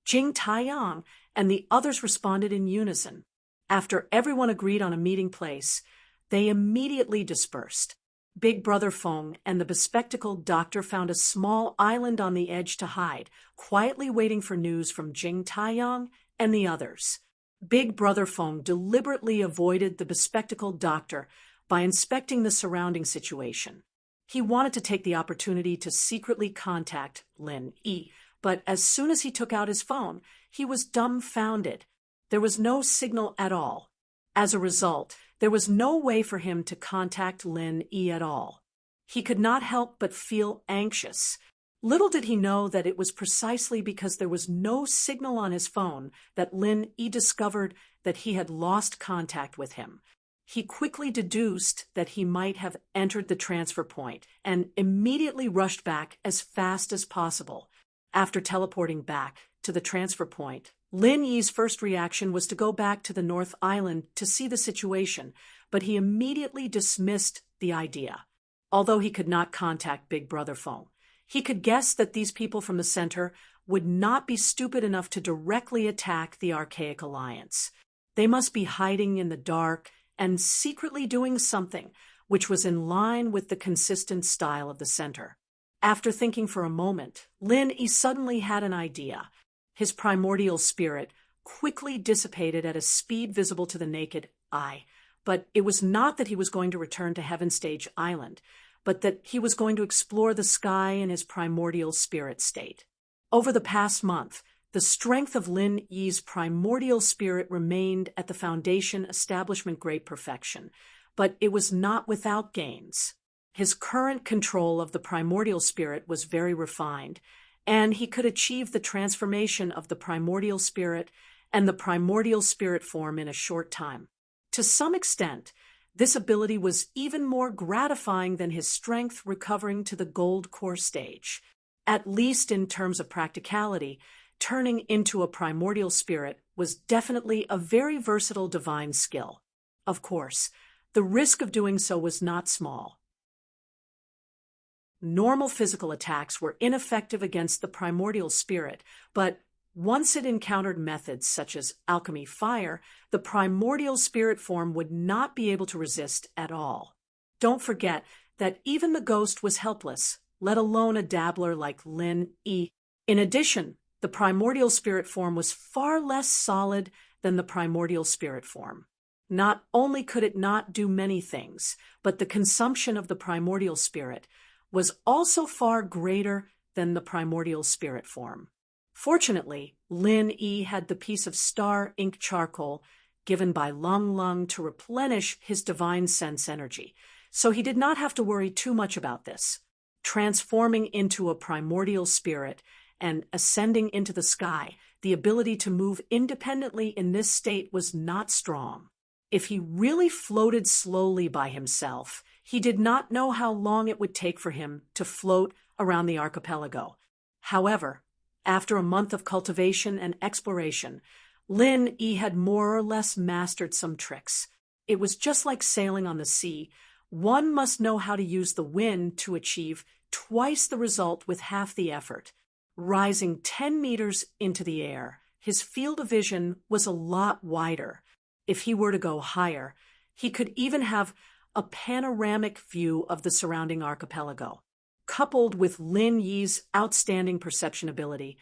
Jing Taiyang and the others responded in unison. After everyone agreed on a meeting place, they immediately dispersed. Big Brother Fong and the bespectacled doctor found a small island on the edge to hide, quietly waiting for news from Jing Taiyang and the others. Big Brother Fong deliberately avoided the bespectacled doctor by inspecting the surrounding situation. He wanted to take the opportunity to secretly contact Lin Yi, but as soon as he took out his phone, he was dumbfounded. There was no signal at all. As a result, there was no way for him to contact Lin Yi at all. He could not help but feel anxious. Little did he know that it was precisely because there was no signal on his phone that Lin Yi discovered that he had lost contact with him. He quickly deduced that he might have entered the transfer point and immediately rushed back as fast as possible. After teleporting back to the transfer point, Lin Yi's first reaction was to go back to the North Island to see the situation, but he immediately dismissed the idea. Although he could not contact Big Brother Fong, he could guess that these people from the center would not be stupid enough to directly attack the Archaic Alliance. They must be hiding in the dark and secretly doing something which was in line with the consistent style of the center. After thinking for a moment, Lin Yi suddenly had an idea. His primordial spirit quickly dissipated at a speed visible to the naked eye, but it was not that he was going to return to Heaven Stage Island, but that he was going to explore the sky in his primordial spirit state. Over the past month, the strength of Lin Yi's primordial spirit remained at the Foundation establishment great perfection, but it was not without gains. His current control of the primordial spirit was very refined, and he could achieve the transformation of the primordial spirit and the primordial spirit form in a short time. To some extent, this ability was even more gratifying than his strength recovering to the gold core stage. At least in terms of practicality, turning into a primordial spirit was definitely a very versatile divine skill. Of course, the risk of doing so was not small. Normal physical attacks were ineffective against the primordial spirit, but once it encountered methods such as alchemy fire, the primordial spirit form would not be able to resist at all. Don't forget that even the ghost was helpless, let alone a dabbler like Lin Yi. In addition, the primordial spirit form was far less solid than the primordial spirit form. Not only could it not do many things, but the consumption of the primordial spirit was also far greater than the primordial spirit form. Fortunately, Lin Yi had the piece of star ink charcoal given by Lung Lung to replenish his divine sense energy, so he did not have to worry too much about this. Transforming into a primordial spirit and ascending into the sky, the ability to move independently in this state was not strong. If he really floated slowly by himself, he did not know how long it would take for him to float around the archipelago. However, after a month of cultivation and exploration, Lin Yi had more or less mastered some tricks. It was just like sailing on the sea. One must know how to use the wind to achieve twice the result with half the effort. Rising 10 meters into the air, his field of vision was a lot wider. If he were to go higher, he could even have a panoramic view of the surrounding archipelago. Coupled with Lin Yi's outstanding perception ability,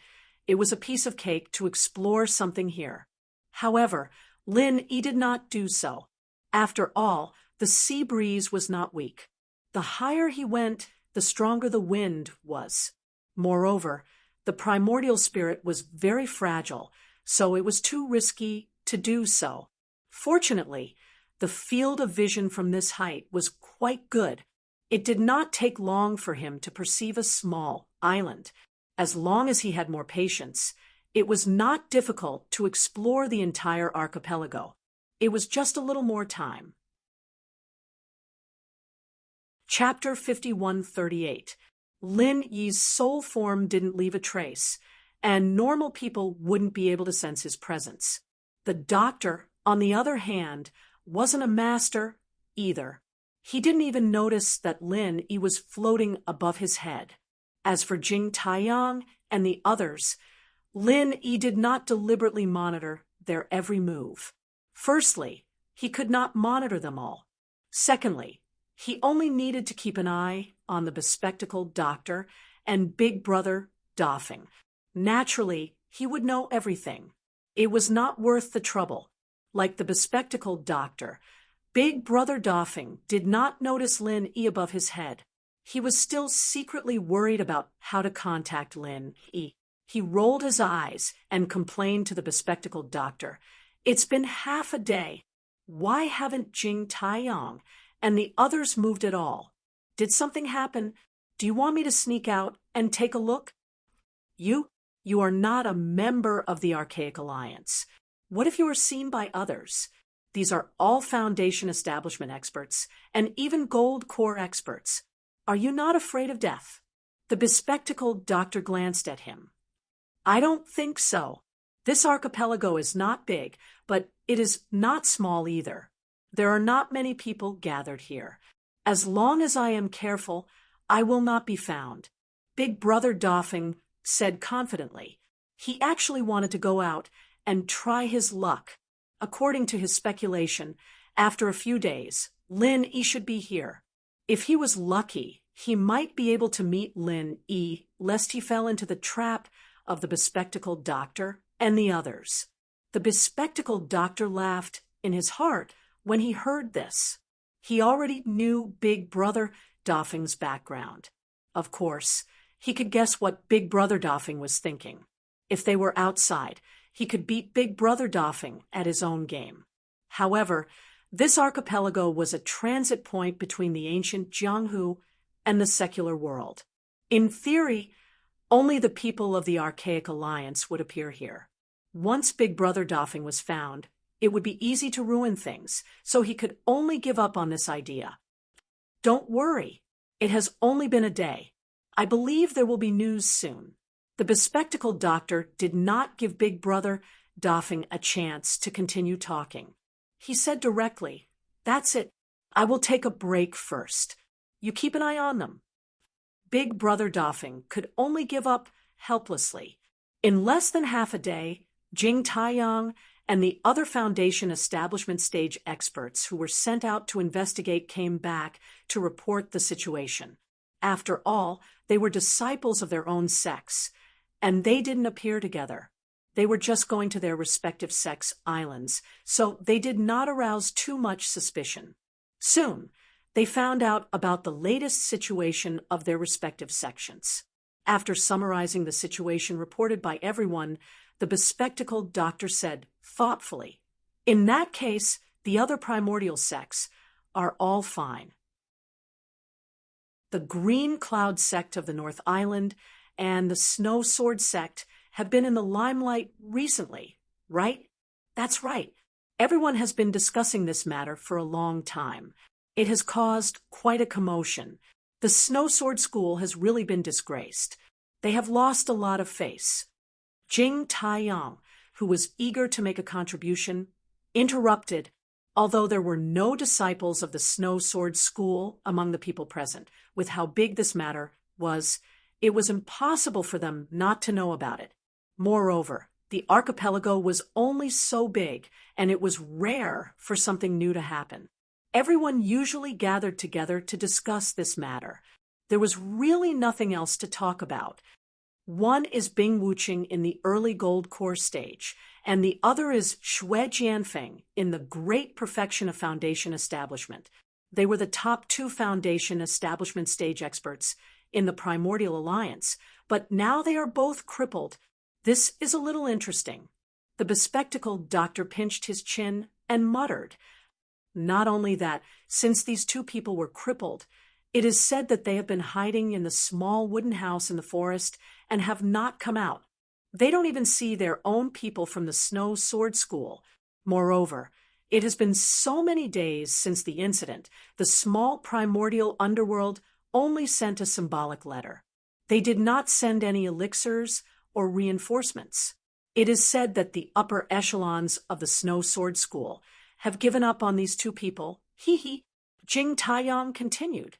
it was a piece of cake to explore something here. However, Lin Yi did not do so. After all, the sea breeze was not weak. The higher he went, the stronger the wind was. Moreover, the primordial spirit was very fragile, so it was too risky to do so. Fortunately, the field of vision from this height was quite good. It did not take long for him to perceive a small island. As long as he had more patience, it was not difficult to explore the entire archipelago. It was just a little more time. Chapter 5138. Lin Yi's soul form didn't leave a trace, and normal people wouldn't be able to sense his presence. The doctor, on the other hand, wasn't a master either. He didn't even notice that Lin Yi was floating above his head. As for Jing Taiyang and the others, Lin Yi did not deliberately monitor their every move. Firstly, he could not monitor them all. Secondly, he only needed to keep an eye on the bespectacled doctor and Big Brother Dafeng. Naturally, he would know everything. It was not worth the trouble. Like the bespectacled doctor, Big Brother Doffing did not notice Lin E above his head. He was still secretly worried about how to contact Lin E. He rolled his eyes and complained to the bespectacled doctor. It's been half a day. Why haven't Jing Taiyang and the others moved at all? Did something happen? Do you want me to sneak out and take a look? You are not a member of the Archaic Alliance. What if you are seen by others? These are all Foundation establishment experts, and even Gold Core experts. Are you not afraid of death? The bespectacled doctor glanced at him. I don't think so. This archipelago is not big, but it is not small either. There are not many people gathered here. As long as I am careful, I will not be found. Big Brother Doffing said confidently. He actually wanted to go out and try his luck. According to his speculation, after a few days, Lin E should be here. If he was lucky, he might be able to meet Lin E, lest he fell into the trap of the bespectacled doctor and the others. The bespectacled doctor laughed in his heart when he heard this. He already knew Big Brother Doffing's background. Of course, he could guess what Big Brother Doffing was thinking. If they were outside, he could beat Big Brother Doffing at his own game. However, this archipelago was a transit point between the ancient Jianghu and the secular world. In theory, only the people of the Archaic Alliance would appear here. Once Big Brother Doffing was found, it would be easy to ruin things, so he could only give up on this idea. Don't worry, it has only been a day. I believe there will be news soon. The bespectacled doctor did not give Big Brother Doffing a chance to continue talking. He said directly, "That's it. I will take a break first. You keep an eye on them." Big Brother Doffing could only give up helplessly. In less than half a day, Jing Taiyang and the other Foundation establishment stage experts who were sent out to investigate came back to report the situation. After all, they were disciples of their own sects, and they didn't appear together. They were just going to their respective sects' islands, so they did not arouse too much suspicion. Soon, they found out about the latest situation of their respective sections. After summarizing the situation reported by everyone, the bespectacled doctor said thoughtfully, "In that case, the other primordial sects are all fine. The Green Cloud sect of the North Island and the Snow Sword sect have been in the limelight recently, right? That's right. Everyone has been discussing this matter for a long time. It has caused quite a commotion. The Snow Sword School has really been disgraced. They have lost a lot of face." Jing Taiyang, who was eager to make a contribution, interrupted. Although there were no disciples of the Snow Sword School among the people present, with how big this matter was, it was impossible for them not to know about it. Moreover, the archipelago was only so big, and it was rare for something new to happen. Everyone usually gathered together to discuss this matter. There was really nothing else to talk about. One is Bing Wuqing in the early Gold Core stage, and the other is Xue Jianfeng in the great perfection of Foundation establishment. They were the top two Foundation establishment stage experts in the Primordial Alliance, but now they are both crippled. This is a little interesting. The bespectacled doctor pinched his chin and muttered. Not only that, since these two people were crippled, it is said that they have been hiding in the small wooden house in the forest and have not come out. They don't even see their own people from the Snow Sword School. Moreover, it has been so many days since the incident, the small primordial underworld only sent a symbolic letter. They did not send any elixirs or reinforcements. It is said that the upper echelons of the Snow Sword School have given up on these two people. Jing Taiyang continued.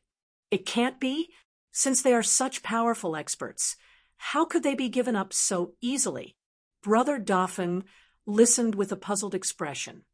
It can't be, since they are such powerful experts. How could they be given up so easily? Brother Doffing listened with a puzzled expression.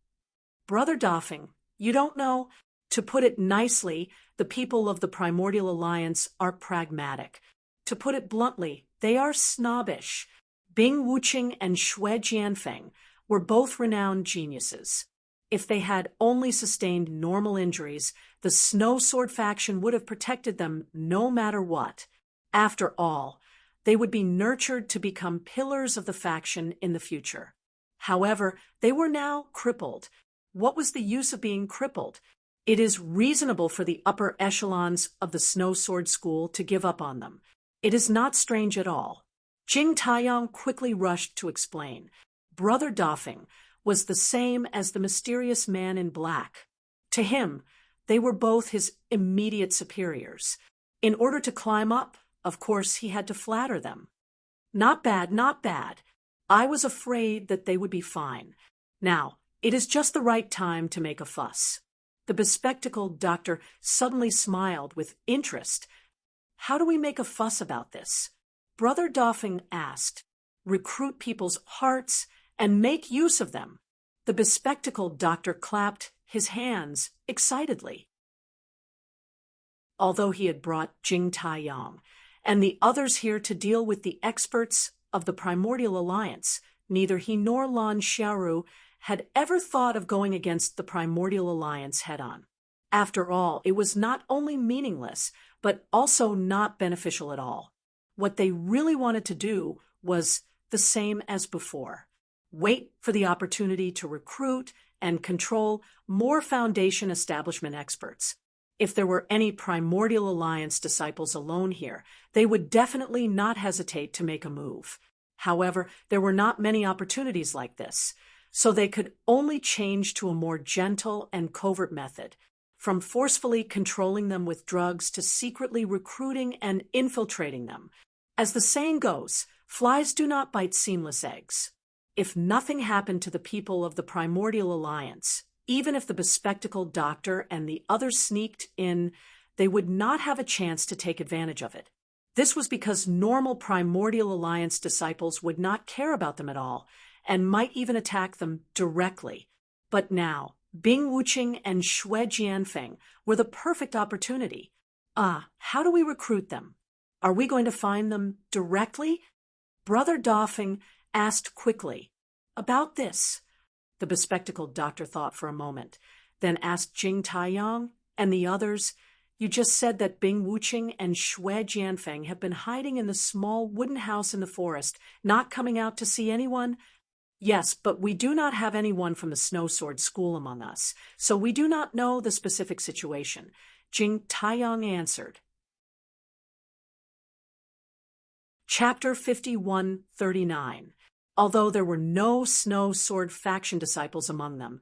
Brother Doffing, you don't know? To put it nicely, the people of the Primordial Alliance are pragmatic. To put it bluntly, they are snobbish. Bing Wuqing and Xue Jianfeng were both renowned geniuses. If they had only sustained normal injuries, the Snow Sword faction would have protected them no matter what. After all, they would be nurtured to become pillars of the faction in the future. However, they were now crippled. What was the use of being crippled? It is reasonable for the upper echelons of the Snow Sword School to give up on them. It is not strange at all. Jing Taiyang quickly rushed to explain. Brother Dafeng was the same as the mysterious man in black. To him, they were both his immediate superiors. In order to climb up, of course, he had to flatter them. Not bad, not bad. I was afraid that they would be fine. Now, it is just the right time to make a fuss. The bespectacled doctor suddenly smiled with interest. How do we make a fuss about this? Brother Dafeng asked. Recruit people's hearts and make use of them. The bespectacled doctor clapped his hands excitedly. Although he had brought Jing Taiyang and the others here to deal with the experts of the Primordial Alliance, neither he nor Lan Xiaoru had ever thought of going against the Primordial Alliance head-on. After all, it was not only meaningless, but also not beneficial at all. What they really wanted to do was the same as before. Wait for the opportunity to recruit and control more Foundation establishment experts. If there were any Primordial Alliance disciples alone here, they would definitely not hesitate to make a move. However, there were not many opportunities like this, so they could only change to a more gentle and covert method, from forcefully controlling them with drugs to secretly recruiting and infiltrating them. As the saying goes, flies do not bite seamless eggs. If nothing happened to the people of the Primordial Alliance, even if the bespectacled doctor and the others sneaked in, they would not have a chance to take advantage of it. This was because normal Primordial Alliance disciples would not care about them at all, and might even attack them directly. But now, Bing Wuqing and Xue Jianfeng were the perfect opportunity. How do we recruit them? Are we going to find them directly? Brother Dafeng asked quickly. About this. The bespectacled doctor thought for a moment, then asked Jing Taiyang and the others, You just said that Bing Wuqing and Xue Jianfeng have been hiding in the small wooden house in the forest, not coming out to see anyone? Yes, but we do not have anyone from the Snow Sword School among us, so we do not know the specific situation, Jing Taiyang answered. Chapter 5139. Although there were no Snow Sword faction disciples among them,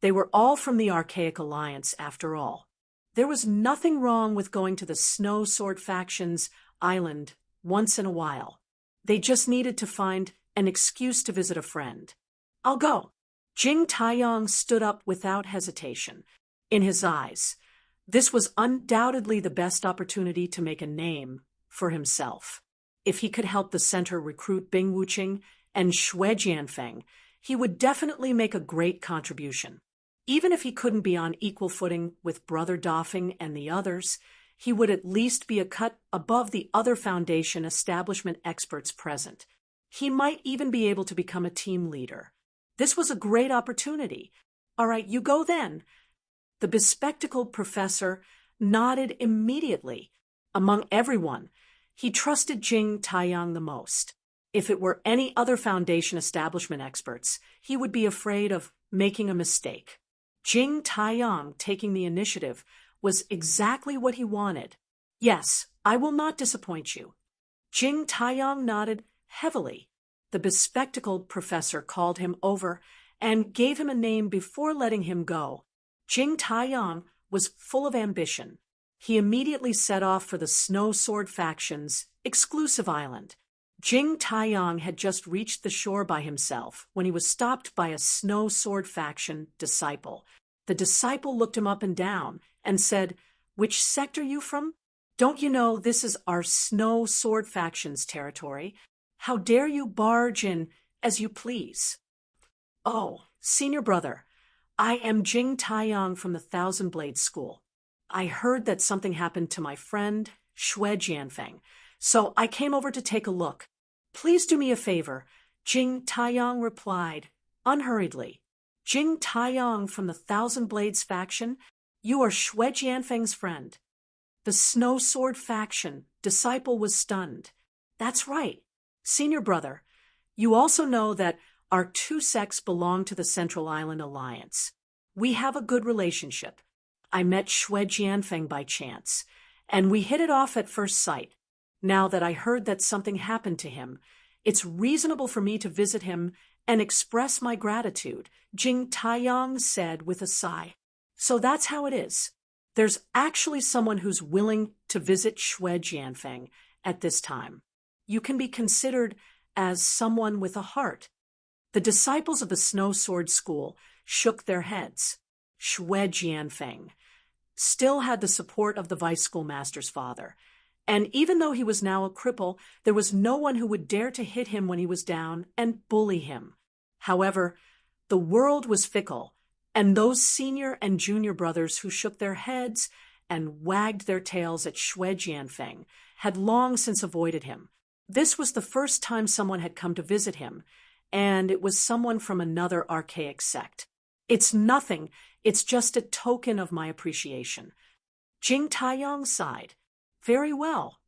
they were all from the Archaic Alliance after all. There was nothing wrong with going to the Snow Sword faction's island once in a while. They just needed to find an excuse to visit a friend. I'll go. Jing Taiyang stood up without hesitation. In his eyes, this was undoubtedly the best opportunity to make a name for himself. If he could help the center recruit Bing Wuqing and Xue Jianfeng, he would definitely make a great contribution. Even if he couldn't be on equal footing with Brother Dafeng and the others, he would at least be a cut above the other Foundation establishment experts present. He might even be able to become a team leader. This was a great opportunity. All right, you go then. The bespectacled professor nodded immediately. Among everyone, he trusted Jing Taiyang the most. If it were any other Foundation establishment experts, he would be afraid of making a mistake. Jing Taiyang taking the initiative was exactly what he wanted. Yes, I will not disappoint you. Jing Taiyang nodded heavily. The bespectacled professor called him over and gave him a name before letting him go. Jing Taiyang was full of ambition. He immediately set off for the Snow Sword faction's exclusive island. Jing Taiyang had just reached the shore by himself when he was stopped by a Snow Sword faction disciple. The disciple looked him up and down and said, Which sect are you from? Don't you know this is our Snow Sword faction's territory? How dare you barge in as you please? Oh, senior brother, I am Jing Taiyang from the Thousand Blade School. I heard that something happened to my friend, Xue Jianfeng, so I came over to take a look. Please do me a favor, Jing Taiyang replied, unhurriedly. Jing Taiyang from the Thousand Blades faction, you are Xue Jianfeng's friend. The Snow Sword faction disciple was stunned. That's right, senior brother. You also know that our two sects belong to the Central Island Alliance. We have a good relationship. I met Xue Jianfeng by chance, and we hit it off at first sight. Now that I heard that something happened to him, it's reasonable for me to visit him and express my gratitude, Jing Taiyang said with a sigh. So that's how it is. There's actually someone who's willing to visit Xue Jianfeng at this time. You can be considered as someone with a heart. The disciples of the Snow Sword School shook their heads. Xue Jianfeng still had the support of the vice schoolmaster's father, and even though he was now a cripple, there was no one who would dare to hit him when he was down and bully him. However, the world was fickle, and those senior and junior brothers who shook their heads and wagged their tails at Xue Jianfeng had long since avoided him. This was the first time someone had come to visit him, and it was someone from another archaic sect. It's nothing, it's just a token of my appreciation. Jing Taiyang sighed. Very well.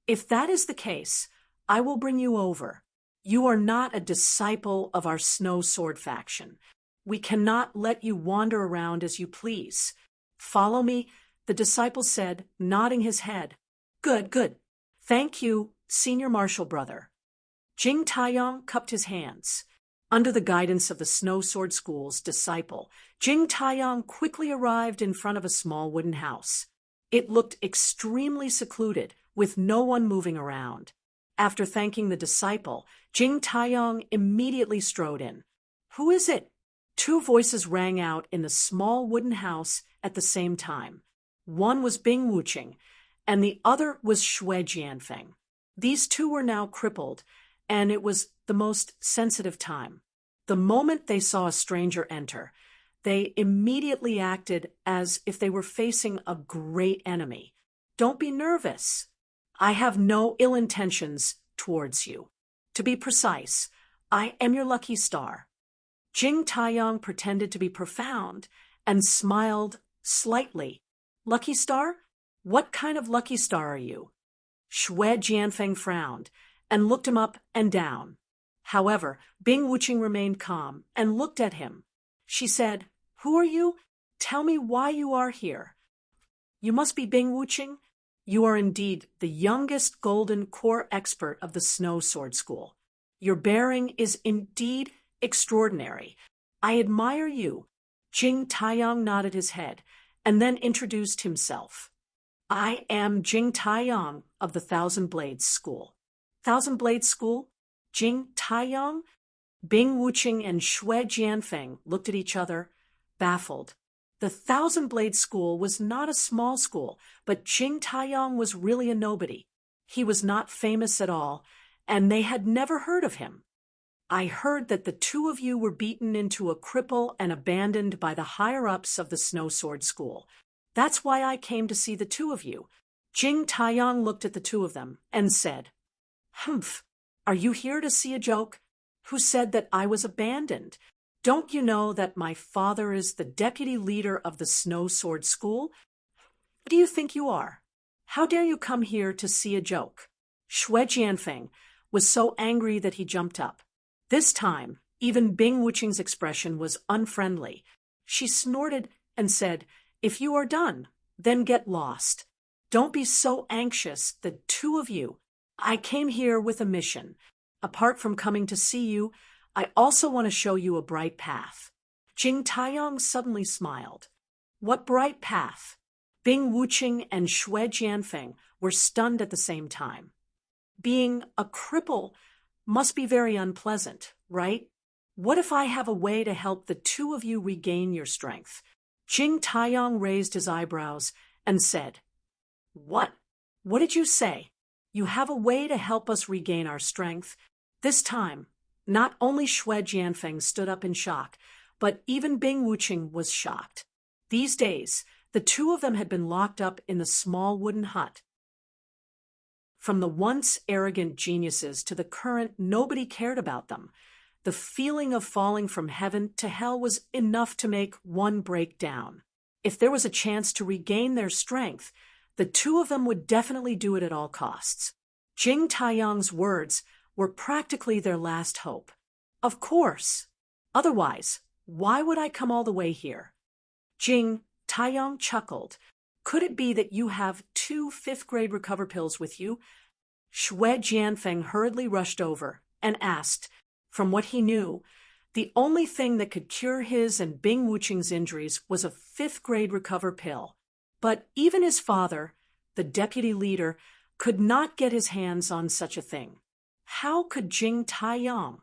If that is the case, I will bring you over. You are not a disciple of our Snow Sword faction. We cannot let you wander around as you please. Follow me, the disciple said, nodding his head. Good, good. Thank you, senior martial brother. Jing Taiyang cupped his hands. Under the guidance of the Snow Sword School's disciple, Jing Taiyang quickly arrived in front of a small wooden house. It looked extremely secluded, with no one moving around. After thanking the disciple, Jing Taiyang immediately strode in. Who is it? Two voices rang out in the small wooden house at the same time. One was Bing Wuqing, and the other was Xue Jianfeng. These two were now crippled, and it was the most sensitive time. The moment they saw a stranger enter, they immediately acted as if they were facing a great enemy. Don't be nervous. I have no ill intentions towards you. To be precise, I am your lucky star. Jing Taiyang pretended to be profound and smiled slightly. Lucky star? What kind of lucky star are you? Xue Jianfeng frowned and looked him up and down. However, Bing Wuqing remained calm and looked at him. She said, Who are you? Tell me why you are here. You must be Bing Wuqing. You are indeed the youngest golden core expert of the Snow Sword School. Your bearing is indeed extraordinary. I admire you. Jing Taiyang nodded his head and then introduced himself. I am Jing Taiyang of the Thousand Blades School. Thousand Blades School? Jing Taiyang? Bing Wuqing and Xue Jianfeng looked at each other, baffled. The Thousand Blades School was not a small school, but Jing Taiyang was really a nobody. He was not famous at all, and they had never heard of him. I heard that the two of you were beaten into a cripple and abandoned by the higher-ups of the Snow Sword School. That's why I came to see the two of you. Jing Taiyang looked at the two of them and said, Humph, are you here to see a joke? Who said that I was abandoned? Don't you know that my father is the deputy leader of the Snow Sword School? Who do you think you are? How dare you come here to see a joke? Xue Jianfeng was so angry that he jumped up. This time, even Bing Wuqing's expression was unfriendly. She snorted and said, If you are done, then get lost. Don't be so anxious, the two of you. I came here with a mission. Apart from coming to see you, I also want to show you a bright path. Jing Taiyang suddenly smiled. What bright path? Bing Wuqing and Xue Jianfeng were stunned at the same time. Being a cripple must be very unpleasant, right? What if I have a way to help the two of you regain your strength? Jing Taiyang raised his eyebrows and said, What? What did you say? You have a way to help us regain our strength? This time, not only Xue Jianfeng stood up in shock, but even Bing Wuqing was shocked. These days, the two of them had been locked up in the small wooden hut. From the once arrogant geniuses to the current nobody cared about them, The feeling of falling from heaven to hell was enough to make one break down. If there was a chance to regain their strength, the two of them would definitely do it at all costs. Jing Taiyang's words were practically their last hope. Of course. Otherwise, why would I come all the way here? Jing Taiyang chuckled. Could it be that you have 2 fifth-grade recover pills with you? Xue Jianfeng hurriedly rushed over and asked. From what he knew, the only thing that could cure his and Bing Wuqing's injuries was a 5th-grade recover pill. But even his father, the deputy leader, could not get his hands on such a thing. How could Jing Taiyang,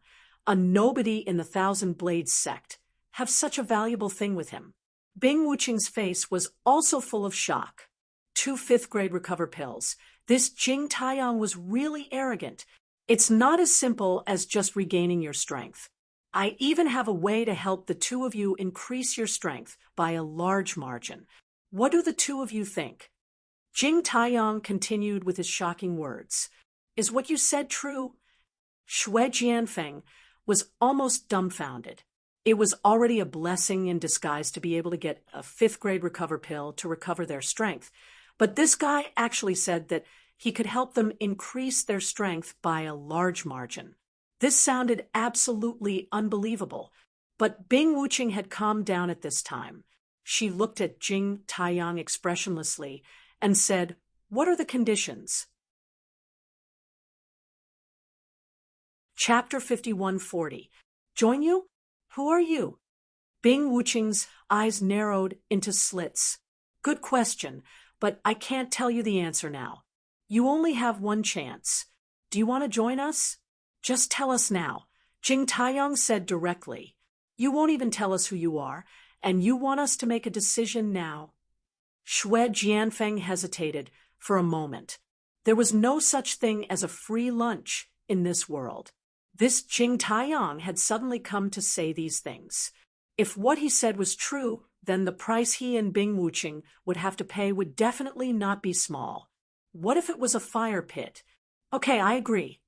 a nobody in the Thousand Blades sect, have such a valuable thing with him? Bing Wuqing's face was also full of shock. 2 5th-grade recover pills. This Jing Taiyang was really arrogant. It's not as simple as just regaining your strength. I even have a way to help the two of you increase your strength by a large margin. What do the two of you think? Jing Taiyang continued with his shocking words. Is what you said true? Xue Jianfeng was almost dumbfounded. It was already a blessing in disguise to be able to get a 5th-grade recover pill to recover their strength. But this guy actually said that he could help them increase their strength by a large margin. This sounded absolutely unbelievable. But Bing Wuqing had calmed down at this time. She looked at Jing Taiyang expressionlessly and said, "What are the conditions?" Chapter 5140. Join you? Who are you? Bing Wuqing's eyes narrowed into slits. Good question, but I can't tell you the answer now. You only have one chance. Do you want to join us? Just tell us now. Jing Taiyang said directly. You won't even tell us who you are, and you want us to make a decision now. Xue Jianfeng hesitated for a moment. There was no such thing as a free lunch in this world. This Jing Taiyang had suddenly come to say these things. If what he said was true, then the price he and Bing Wuqing would have to pay would definitely not be small. What if it was a fire pit? Okay, I agree.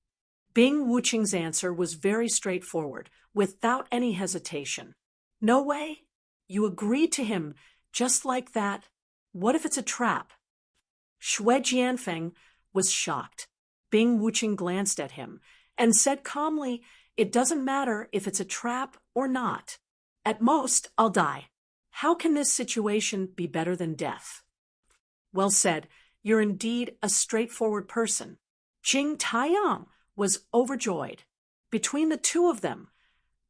Bing Wuqing's answer was very straightforward, without any hesitation. No way? You agreed to him just like that? What if it's a trap? Xue Jianfeng was shocked. Bing Wuqing glanced at him and said calmly, "It doesn't matter if it's a trap or not. At most, I'll die. How can this situation be better than death?" Well said. You're indeed a straightforward person. Jing Taiyang was overjoyed. Between the two of them,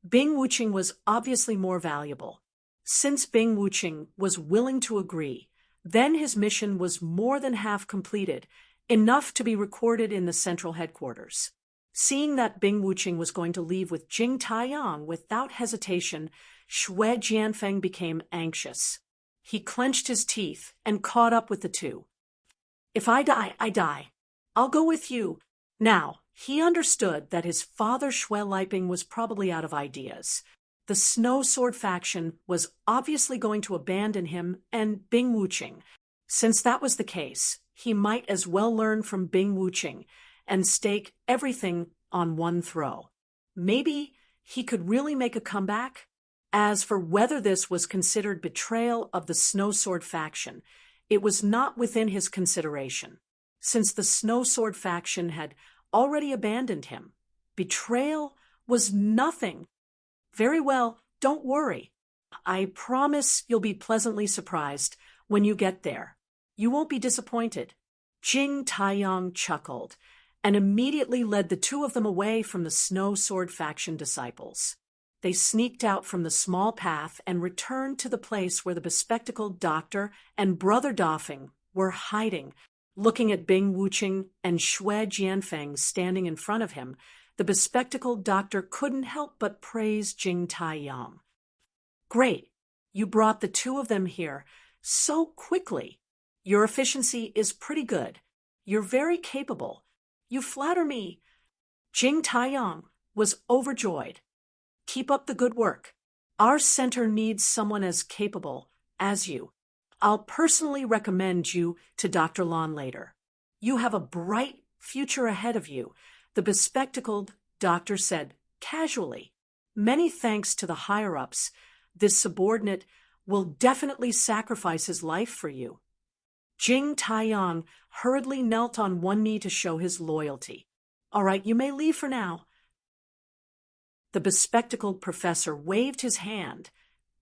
Bing Wuqing was obviously more valuable. Since Bing Wuqing was willing to agree, then his mission was more than half completed, enough to be recorded in the central headquarters. Seeing that Bing Wuqing was going to leave with Jing Taiyang without hesitation, Xue Jianfeng became anxious. He clenched his teeth and caught up with the two. If I die, I die. I'll go with you. Now, he understood that his father Xue Liping was probably out of ideas. The Snow Sword faction was obviously going to abandon him and Bing Wuqing. Since that was the case, he might as well learn from Bing Wuqing and stake everything on one throw. Maybe he could really make a comeback? As for whether this was considered betrayal of the Snow Sword faction, it was not within his consideration, since the Snow Sword faction had already abandoned him. Betrayal was nothing. Very well, don't worry. I promise you'll be pleasantly surprised when you get there. You won't be disappointed. Jing Taiyang chuckled and immediately led the two of them away from the Snow Sword faction disciples. They sneaked out from the small path and returned to the place where the bespectacled doctor and Brother Dafeng were hiding. Looking at Bing Wuqing and Xue Jianfeng standing in front of him, the bespectacled doctor couldn't help but praise Jing Taiyang. Great, you brought the two of them here so quickly. Your efficiency is pretty good. You're very capable. You flatter me. Jing Taiyang was overjoyed. Keep up the good work. Our center needs someone as capable as you. I'll personally recommend you to Dr. Lon later. You have a bright future ahead of you, the bespectacled doctor said casually. Many thanks to the higher-ups. This subordinate will definitely sacrifice his life for you. Jing Taiyang hurriedly knelt on one knee to show his loyalty. All right, you may leave for now. The bespectacled professor waved his hand,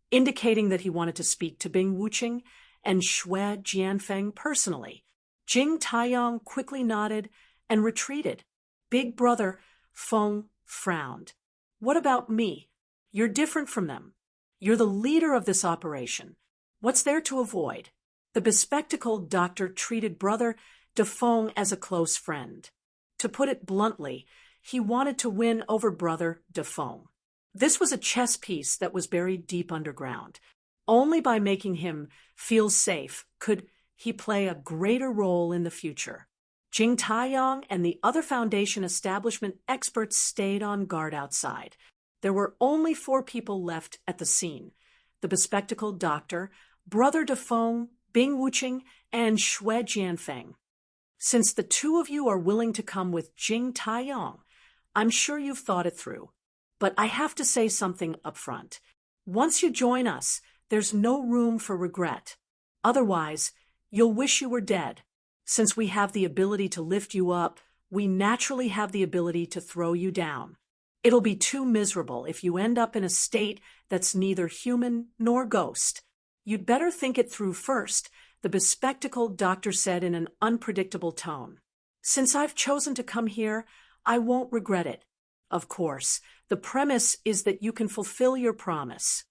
indicating that he wanted to speak to Bing Wuqing and Xue Jianfeng personally. Jing Taiyang quickly nodded and retreated. Big brother Feng frowned. What about me? You're different from them. You're the leader of this operation. What's there to avoid? The bespectacled doctor treated brother De Feng as a close friend. To put it bluntly, he wanted to win over brother De Feng. This was a chess piece that was buried deep underground. Only by making him feel safe could he play a greater role in the future. Jing Taiyang and the other Foundation establishment experts stayed on guard outside. There were only 4 people left at the scene: the bespectacled doctor, brother De Feng, Bing Wuqing, and Xue Jianfeng. Since the 2 of you are willing to come with Jing Taiyang, I'm sure you've thought it through. But I have to say something up front. Once you join us, there's no room for regret. Otherwise, you'll wish you were dead. Since we have the ability to lift you up, we naturally have the ability to throw you down. It'll be too miserable if you end up in a state that's neither human nor ghost. You'd better think it through first, the bespectacled doctor said in an unpredictable tone. Since I've chosen to come here, I won't regret it. Of course, the premise is that you can fulfill your promise.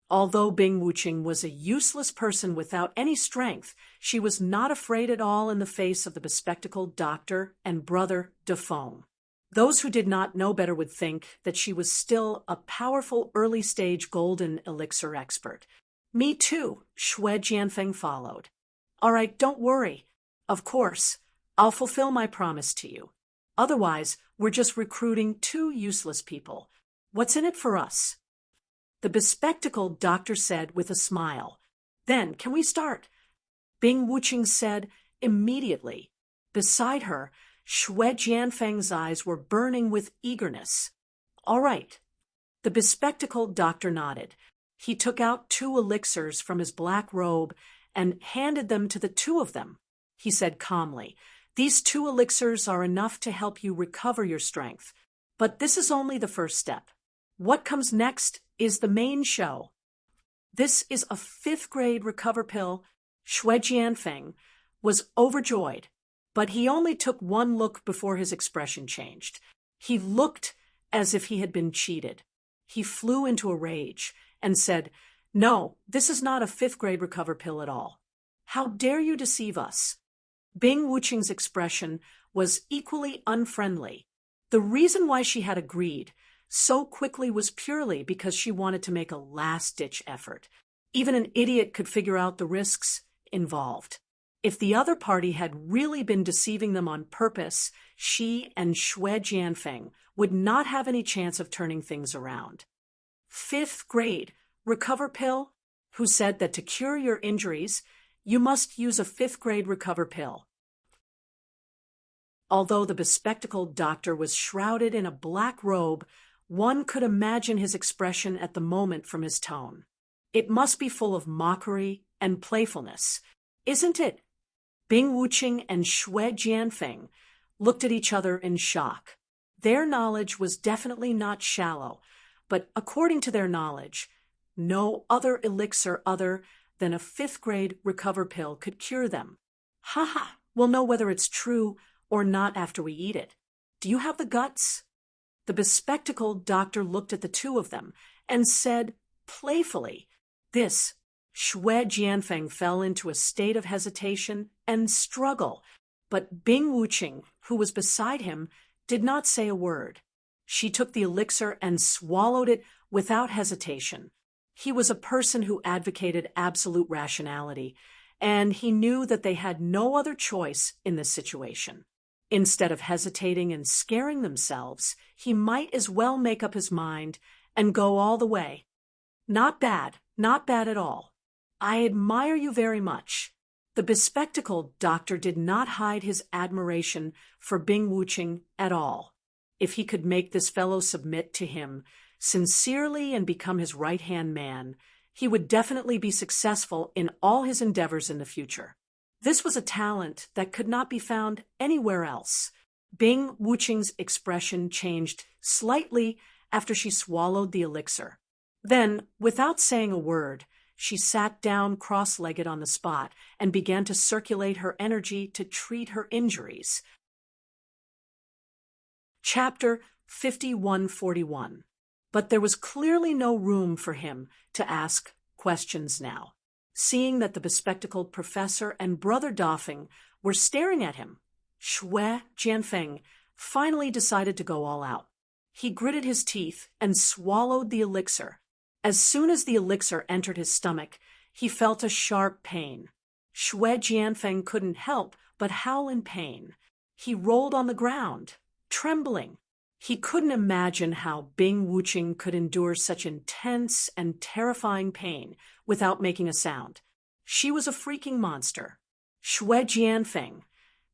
Although Bing Wuqing was a useless person without any strength, she was not afraid at all in the face of the bespectacled doctor and brother De Feng. Those who did not know better would think that she was still a powerful early-stage golden elixir expert. Me too, Xue Jianfeng followed. All right, don't worry. Of course, I'll fulfill my promise to you. Otherwise, we're just recruiting 2 useless people. What's in it for us? The bespectacled doctor said with a smile. Then, can we start? Bing Wuqing said immediately. Beside her, Xue Jianfeng's eyes were burning with eagerness. All right. The bespectacled doctor nodded. He took out 2 elixirs from his black robe and handed them to the 2 of them. He said calmly, "These 2 elixirs are enough to help you recover your strength. But this is only the first step. What comes next is the main show." This is a 5th-grade recover pill. Xue Jianfeng was overjoyed, but he only took one look before his expression changed. He looked as if he had been cheated. He flew into a rage and said, "No, this is not a 5th-grade recover pill at all. How dare you deceive us?" Bing Wuqing's expression was equally unfriendly. The reason why she had agreed so quickly was purely because she wanted to make a last-ditch effort. Even an idiot could figure out the risks involved. If the other party had really been deceiving them on purpose, she and Xue Jianfeng would not have any chance of turning things around. 5th grade recover pill? Who said that to cure your injuries, you must use a 5th-grade recover pill? Although the bespectacled doctor was shrouded in a black robe, one could imagine his expression at the moment from his tone. It must be full of mockery and playfulness, isn't it? Bing Wuqing and Xue Jianfeng looked at each other in shock. Their knowledge was definitely not shallow, but according to their knowledge, no other elixir other than a 5th-grade recover pill could cure them. Ha! We'll know whether it's true or not after we eat it. Do you have the guts? The bespectacled doctor looked at the 2 of them and said playfully, "This." Xue Jianfeng fell into a state of hesitation and struggle, but Bing Wuqing, who was beside him, did not say a word. She took the elixir and swallowed it without hesitation. He was a person who advocated absolute rationality, and he knew that they had no other choice in this situation. Instead of hesitating and scaring themselves, he might as well make up his mind and go all the way. Not bad at all. I admire you very much. The bespectacled doctor did not hide his admiration for Bing Wuqing at all. If he could make this fellow submit to him, sincerely and become his right-hand man, he would definitely be successful in all his endeavors in the future. This was a talent that could not be found anywhere else. Bing Wuqing's expression changed slightly after she swallowed the elixir. Then, without saying a word, she sat down cross-legged on the spot and began to circulate her energy to treat her injuries. Chapter 5141. But there was clearly no room for him to ask questions now. Seeing that the bespectacled professor and Brother Dafeng were staring at him, Shui Jianfeng finally decided to go all out. He gritted his teeth and swallowed the elixir. As soon as the elixir entered his stomach, he felt a sharp pain. Shui Jianfeng couldn't help but howl in pain. He rolled on the ground, trembling. He couldn't imagine how Bing Wuqing could endure such intense and terrifying pain without making a sound. She was a freaking monster. Shui Jianfeng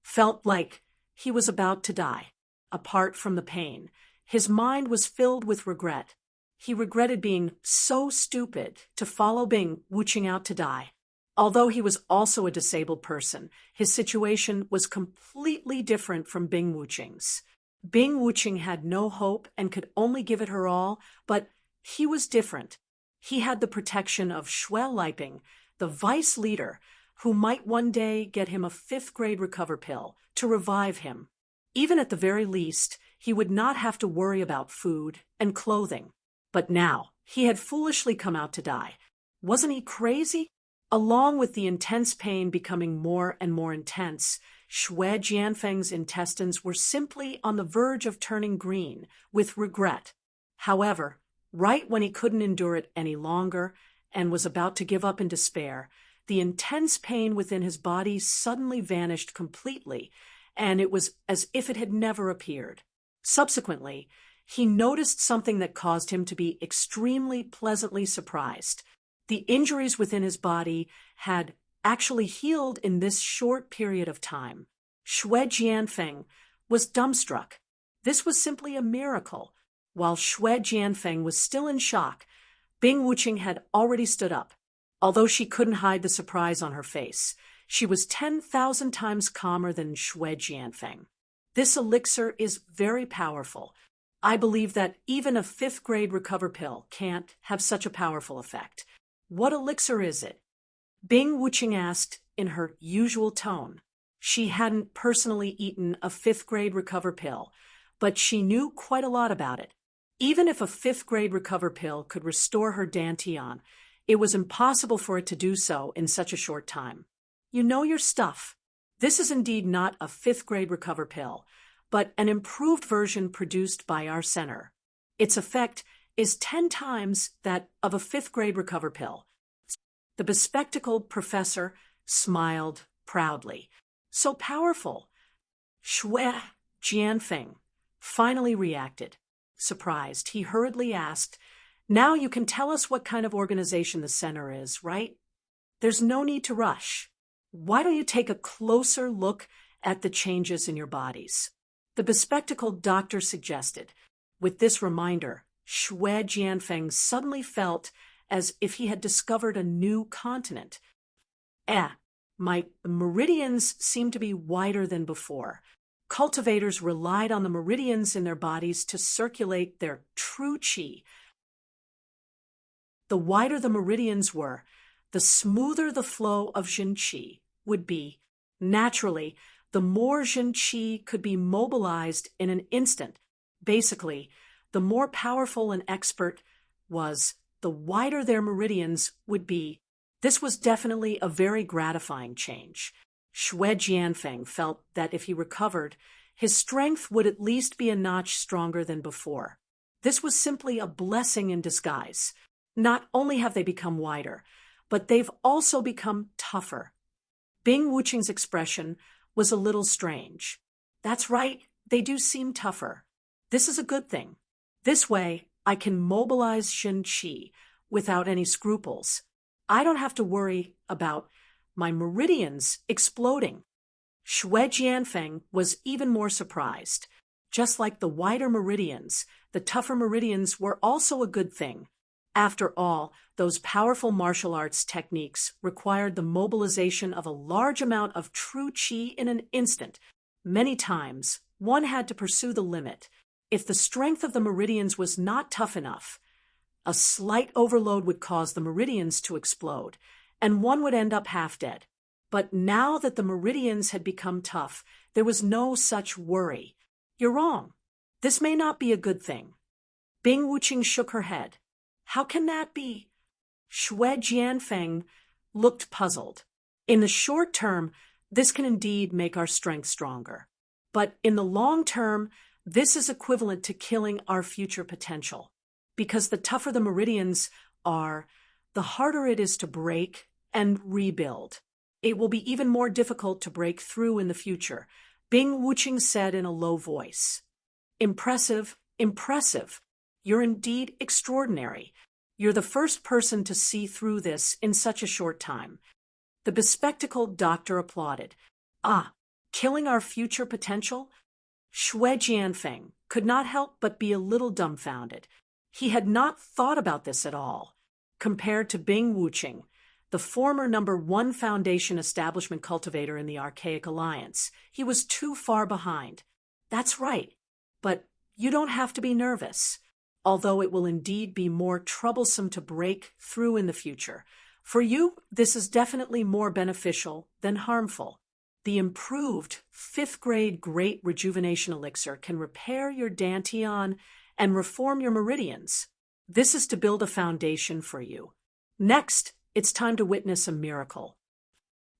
felt like he was about to die. Apart from the pain, his mind was filled with regret. He regretted being so stupid to follow Bing Wuqing out to die. Although he was also a disabled person, his situation was completely different from Bing Wuqing's. Bing Wuqing had no hope and could only give it her all, but he was different. He had the protection of Shui Liping, the vice leader, who might one day get him a 5th-grade recover pill to revive him. Even at the very least, he would not have to worry about food and clothing. But now, he had foolishly come out to die. Wasn't he crazy? Along with the intense pain becoming more and more intense, Shui Jianfeng's intestines were simply on the verge of turning green with regret. However, right when he couldn't endure it any longer and was about to give up in despair, the intense pain within his body suddenly vanished completely, and it was as if it had never appeared. Subsequently, he noticed something that caused him to be extremely pleasantly surprised. The injuries within his body had actually healed in this short period of time. Shui Jianfeng was dumbstruck. This was simply a miracle. While Shui Jianfeng was still in shock, Bing Wuqing had already stood up. Although she couldn't hide the surprise on her face, she was 10,000 times calmer than Shui Jianfeng. This elixir is very powerful. I believe that even a 5th-grade recover pill can't have such a powerful effect. What elixir is it? Bing Wuqing asked in her usual tone. She hadn't personally eaten a 5th-grade recover pill, but she knew quite a lot about it. Even if a 5th-grade recover pill could restore her dantian, it was impossible for it to do so in such a short time. You know your stuff. This is indeed not a 5th-grade recover pill, but an improved version produced by our center. Its effect is 10 times that of a 5th-grade recover pill. The bespectacled professor smiled proudly. So powerful. Shui Jianfeng finally reacted. Surprised, he hurriedly asked, "Now you can tell us what kind of organization the center is, right? There's no need to rush. Why don't you take a closer look at the changes in your bodies?" The bespectacled doctor suggested. With this reminder, Shui Jianfeng suddenly felt as if he had discovered a new continent. My meridians seem to be wider than before. Cultivators relied on the meridians in their bodies to circulate their true qi. The wider the meridians were, the smoother the flow of Jin qi would be. Naturally, the more Jin qi could be mobilized in an instant. Basically, the more powerful an expert was, the wider their meridians would be. This was definitely a very gratifying change. Shui Jianfeng felt that if he recovered, his strength would at least be a notch stronger than before. This was simply a blessing in disguise. Not only have they become wider, but they've also become tougher. Bing Wuqing's expression was a little strange. That's right, they do seem tougher. This is a good thing. This way, I can mobilize Jin qi without any scruples. I don't have to worry about my meridians exploding. Shui Jianfeng was even more surprised. Just like the wider meridians, the tougher meridians were also a good thing. After all, those powerful martial arts techniques required the mobilization of a large amount of true qi in an instant. Many times, one had to pursue the limit. If the strength of the meridians was not tough enough, a slight overload would cause the meridians to explode, and one would end up half dead. But now that the meridians had become tough, there was no such worry. You're wrong. This may not be a good thing. Bing Wuqing shook her head. How can that be? Xue Jianfeng looked puzzled. In the short term, this can indeed make our strength stronger. But in the long term, this is equivalent to killing our future potential. Because the tougher the meridians are, the harder it is to break and rebuild. It will be even more difficult to break through in the future, Bing Wuqing said in a low voice. Impressive, impressive. You're indeed extraordinary. You're the first person to see through this in such a short time. The bespectacled doctor applauded. Ah, killing our future potential? Xue Jianfeng could not help but be a little dumbfounded. He had not thought about this at all. Compared to Bing Wuqing, the former #1 foundation establishment cultivator in the Archaic Alliance, he was too far behind. That's right, but you don't have to be nervous. Although it will indeed be more troublesome to break through in the future, for you, this is definitely more beneficial than harmful. The improved 5th grade Great Rejuvenation Elixir can repair your dantian and reform your meridians. This is to build a foundation for you. Next, it's time to witness a miracle.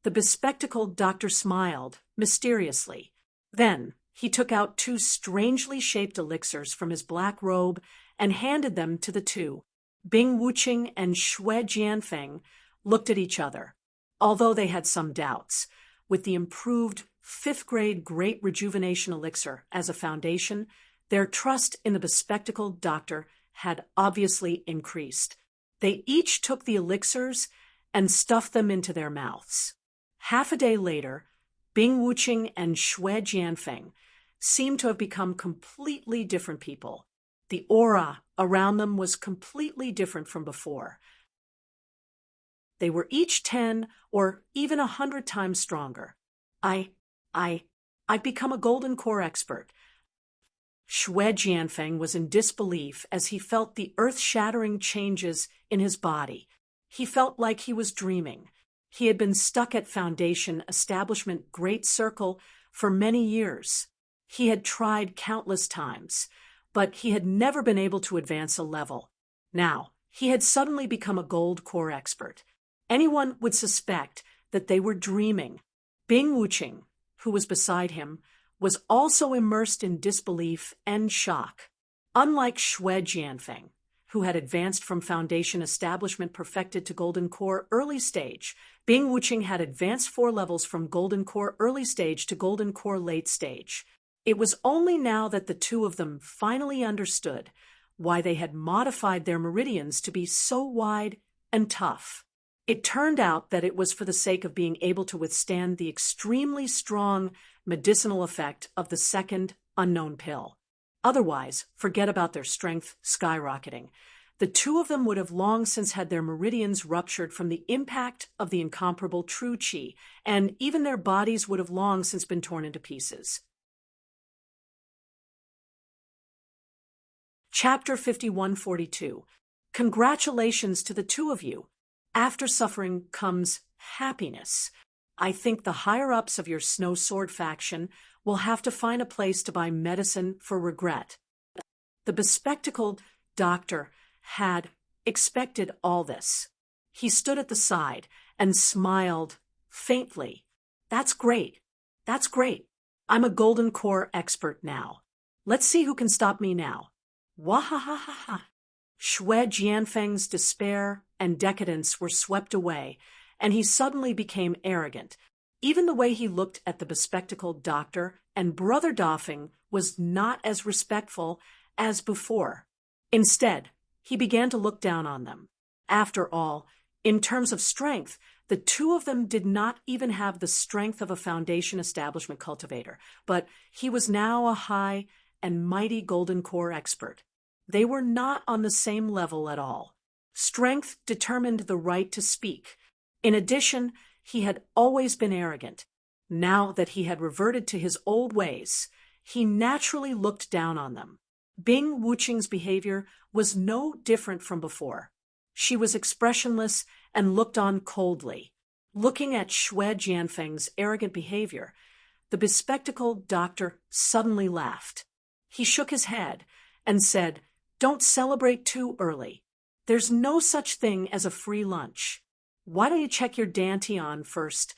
The bespectacled doctor smiled mysteriously. Then, he took out 2 strangely shaped elixirs from his black robe and handed them to the two. Bing Wuqing and Xue Jianfeng looked at each other, although they had some doubts. With the improved 5th grade Great Rejuvenation Elixir as a foundation, their trust in the bespectacled doctor had obviously increased. They each took the elixirs and stuffed them into their mouths. Half a day later, Bing Wuqing and Xue Jianfeng seemed to have become completely different people. The aura around them was completely different from before. They were each 10 or even 100 times stronger. I've become a golden core expert. Xue Jianfeng was in disbelief as he felt the earth-shattering changes in his body. He felt like he was dreaming. He had been stuck at Foundation Establishment Great Circle for many years. He had tried countless times, but he had never been able to advance a level. Now, he had suddenly become a gold core expert. Anyone would suspect that they were dreaming. Bing Wuqing, who was beside him, was also immersed in disbelief and shock. Unlike Xue Jianfeng, who had advanced from Foundation Establishment Perfected to Golden Core Early Stage, Bing Wuqing had advanced 4 levels from Golden Core Early Stage to Golden Core Late Stage. It was only now that the two of them finally understood why they had modified their meridians to be so wide and tough. It turned out that it was for the sake of being able to withstand the extremely strong medicinal effect of the second unknown pill. Otherwise, forget about their strength skyrocketing. The two of them would have long since had their meridians ruptured from the impact of the incomparable true qi, and even their bodies would have long since been torn into pieces. Chapter 5142. Congratulations to the two of you. After suffering comes happiness. I think the higher-ups of your Snow Sword faction will have to find a place to buy medicine for regret. The bespectacled doctor had expected all this. He stood at the side and smiled faintly. That's great. That's great. I'm a Golden Core expert now. Let's see who can stop me now. Wahahaha. Xue Jianfeng's despair and decadence were swept away, and he suddenly became arrogant. Even the way he looked at the bespectacled doctor and Brother Dofing was not as respectful as before. Instead, he began to look down on them. After all, in terms of strength, the two of them did not even have the strength of a Foundation Establishment cultivator, but he was now a high and mighty golden core expert. They were not on the same level at all. Strength determined the right to speak. In addition, he had always been arrogant. Now that he had reverted to his old ways, he naturally looked down on them. Bing Wuqing's behavior was no different from before. She was expressionless and looked on coldly. Looking at Xue Jianfeng's arrogant behavior, the bespectacled doctor suddenly laughed. He shook his head and said, "Don't celebrate too early. There's no such thing as a free lunch. Why don't you check your dantian first?"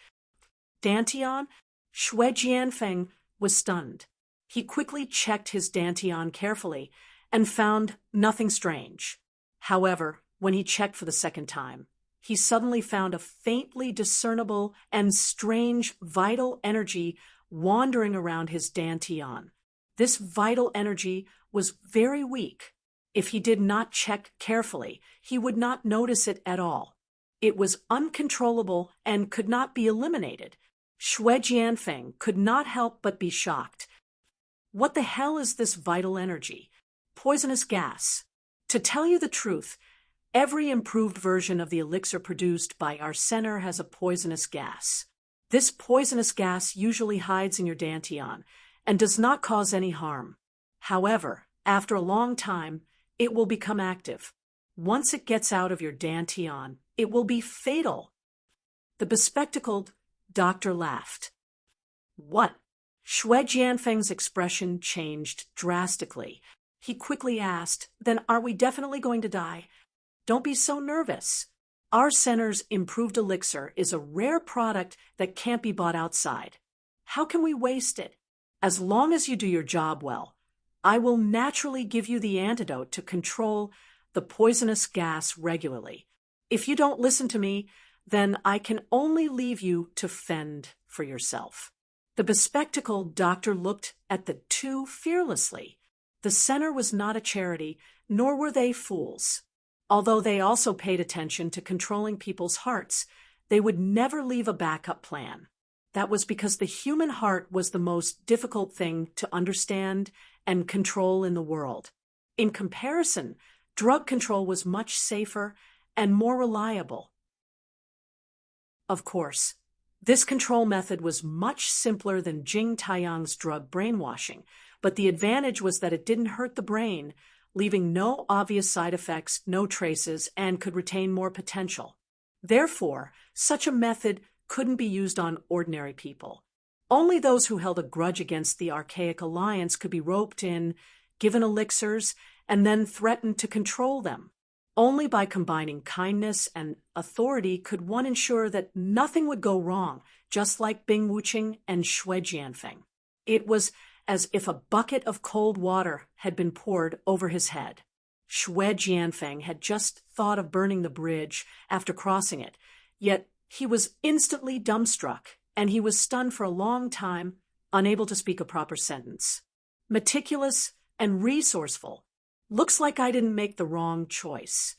Dantian? Xue Jianfeng was stunned. He quickly checked his dantian carefully and found nothing strange. However, when he checked for the second time, he suddenly found a faintly discernible and strange vital energy wandering around his dantian. This vital energy was very weak. If he did not check carefully, he would not notice it at all. It was uncontrollable and could not be eliminated. Xue Jianfeng could not help but be shocked. What the hell is this vital energy? Poisonous gas. To tell you the truth, every improved version of the elixir produced by our center has a poisonous gas. This poisonous gas usually hides in your dantian and does not cause any harm. However, after a long time, it will become active. Once it gets out of your dantian, it will be fatal. The bespectacled doctor laughed. What? Xue Jianfeng's expression changed drastically. He quickly asked, "Then are we definitely going to die?" "Don't be so nervous. Our center's improved elixir is a rare product that can't be bought outside. How can we waste it? As long as you do your job well, I will naturally give you the antidote to control the poisonous gas regularly. If you don't listen to me, then I can only leave you to fend for yourself." The bespectacled doctor looked at the two fearlessly. The center was not a charity, nor were they fools. Although they also paid attention to controlling people's hearts, they would never leave a backup plan. That was because the human heart was the most difficult thing to understand and control in the world. In comparison, drug control was much safer and more reliable. Of course, this control method was much simpler than Jing Taiyang's drug brainwashing, but the advantage was that it didn't hurt the brain, leaving no obvious side effects, no traces, and could retain more potential. Therefore, such a method couldn't be used on ordinary people. Only those who held a grudge against the archaic alliance could be roped in, given elixirs, and then threatened to control them. Only by combining kindness and authority could one ensure that nothing would go wrong, just like Bing Wuqing and Xue Jianfeng. It was as if a bucket of cold water had been poured over his head. Xue Jianfeng had just thought of burning the bridge after crossing it, yet he was instantly dumbstruck, and he was stunned for a long time, unable to speak a proper sentence. Meticulous and resourceful. Looks like I didn't make the wrong choice.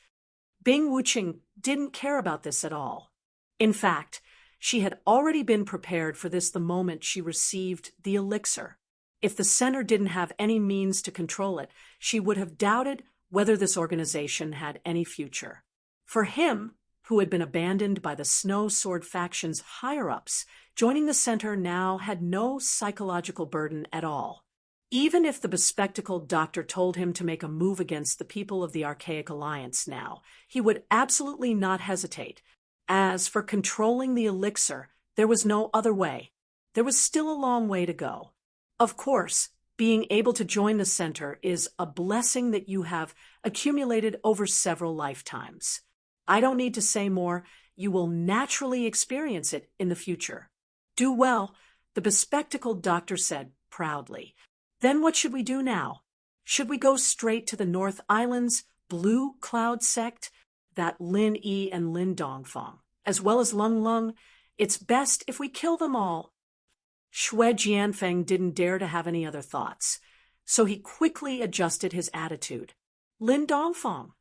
Bing Wuqing didn't care about this at all. In fact, she had already been prepared for this the moment she received the elixir. If the center didn't have any means to control it, she would have doubted whether this organization had any future. For him, who had been abandoned by the Snow Sword faction's higher-ups, joining the center now had no psychological burden at all. Even if the bespectacled doctor told him to make a move against the people of the Archaic Alliance now, he would absolutely not hesitate. As for controlling the elixir, there was no other way. There was still a long way to go. Of course, being able to join the center is a blessing that you have accumulated over several lifetimes. I don't need to say more. You will naturally experience it in the future. Do well, the bespectacled doctor said proudly. Then what should we do now? Should we go straight to the North Island's Blue Cloud sect, that Lin Yi and Lin Dongfang, as well as Lung Lung? It's best if we kill them all. Xue Jianfeng didn't dare to have any other thoughts, so he quickly adjusted his attitude. Lin Dongfang.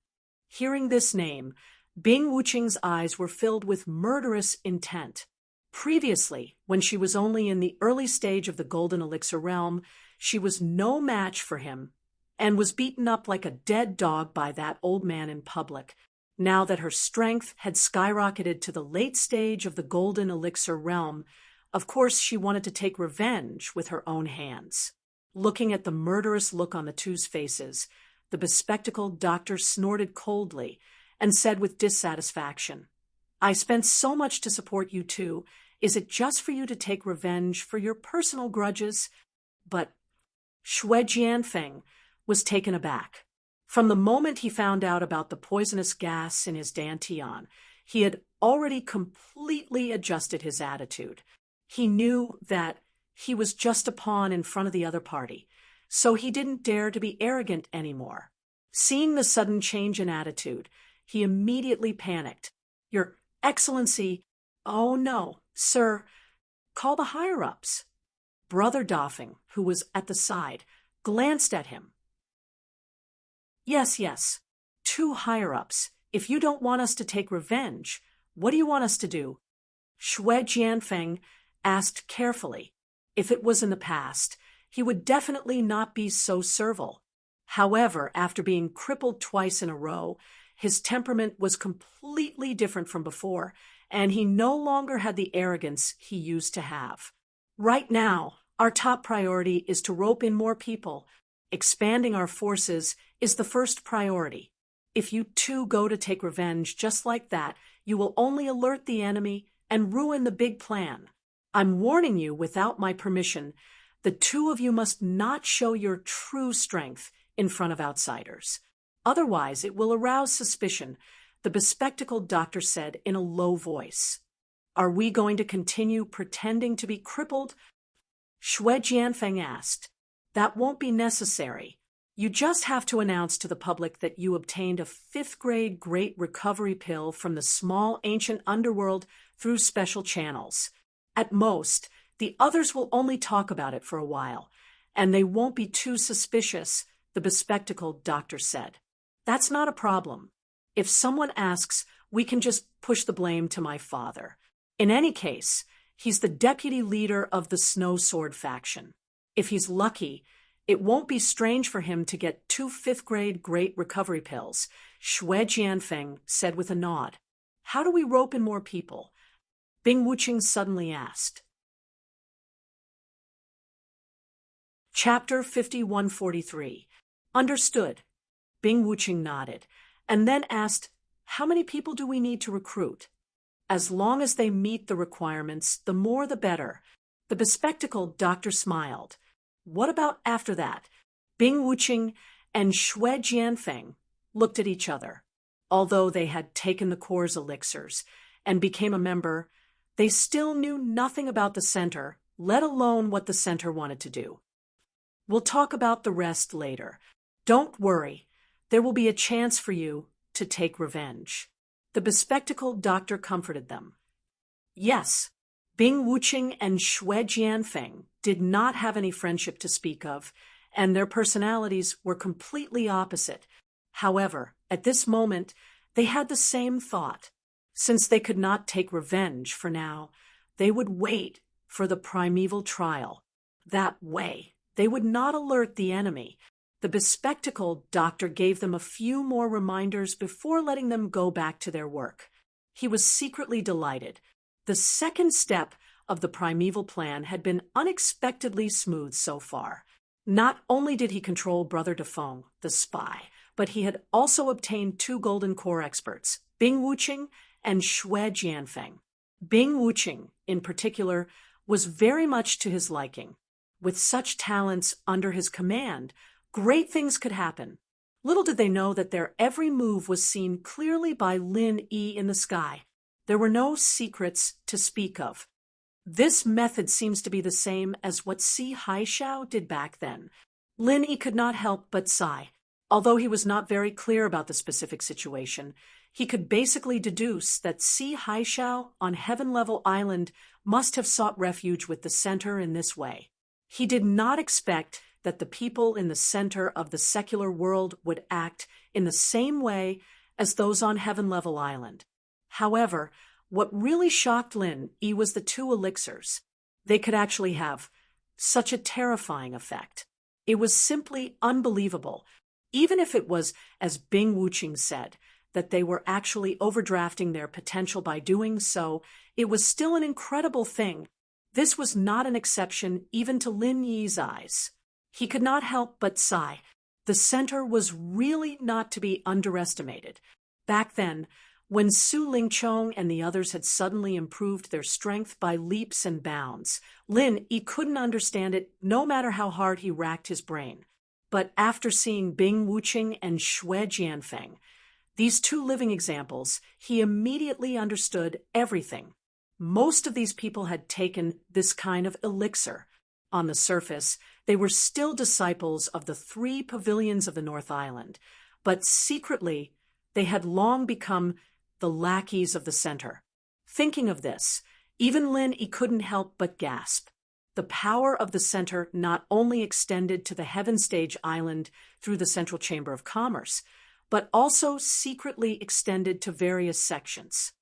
Hearing this name, Bing Wuqing's eyes were filled with murderous intent. Previously, when she was only in the early stage of the Golden Elixir realm, She was no match for him and was beaten up like a dead dog by that old man in public. Now that her strength had skyrocketed to the late stage of the golden elixir realm, of course she wanted to take revenge with her own hands. Looking at the murderous look on the two's faces, the bespectacled doctor snorted coldly and said with dissatisfaction, "I spent so much to support you two. Is it just for you to take revenge for your personal grudges?" But Xue Jianfeng was taken aback. From the moment he found out about the poisonous gas in his dantian, he had already completely adjusted his attitude. He knew that he was just a pawn in front of the other party, so he didn't dare to be arrogant anymore. Seeing the sudden change in attitude, he immediately panicked. "Your Excellency—" "Oh no, sir, call the higher-ups." Brother Doffing, who was at the side, glanced at him. Yes, two higher-ups. If you don't want us to take revenge, what do you want us to do?" Xue Jianfeng asked carefully. If it was in the past, he would definitely not be so servile. However, after being crippled twice in a row, his temperament was completely different from before, and he no longer had the arrogance he used to have. "Right now, our top priority is to rope in more people. Expanding our forces is the first priority. If you two go to take revenge just like that, you will only alert the enemy and ruin the big plan. I'm warning you without my permission. The two of you must not show your true strength in front of outsiders. Otherwise, it will arouse suspicion," the bespectacled doctor said in a low voice. "Are we going to continue pretending to be crippled?" Xue Jianfeng asked. "That won't be necessary. You just have to announce to the public that you obtained a 5th-grade great recovery pill from the small ancient underworld through special channels. At most, the others will only talk about it for a while, and they won't be too suspicious," the bespectacled doctor said. "That's not a problem. If someone asks, we can just push the blame to my father. In any case, he's the deputy leader of the Snow Sword faction. If he's lucky, it won't be strange for him to get 2 5th-grade great recovery pills," Xue Jianfeng said with a nod. "How do we rope in more people?" Bing Wuqing suddenly asked. Chapter 5143. Understood. Bing Wuqing nodded, and then asked, "How many people do we need to recruit?" "As long as they meet the requirements, the more the better." The bespectacled doctor smiled. "What about after that?" Bing Wuqing and Xue Jianfeng looked at each other. Although they had taken the Core's elixirs and became a member, they still knew nothing about the center, let alone what the center wanted to do. "We'll talk about the rest later. Don't worry, there will be a chance for you to take revenge." The bespectacled doctor comforted them. Yes, Bing Wuqing and Xue Jianfeng did not have any friendship to speak of, and their personalities were completely opposite. However, at this moment, they had the same thought. Since they could not take revenge for now, they would wait for the primeval trial. That way, they would not alert the enemy. The bespectacled doctor gave them a few more reminders before letting them go back to their work. He was secretly delighted. The second step of the primeval plan had been unexpectedly smooth so far. Not only did he control Brother Defeng, the spy, but he had also obtained 2 golden core experts, Bing Wuqing and Xue Jianfeng. Bing Wuqing, in particular, was very much to his liking. With such talents under his command, great things could happen. Little did they know that their every move was seen clearly by Lin Yi in the sky. There were no secrets to speak of. This method seems to be the same as what Si Haishao did back then. Lin Yi could not help but sigh. Although he was not very clear about the specific situation, he could basically deduce that Si Haishao on Heaven Level Island must have sought refuge with the center in this way. He did not expect that the people in the center of the secular world would act in the same way as those on Heaven Level Island. However, what really shocked Lin Yi was the 2 elixirs. They could actually have such a terrifying effect. It was simply unbelievable, even if it was, as Bing Wuching said, that they were actually overdrafting their potential by doing so. It was still an incredible thing. This was not an exception even to Lin Yi's eyes. He could not help but sigh. The center was really not to be underestimated. Back then, when Su Lingchong and the others had suddenly improved their strength by leaps and bounds, Lin Yi couldn't understand it no matter how hard he racked his brain. But after seeing Bing Wuching and Xue Jianfeng, these two living examples, he immediately understood everything. Most of these people had taken this kind of elixir. On the surface, they were still disciples of the 3 pavilions of the North Island, but secretly, they had long become the lackeys of the center. Thinking of this, even Lin Yi couldn't help but gasp. The power of the center not only extended to the Heaven Stage Island through the Central Chamber of Commerce, but also secretly extended to various sections.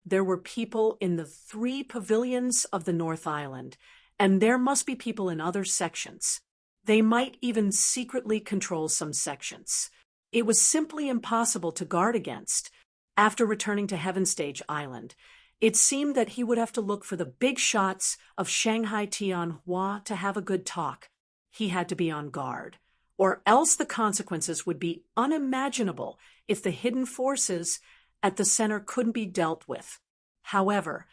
There were people in the 3 pavilions of the North Island, and there must be people in other sections. They might even secretly control some sections. It was simply impossible to guard against. After returning to Heaven Stage Island, it seemed that he would have to look for the big shots of Shanghai Tianhua to have a good talk. He had to be on guard, or else the consequences would be unimaginable if the hidden forces at the center couldn't be dealt with. However,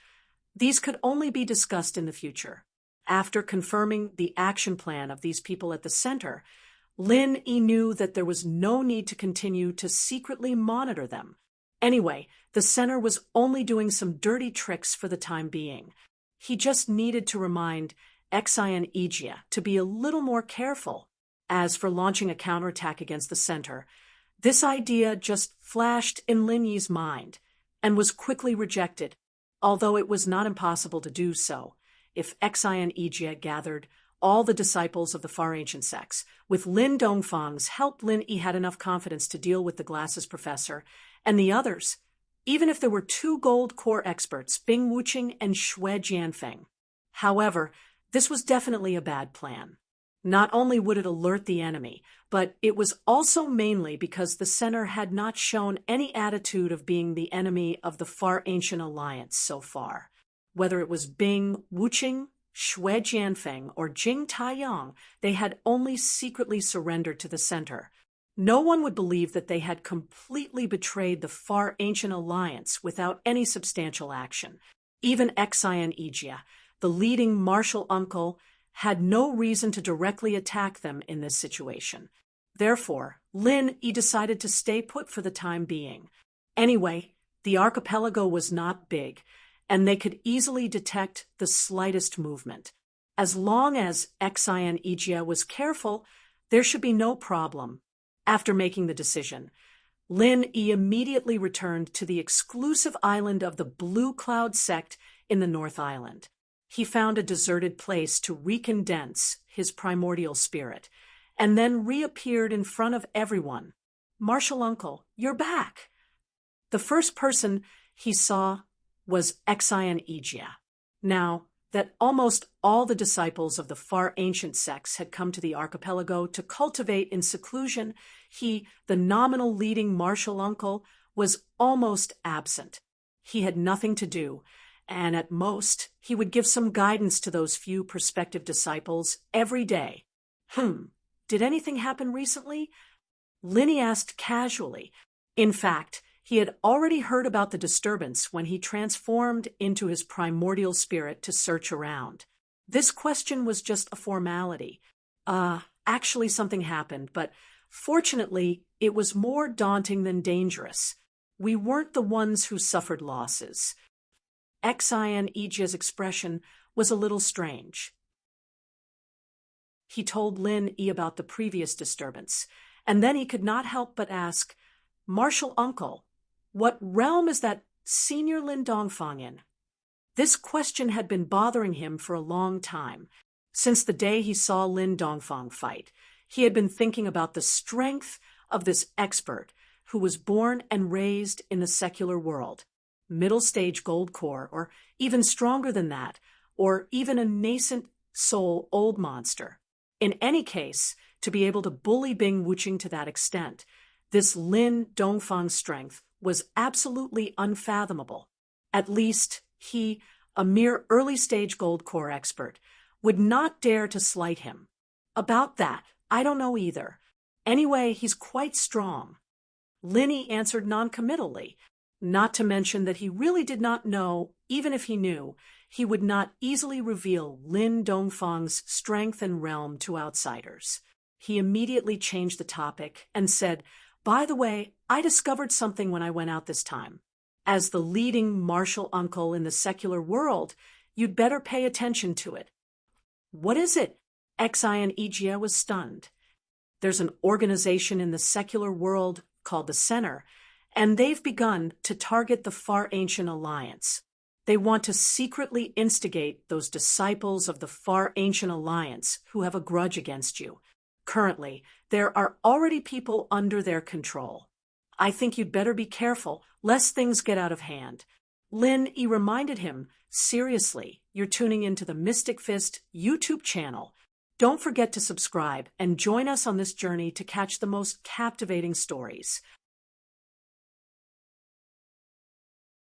these could only be discussed in the future. After confirming the action plan of these people at the center, Lin Yi knew that there was no need to continue to secretly monitor them. Anyway, the center was only doing some dirty tricks for the time being. He just needed to remind Xi and Ijia to be a little more careful. As for launching a counterattack against the center, this idea just flashed in Lin Yi's mind and was quickly rejected, although it was not impossible to do so. If Xi and Ijia gathered all the disciples of the far ancient sects, with Lin Dongfang's help, Lin Yi had enough confidence to deal with the glasses professor and the others, even if there were 2 gold core experts, Bing Wuching and Xue Jianfeng. However, this was definitely a bad plan. Not only would it alert the enemy, but it was also mainly because the center had not shown any attitude of being the enemy of the far ancient alliance so far. Whether it was Bing Wuching, Xue Jianfeng, or Jing Taiyang, they had only secretly surrendered to the center. No one would believe that they had completely betrayed the far ancient alliance without any substantial action. Even Xi and Ijia, the leading martial uncle, had no reason to directly attack them in this situation. Therefore, Lin Yi decided to stay put for the time being. Anyway, the archipelago was not big, and they could easily detect the slightest movement. As long as Xi and Ijia was careful, there should be no problem. After making the decision, Lin Yi immediately returned to the exclusive island of the Blue Cloud sect in the North Island. He found a deserted place to recondense his primordial spirit, and then reappeared in front of everyone. "Martial Uncle, you're back!" The first person he saw was Xi and Ijia. Now that almost all the disciples of the far ancient sects had come to the archipelago to cultivate in seclusion, he, the nominal leading martial uncle, was almost absent. He had nothing to do, and at most he would give some guidance to those few prospective disciples every day. Did anything happen recently? Lin Yi asked casually. In fact, he had already heard about the disturbance when he transformed into his primordial spirit to search around. This question was just a formality. Actually something happened, but fortunately it was more daunting than dangerous. We weren't the ones who suffered losses. Xi and Ijia's expression was a little strange. He told Lin Yi about the previous disturbance, and then he could not help but ask, "Martial Uncle, what realm is that Senior Lin Dongfang in?" This question had been bothering him for a long time. Since the day he saw Lin Dongfang fight, he had been thinking about the strength of this expert who was born and raised in the secular world. Middle stage gold core, or even stronger than that, or even a nascent soul old monster. In any case, to be able to bully Bing Wuching to that extent, this Lin Dongfang's strength was absolutely unfathomable. At least he, a mere early-stage gold core expert, would not dare to slight him. About that, I don't know either. Anyway, he's quite strong. Linny answered noncommittally, not to mention that he really did not know, even if he knew, he would not easily reveal Lin Dongfang's strength and realm to outsiders. He immediately changed the topic and said, "By the way, I discovered something when I went out this time. As the leading martial uncle in the secular world, you'd better pay attention to it." "What is it?" Xian Ijia was stunned. "There's an organization in the secular world called the Center, and they've begun to target the Far Ancient Alliance. They want to secretly instigate those disciples of the Far Ancient Alliance who have a grudge against you. Currently, there are already people under their control. I think you'd better be careful, lest things get out of hand." Lin Yi reminded him, "Seriously, you're tuning into the Mystic Fist YouTube channel. Don't forget to subscribe and join us on this journey to catch the most captivating stories.